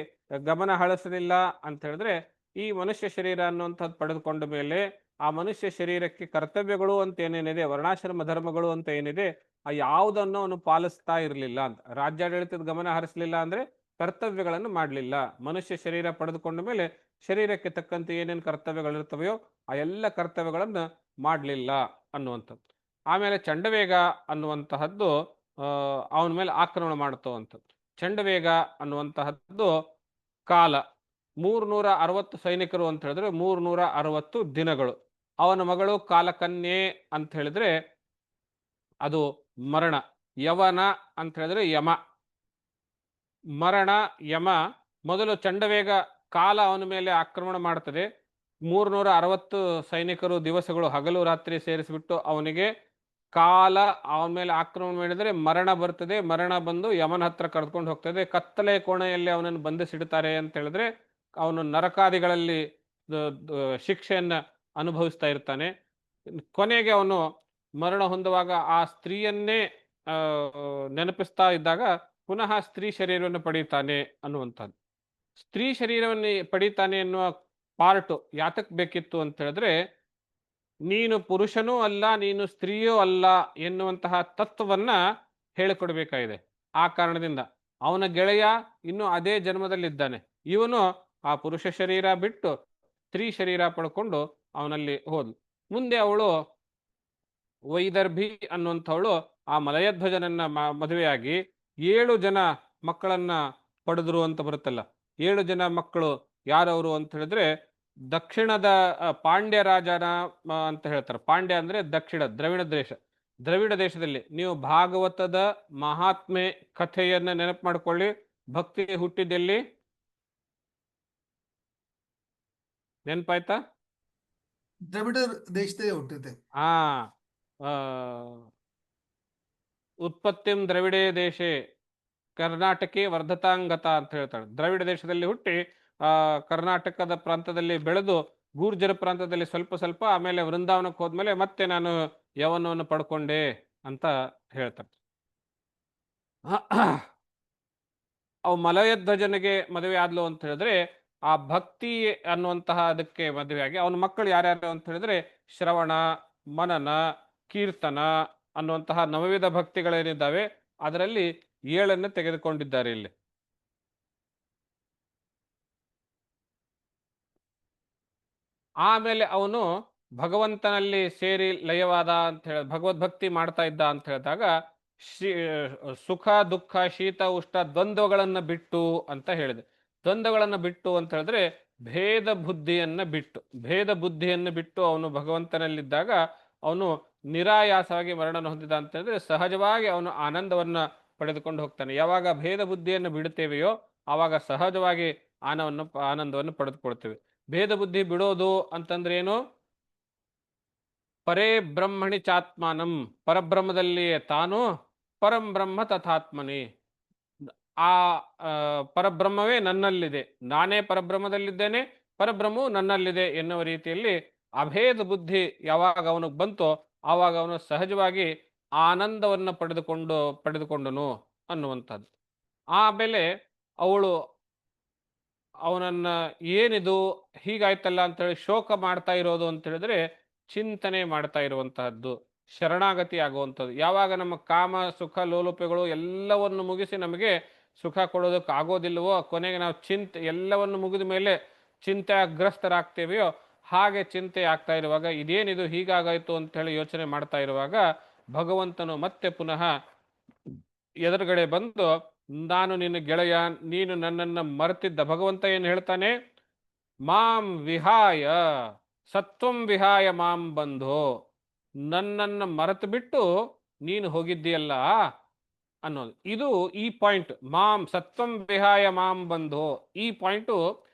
ಗಮನ ಹಳಿಸಲಿಲ್ಲ ಅಂತ ಹೇಳಿದ್ರೆ, ಈ ಮನುಷ್ಯ ಶರೀರ ಅನ್ನುವಂಥದ್ದು ಪಡೆದುಕೊಂಡ ಮೇಲೆ ಆ ಮನುಷ್ಯ ಶರೀರಕ್ಕೆ ಕರ್ತವ್ಯಗಳು ಅಂತ ಏನೇನಿದೆ, ವರ್ಣಾಶ್ರಮ ಧರ್ಮಗಳು ಅಂತ ಏನಿದೆ, ಆ ಯಾವುದನ್ನು ಅವನು ಪಾಲಿಸ್ತಾ ಇರಲಿಲ್ಲ ಅಂತ. ರಾಜ್ಯಾಡಳಿತದ ಗಮನ ಹರಿಸಲಿಲ್ಲ ಅಂದ್ರೆ ಕರ್ತವ್ಯಗಳನ್ನು ಮಾಡಲಿಲ್ಲ. ಮನುಷ್ಯ ಶರೀರ ಪಡೆದುಕೊಂಡ ಮೇಲೆ ಶರೀರಕ್ಕೆ ತಕ್ಕಂತೆ ಏನೇನು ಕರ್ತವ್ಯಗಳಿರ್ತವೆಯೋ ಆ ಎಲ್ಲ ಕರ್ತವ್ಯಗಳನ್ನು ಮಾಡಲಿಲ್ಲ ಅನ್ನುವಂಥದ್ದು. ಆಮೇಲೆ ಚಂಡವೇಗ ಅನ್ನುವಂತಹದ್ದು ಅವನ ಮೇಲೆ ಆಕ್ರಮಣ ಮಾಡುತ್ತವಂಥದ್ದು. ಚಂಡವೇಗ ಅನ್ನುವಂತಹದ್ದು ಕಾಲ 360 ಸೈನಿಕರು ಅಂತ ಹೇಳಿದ್ರೆ 360 ದಿನಗಳು. ಅವನ ಮಗಳು ಕಾಲಕನ್ಯೆ ಅಂತ ಹೇಳಿದ್ರೆ ಅದು ಮರಣ. ಯವನ ಅಂತ ಹೇಳಿದ್ರೆ ಯಮ. ಮರಣ, ಯಮ. ಮೊದಲು ಚಂಡವೇಗ ಕಾಲ ಅವನ ಮೇಲೆ ಆಕ್ರಮಣ ಮಾಡ್ತದೆ. 360 ಸೈನಿಕರು ದಿವಸಗಳು ಹಗಲು ರಾತ್ರಿ ಸೇರಿಸಿಬಿಟ್ಟು ಅವನಿಗೆ ಕಾಲ ಅವನ ಮೇಲೆ ಆಕ್ರಮಣ ಮಾಡಿದರೆ ಮರಣ ಬರ್ತದೆ. ಮರಣ ಬಂದು ಯಮನ ಹತ್ರ ಕರೆದುಕೊಂಡು ಹೋಗ್ತದೆ. ಕತ್ತಲೆ ಕೋಣೆಯಲ್ಲಿ ಅವನನ್ನು ಬಂಧಿಸಿಡ್ತಾರೆ ಅಂತ ಹೇಳಿದ್ರೆ ಅವನು ನರಕಾದಿಗಳಲ್ಲಿ ಶಿಕ್ಷೆಯನ್ನ ಅನುಭವಿಸ್ತಾ ಇರ್ತಾನೆ. ಕೊನೆಗೆ ಅವನು ಮರಣ ಹೊಂದುವಾಗ ಆ ಸ್ತ್ರೀಯನ್ನೇ ನೆನಪಿಸ್ತಾ ಇದ್ದಾಗ ಪುನಃ ಸ್ತ್ರೀ ಶರೀರವನ್ನು ಪಡೀತಾನೆ ಅನ್ನುವಂಥದ್ದು. ಸ್ತ್ರೀ ಶರೀರವನ್ನು ಪಡೀತಾನೆ ಎನ್ನುವ ಪಾರ್ಟ್ ಯಾತಕ್ ಬೇಕಿತ್ತು ಅಂತ ಹೇಳಿದ್ರೆ, ನೀನು ಪುರುಷನೂ ಅಲ್ಲ, ನೀನು ಸ್ತ್ರೀಯೂ ಅಲ್ಲ ಎನ್ನುವಂತಹ ತತ್ವವನ್ನ ಹೇಳಿಕೊಡ್ಬೇಕಾಗಿದೆ. ಆ ಕಾರಣದಿಂದ ಅವನ ಗೆಳೆಯ ಇನ್ನು ಅದೇ ಜನ್ಮದಲ್ಲಿದ್ದಾನೆ. ಇವನು ಆ ಪುರುಷ ಶರೀರ ಬಿಟ್ಟು ಸ್ತ್ರೀ ಶರೀರ ಪಡ್ಕೊಂಡು ಅವನಲ್ಲಿ ಹೋದ್ಲು. ಮುಂದೆ ಅವಳು ವೈದರ್ಭಿ ಅನ್ನುವಂಥವಳು ಆ ಮಲಯಧ್ವಜನನ್ನ ಮದುವೆಯಾಗಿ 7 ಜನ ಮಕ್ಕಳನ್ನ ಪಡೆದ್ರು ಅಂತ ಬರುತ್ತಲ್ಲ. 7 ಜನ ಮಕ್ಕಳು ಯಾರವರು ಅಂತ ಹೇಳಿದ್ರೆ, ದಕ್ಷಿಣದ ಪಾಂಡ್ಯ ರಾಜನ ಅಂತ ಹೇಳ್ತಾರೆ. ಪಾಂಡ್ಯ ಅಂದ್ರೆ ದಕ್ಷಿಣ, ದ್ರವಿಡ ದೇಶದಲ್ಲಿ. ನೀವು ಭಾಗವತದ ಮಹಾತ್ಮೆ ಕಥೆಯನ್ನ ನೆನಪು ಮಾಡ್ಕೊಳ್ಳಿ. ಭಕ್ತಿ ಹುಟ್ಟಿದ್ದೆಲ್ಲಿ ನೆನಪಾಯ್ತಾ? ದ್ರವಿಡ ದೇಶದೇ ಹುಟ್ಟಿದೆ. ಉತ್ಪತ್ತಿಂ ದ್ರವಿಡೇ ದೇಶೇ ಕರ್ನಾಟಕೇ ವರ್ಧತಾಂಗತ ಅಂತ ಹೇಳ್ತಾಳೆ. ದ್ರವಿಡ ದೇಶದಲ್ಲಿ ಹುಟ್ಟಿ ಕರ್ನಾಟಕದ ಪ್ರಾಂತದಲ್ಲಿ ಬೆಳೆದು ಗೂರ್ಜರ ಪ್ರಾಂತದಲ್ಲಿ ಸ್ವಲ್ಪ ಆಮೇಲೆ ವೃಂದಾವನಕ್ಕೆ ಹೋದ್ಮೇಲೆ ಮತ್ತೆ ನಾನು ಯವನವನ್ನು ಪಡ್ಕೊಂಡೆ ಅಂತ ಹೇಳ್ತಾರೆ. ಅವು ಮಲಯಧ್ವಜನಿಗೆ ಮದುವೆ ಆದ್ಲು ಅಂತ ಹೇಳಿದ್ರೆ ಆ ಭಕ್ತಿ ಅನ್ನುವಂತಹ ಅದಕ್ಕೆ ಮದುವೆಯಾಗಿ ಅವನ ಮಕ್ಕಳು ಯಾರ್ಯಾರು ಅಂತ ಹೇಳಿದ್ರೆ ಶ್ರವಣ, ಮನನ, ಕೀರ್ತನ ಅನ್ನುವಂತಹ ನವವಿಧ ಭಕ್ತಿಗಳೇನಿದ್ದಾವೆ ಅದರಲ್ಲಿ 7 ತೆಗೆದುಕೊಂಡಿದ್ದಾರೆ ಇಲ್ಲಿ. ಆಮೇಲೆ ಅವನು ಭಗವಂತನಲ್ಲಿ ಸೇರಿ ಲಯವಾದ ಅಂತ ಹೇಳ ಭಗವದ್ಭಕ್ತಿ ಮಾಡ್ತಾ ಇದ್ದ ಅಂತ ಹೇಳಿದಾಗ ಸುಖ ದುಃಖ ಶೀತ ಉಷ್ಣ ದ್ವಂದ್ವಗಳನ್ನು ಬಿಟ್ಟು ಅಂತ ಹೇಳಿದೆ. ದ್ವಂದ್ವಗಳನ್ನು ಬಿಟ್ಟು ಅಂತ ಹೇಳಿದ್ರೆ ಭೇದ ಬುದ್ಧಿಯನ್ನು ಬಿಟ್ಟು ಅವನು ಭಗವಂತನಲ್ಲಿದ್ದಾಗ ಅವನು ನಿರಾಯಾಸವಾಗಿ ಮರಣವನ್ನು ಹೊಂದಿದ ಅಂತ ಹೇಳಿದ್ರೆ ಸಹಜವಾಗಿ ಅವನು ಆನಂದವನ್ನ ಪಡೆದುಕೊಂಡು ಹೋಗ್ತಾನೆ. ಯಾವಾಗ ಭೇದ ಬುದ್ಧಿಯನ್ನು ಬಿಡುತ್ತೇವೆಯೋ ಆವಾಗ ಸಹಜವಾಗಿ ಆನಂದವನ್ನು ಪಡೆದುಕೊಳ್ತೇವೆ. ಭೇದ ಬುದ್ಧಿ ಬಿಡೋದು ಅಂತಂದ್ರೆ ಏನು? ಪರೇ ಬ್ರಹ್ಮಣಿ ಚಾತ್ಮಾನಂ, ಪರಬ್ರಹ್ಮದಲ್ಲಿಯೇ ತಾನು, ಪರಂ ಬ್ರಹ್ಮ ತಥಾತ್ಮನಿ, ಆ ಪರಬ್ರಹ್ಮವೇ ನನ್ನಲ್ಲಿದೆ, ನಾನೇ ಪರಬ್ರಹ್ಮದಲ್ಲಿದ್ದೇನೆ, ಪರಬ್ರಹ್ಮವು ನನ್ನಲ್ಲಿದೆ ಎನ್ನುವ ರೀತಿಯಲ್ಲಿ ಅಭೇದ ಬುದ್ಧಿ ಯಾವಾಗ ಅವನಿಗೆ ಬಂತೋ ಆವಾಗ ಅವನು ಸಹಜವಾಗಿ ಆನಂದವನ್ನು ಪಡೆದುಕೊಂಡನು ಅನ್ನುವಂಥದ್ದು. ಆಮೇಲೆ ಅವಳು ಅವನನ್ನ ಏನಿದು ಹೀಗಾಯ್ತಲ್ಲ ಅಂತೇಳಿ ಶೋಕ ಮಾಡ್ತಾ ಇರೋದು ಅಂತ ಹೇಳಿದ್ರೆ ಚಿಂತನೆ ಮಾಡ್ತಾ ಇರುವಂತಹದ್ದು, ಶರಣಾಗತಿ ಆಗುವಂಥದ್ದು. ಯಾವಾಗ ನಮ್ಮ ಕಾಮ ಸುಖ ಲೋಲುಪೆಗಳು ಎಲ್ಲವನ್ನು ಮುಗಿಸಿ ನಮಗೆ ಸುಖ ಕೊಡೋದಕ್ಕೆ ಆಗೋದಿಲ್ಲವೋ, ಕೊನೆಗೆ ನಾವು ಎಲ್ಲವನ್ನು ಮುಗಿದ ಮೇಲೆ ಚಿಂತೆಗ್ರಸ್ತರಾಗ್ತೇವೆಯೋ, ಹಾಗೆ ಚಿಂತೆ ಆಗ್ತಾ ಇರುವಾಗ ಇದೇನಿದು ಹೀಗಾಗಾಯ್ತು ಅಂತ ಹೇಳಿ ಯೋಚನೆ ಮಾಡ್ತಾ ಇರುವಾಗ ಭಗವಂತನು ಮತ್ತೆ ಪುನಃ ಎದುರುಗಡೆ ಬಂದು, ನಾನು ನಿನ್ನ ಗೆಳೆಯ, ನೀನು ನನ್ನನ್ನು ಮರೆತಿದ್ದ. ಭಗವಂತ ಏನು ಹೇಳ್ತಾನೆ? ಮಾಂ ವಿಹಾಯ ಸತ್ವಂ ವಿಹಾಯ ಮಾಂ ಬಂಧೋ, ನನ್ನನ್ನು ಮರೆತು ಬಿಟ್ಟು ನೀನು ಹೋಗಿದ್ದೀಯಲ್ಲ ಅನ್ನೋದು. ಇದು ಈ ಪಾಯಿಂಟ್, ಮಾಂ ಸತ್ವಂ ವಿಹಾಯ ಮಾಂ ಬಂಧೋ, ಈ ಪಾಯಿಂಟು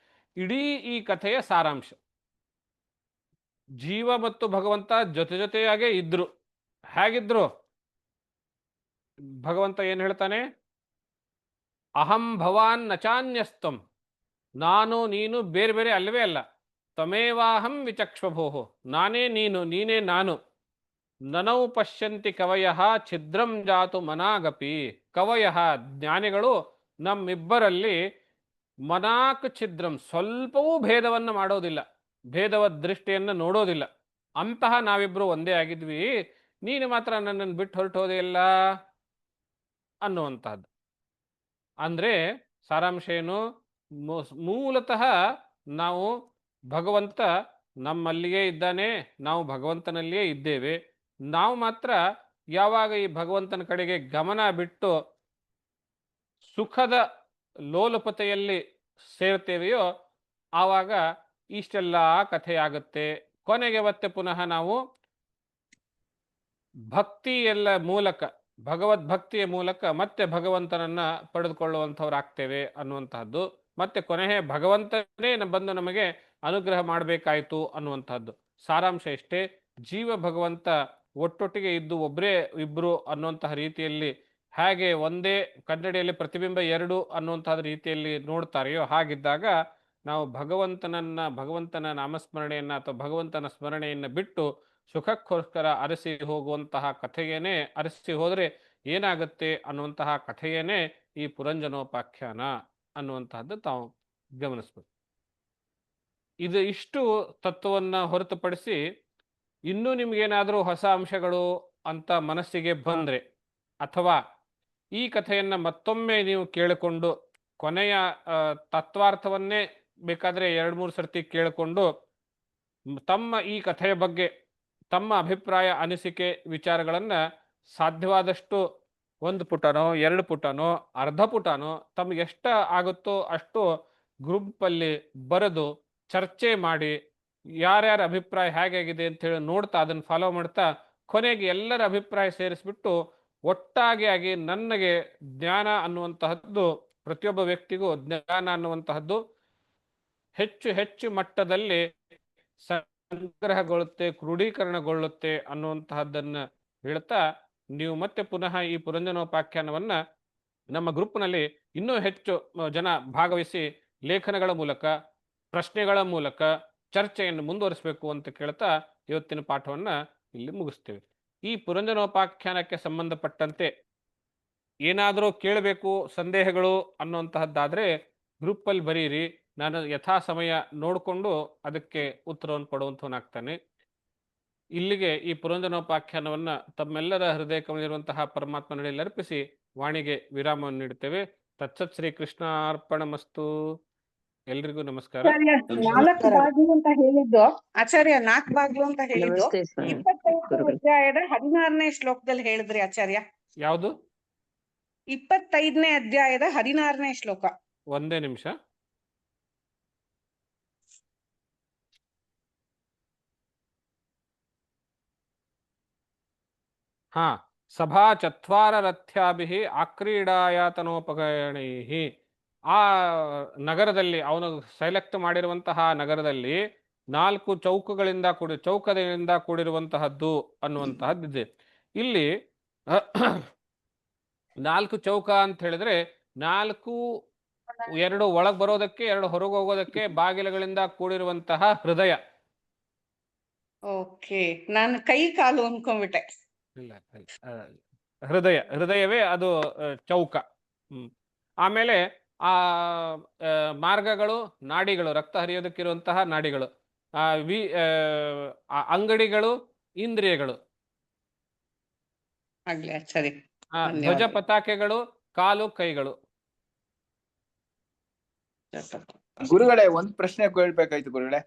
ಇಡೀ ಈ ಕಥೆಯ ಸಾರಾಂಶ. ಜೀವ ಮತ್ತು ಭಗವಂತ ಜೊತೆಯಾಗೇ ಇದ್ರು. ಹೇಗಿದ್ರು? ಭಗವಂತ ಏನು ಹೇಳ್ತಾನೆ? ಅಹಂ ಭವಾನ್ ನಚಾನ್ಯಸ್ತಂ, ನಾನು ನೀನು ಬೇರೆ ಬೇರೆ ಅಲ್ಲವೇ ಅಲ್ಲ. ತ್ವಮೇವಾಹಂ ವಿಚಕ್ಷ್ವಭೋಹೋ, ನಾನೇ ನೀನು, ನೀನೇ ನಾನು. ನನೌ ಪಶ್ಯಂತಿ ಕವಯಃ ಛಿದ್ರಂ ಜಾತು ಮನಾಗಪಿ. ಕವಯಃ ಜ್ಞಾನಿಗಳು ನಮ್ಮಿಬ್ಬರಲ್ಲಿ ಮನಾಕ್ ಛಿದ್ರಂ, ಸ್ವಲ್ಪವೂ ಭೇದವನ್ನು ಮಾಡೋದಿಲ್ಲ, ಭೇದವ ದೃಷ್ಟಿಯನ್ನು ನೋಡೋದಿಲ್ಲ. ಅಂತಹ ನಾವಿಬ್ಬರು ಒಂದೇ ಆಗಿದ್ವಿ, ನೀನು ಮಾತ್ರ ನನ್ನನ್ನು ಬಿಟ್ಟು ಹೊರಟೋದೇ ಇಲ್ಲ ಅನ್ನುವಂತಹದ್ದು. ಅಂದ್ರೆ ಸಾರಾಂಶ ಏನು? ಮೂಲತಃ ನಾವು ಭಗವಂತ ನಮ್ಮಲ್ಲಿಯೇ ಇದ್ದಾನೆ, ನಾವು ಭಗವಂತನಲ್ಲಿಯೇ ಇದ್ದೇವೆ. ನಾವು ಮಾತ್ರ ಯಾವಾಗ ಈ ಭಗವಂತನ ಕಡೆಗೆ ಗಮನ ಬಿಟ್ಟು ಸುಖದ ಲೋಲುಪತೆಯಲ್ಲಿ ಸೇರ್ತೇವೆಯೋ ಆವಾಗ ಇಷ್ಟೆಲ್ಲ ಕಥೆಯಾಗುತ್ತೆ. ಕೊನೆಗೆ ಮತ್ತೆ ಪುನಃ ನಾವು ಭಗವದ್ಭಕ್ತಿಯ ಮೂಲಕ ಮತ್ತೆ ಭಗವಂತನನ್ನ ಪಡೆದುಕೊಳ್ಳುವಂಥವ್ರಾಗ್ತೇವೆ ಅನ್ನುವಂತಹದ್ದು. ಮತ್ತೆ ಕೊನೆಗೆ ಭಗವಂತನೇ ಬಂದು ನಮಗೆ ಅನುಗ್ರಹ ಮಾಡಬೇಕಾಯಿತು ಅನ್ನುವಂಥದ್ದು. ಸಾರಾಂಶ ಇಷ್ಟೇ. ಜೀವ ಭಗವಂತ ಒಟ್ಟೊಟ್ಟಿಗೆ ಇದ್ದು ಒಬ್ಬರೇ ಇಬ್ರು ಅನ್ನುವಂತಹ ರೀತಿಯಲ್ಲಿ, ಹೇಗೆ ಒಂದೇ ಕನ್ನಡಿಯಲ್ಲಿ ಪ್ರತಿಬಿಂಬ 2 ಅನ್ನುವಂತಹ ರೀತಿಯಲ್ಲಿ ನೋಡ್ತಾರೆಯೋ, ಹಾಗಿದ್ದಾಗ ನಾವು ಭಗವಂತನ ನಾಮಸ್ಮರಣೆಯನ್ನ ಅಥವಾ ಭಗವಂತನ ಸ್ಮರಣೆಯನ್ನು ಬಿಟ್ಟು ಸುಖಕ್ಕೋಸ್ಕರ ಅರಸಿ ಹೋಗುವಂತಹ ಕಥೆಯೇನೆ, ಅರಸಿ ಹೋದರೆ ಏನಾಗುತ್ತೆ ಅನ್ನುವಂತಹ ಕಥೆಯೇನೆ ಈ ಪುರಂಜನೋಪಾಖ್ಯಾನ ಅನ್ನುವಂತಹದ್ದು ತಾವು ಗಮನಿಸ್ಬೇಕು. ಇಷ್ಟು ತತ್ವವನ್ನು ಹೊರತುಪಡಿಸಿ ಇನ್ನೂ ನಿಮ್ಗೇನಾದರೂ ಹೊಸ ಅಂಶಗಳು ಅಂತ ಮನಸ್ಸಿಗೆ ಬಂದ್ರೆ, ಅಥವಾ ಈ ಕಥೆಯನ್ನ ಮತ್ತೊಮ್ಮೆ ನೀವು ಕೇಳಿಕೊಂಡು ಕೊನೆಯ ತತ್ವಾರ್ಥವನ್ನೇ ಬೇಕಾದ್ರೆ 2-3 ಸರ್ತಿ ಕೇಳಿಕೊಂಡು ತಮ್ಮ ಈ ಕಥೆಯ ಬಗ್ಗೆ ತಮ್ಮ ಅಭಿಪ್ರಾಯ, ಅನಿಸಿಕೆ, ವಿಚಾರಗಳನ್ನು ಸಾಧ್ಯವಾದಷ್ಟು 1 ಪುಟನೋ 2 ಪುಟನೋ ಅರ್ಧ ಪುಟನೋ ತಮಗೆ ಎಷ್ಟು ಆಗುತ್ತೋ ಅಷ್ಟು ಗ್ರೂಪಲ್ಲಿ ಬರೆದು ಚರ್ಚೆ ಮಾಡಿ, ಯಾರ್ಯಾರ ಅಭಿಪ್ರಾಯ ಹೇಗಾಗಿದೆ ಅಂತ ಹೇಳಿ ನೋಡ್ತಾ ಅದನ್ನು ಫಾಲೋ ಮಾಡ್ತಾ ಕೊನೆಗೆ ಎಲ್ಲರ ಅಭಿಪ್ರಾಯ ಸೇರಿಸ್ಬಿಟ್ಟು ಒಟ್ಟಾಗಿ ಆಗಿ ನನಗೆ ಜ್ಞಾನ ಅನ್ನುವಂತಹದ್ದು, ಪ್ರತಿಯೊಬ್ಬ ವ್ಯಕ್ತಿಗೂ ಜ್ಞಾನ ಅನ್ನುವಂತಹದ್ದು ಹೆಚ್ಚು ಹೆಚ್ಚು ಮಟ್ಟದಲ್ಲಿ ಸಂಗ್ರಹಗೊಳ್ಳುತ್ತೆ, ಕ್ರೋಢೀಕರಣಗೊಳ್ಳುತ್ತೆ ಅನ್ನುವಂತಹದ್ದನ್ನು ಹೇಳ್ತಾ, ನೀವು ಮತ್ತೆ ಪುನಃ ಈ ಪುರಂಜನೋಪಾಖ್ಯಾನವನ್ನ ನಮ್ಮ ಗ್ರೂಪ್ನಲ್ಲಿ ಇನ್ನೂ ಹೆಚ್ಚು ಜನ ಭಾಗವಹಿಸಿ ಲೇಖನಗಳ ಮೂಲಕ, ಪ್ರಶ್ನೆಗಳ ಮೂಲಕ ಚರ್ಚೆಯನ್ನು ಮುಂದುವರಿಸಬೇಕು ಅಂತ ಕೇಳ್ತಾ ಇವತ್ತಿನ ಪಾಠವನ್ನ ಇಲ್ಲಿ ಮುಗಿಸ್ತೇವೆ. ಈ ಪುರಂಜನೋಪಾಖ್ಯಾನಕ್ಕೆ ಸಂಬಂಧಪಟ್ಟಂತೆ ಏನಾದರೂ ಕೇಳಬೇಕು, ಸಂದೇಹಗಳು ಅನ್ನುವಂತಹದ್ದಾದ್ರೆ ಗ್ರೂಪಲ್ಲಿ ಬರೀರಿ. ನಾನು ಯಥಾ ಸಮಯ ನೋಡಿಕೊಂಡು ಅದಕ್ಕೆ ಉತ್ತರವನ್ನು ಕೊಡುವಂಥವನಾಗ್ತಾನೆ. ಇಲ್ಲಿಗೆ ಈ ಪುರಂಜನೋಪಾಖ್ಯಾನವನ್ನ ತಮ್ಮೆಲ್ಲರ ಹೃದಯ ಕಮಲಿರುವಂತಹ ಪರಮಾತ್ಮ ನಡೆಯಲ್ಲಿ ಅರ್ಪಿಸಿ ವಾಣಿಗೆ ವಿರಾಮವನ್ನು ನೀಡುತ್ತೇವೆ. ತತ್ಸತ್ ಶ್ರೀ ಕೃಷ್ಣಾರ್ಪಣಮಸ್ತು. ಎಲ್ರಿಗೂ ನಮಸ್ಕಾರ. ಆಚಾರ್ಯ, 4 ಬಾಗಿಲು ಅಂತ ಹೇಳಿದ್ದು ಆಚಾರ್ಯ, 4 ಬಾಗಿಲು ಅಂತ ಹೇಳಿದ್ದು ನಮಸ್ತೆ ಸ್ವಾಮಿ. 25ನೇ ಗುರುಗಳು. ಅಧ್ಯಾಯದ 16ನೇ ಶ್ಲೋಕದಲ್ಲಿ ಹೇಳಿದ್ರಿ ಆಚಾರ್ಯ. ಯಾವುದು? 25ನೇ ಅಧ್ಯಾಯದ 16ನೇ ಶ್ಲೋಕ. ಒಂದೇ ನಿಮಿಷ. ಹಾ, ಸಭಾ ಚತ್ವಾರ ರಥ್ಯಾಭಿಃ ಆಕ್ರೀಡಾಯಾತನೋಪಕರಣೈಃ. ಆ ನಗರದಲ್ಲಿ, ಅವನು ಸೆಲೆಕ್ಟ್ ಮಾಡಿರುವಂತಹ ನಗರದಲ್ಲಿ 4 ಚೌಕಗಳಿಂದ ಚೌಕದಿಂದ ಕೂಡಿರುವಂತಹದ್ದು ಅನ್ನುವಂತಹದ್ದಿದೆ. ಇಲ್ಲಿ 4 ಚೌಕ ಅಂತ ಹೇಳಿದ್ರೆ 4, 2 ಒಳಗ್ ಬರೋದಕ್ಕೆ, 2 ಹೊರಗೆ ಹೋಗೋದಕ್ಕೆ ಬಾಗಿಲುಗಳಿಂದ ಕೂಡಿರುವಂತಹ ಹೃದಯ. ಓಕೆ, ನಾನು ಕೈ ಕಾಲು ಅನ್ಕೊಂಡ್ಬಿಟ್ಟೆ. ಇಲ್ಲ, ಹೃದಯವೇ ಅದು ಚೌಕ. ಆಮೇಲೆ ಆ ಮಾರ್ಗಗಳು, ನಾಡಿಗಳು, ರಕ್ತ ಹರಿಯೋದಕ್ಕಿರುವಂತಹ ನಾಡಿಗಳು, ಅಂಗಡಿಗಳು, ಇಂದ್ರಿಯಗಳು, ಆಗ್ಲಿ ಆಚಾರ್ಯ. ಧ್ವಜ ಪತಾಕೆಗಳು, ಕಾಲು ಕೈಗಳು. ಗುರುಗಳೇ, ಒಂದ್ ಪ್ರಶ್ನೆ ಕೇಳ್ಬೇಕಾಯ್ತು ಗುರುಗಳೇ.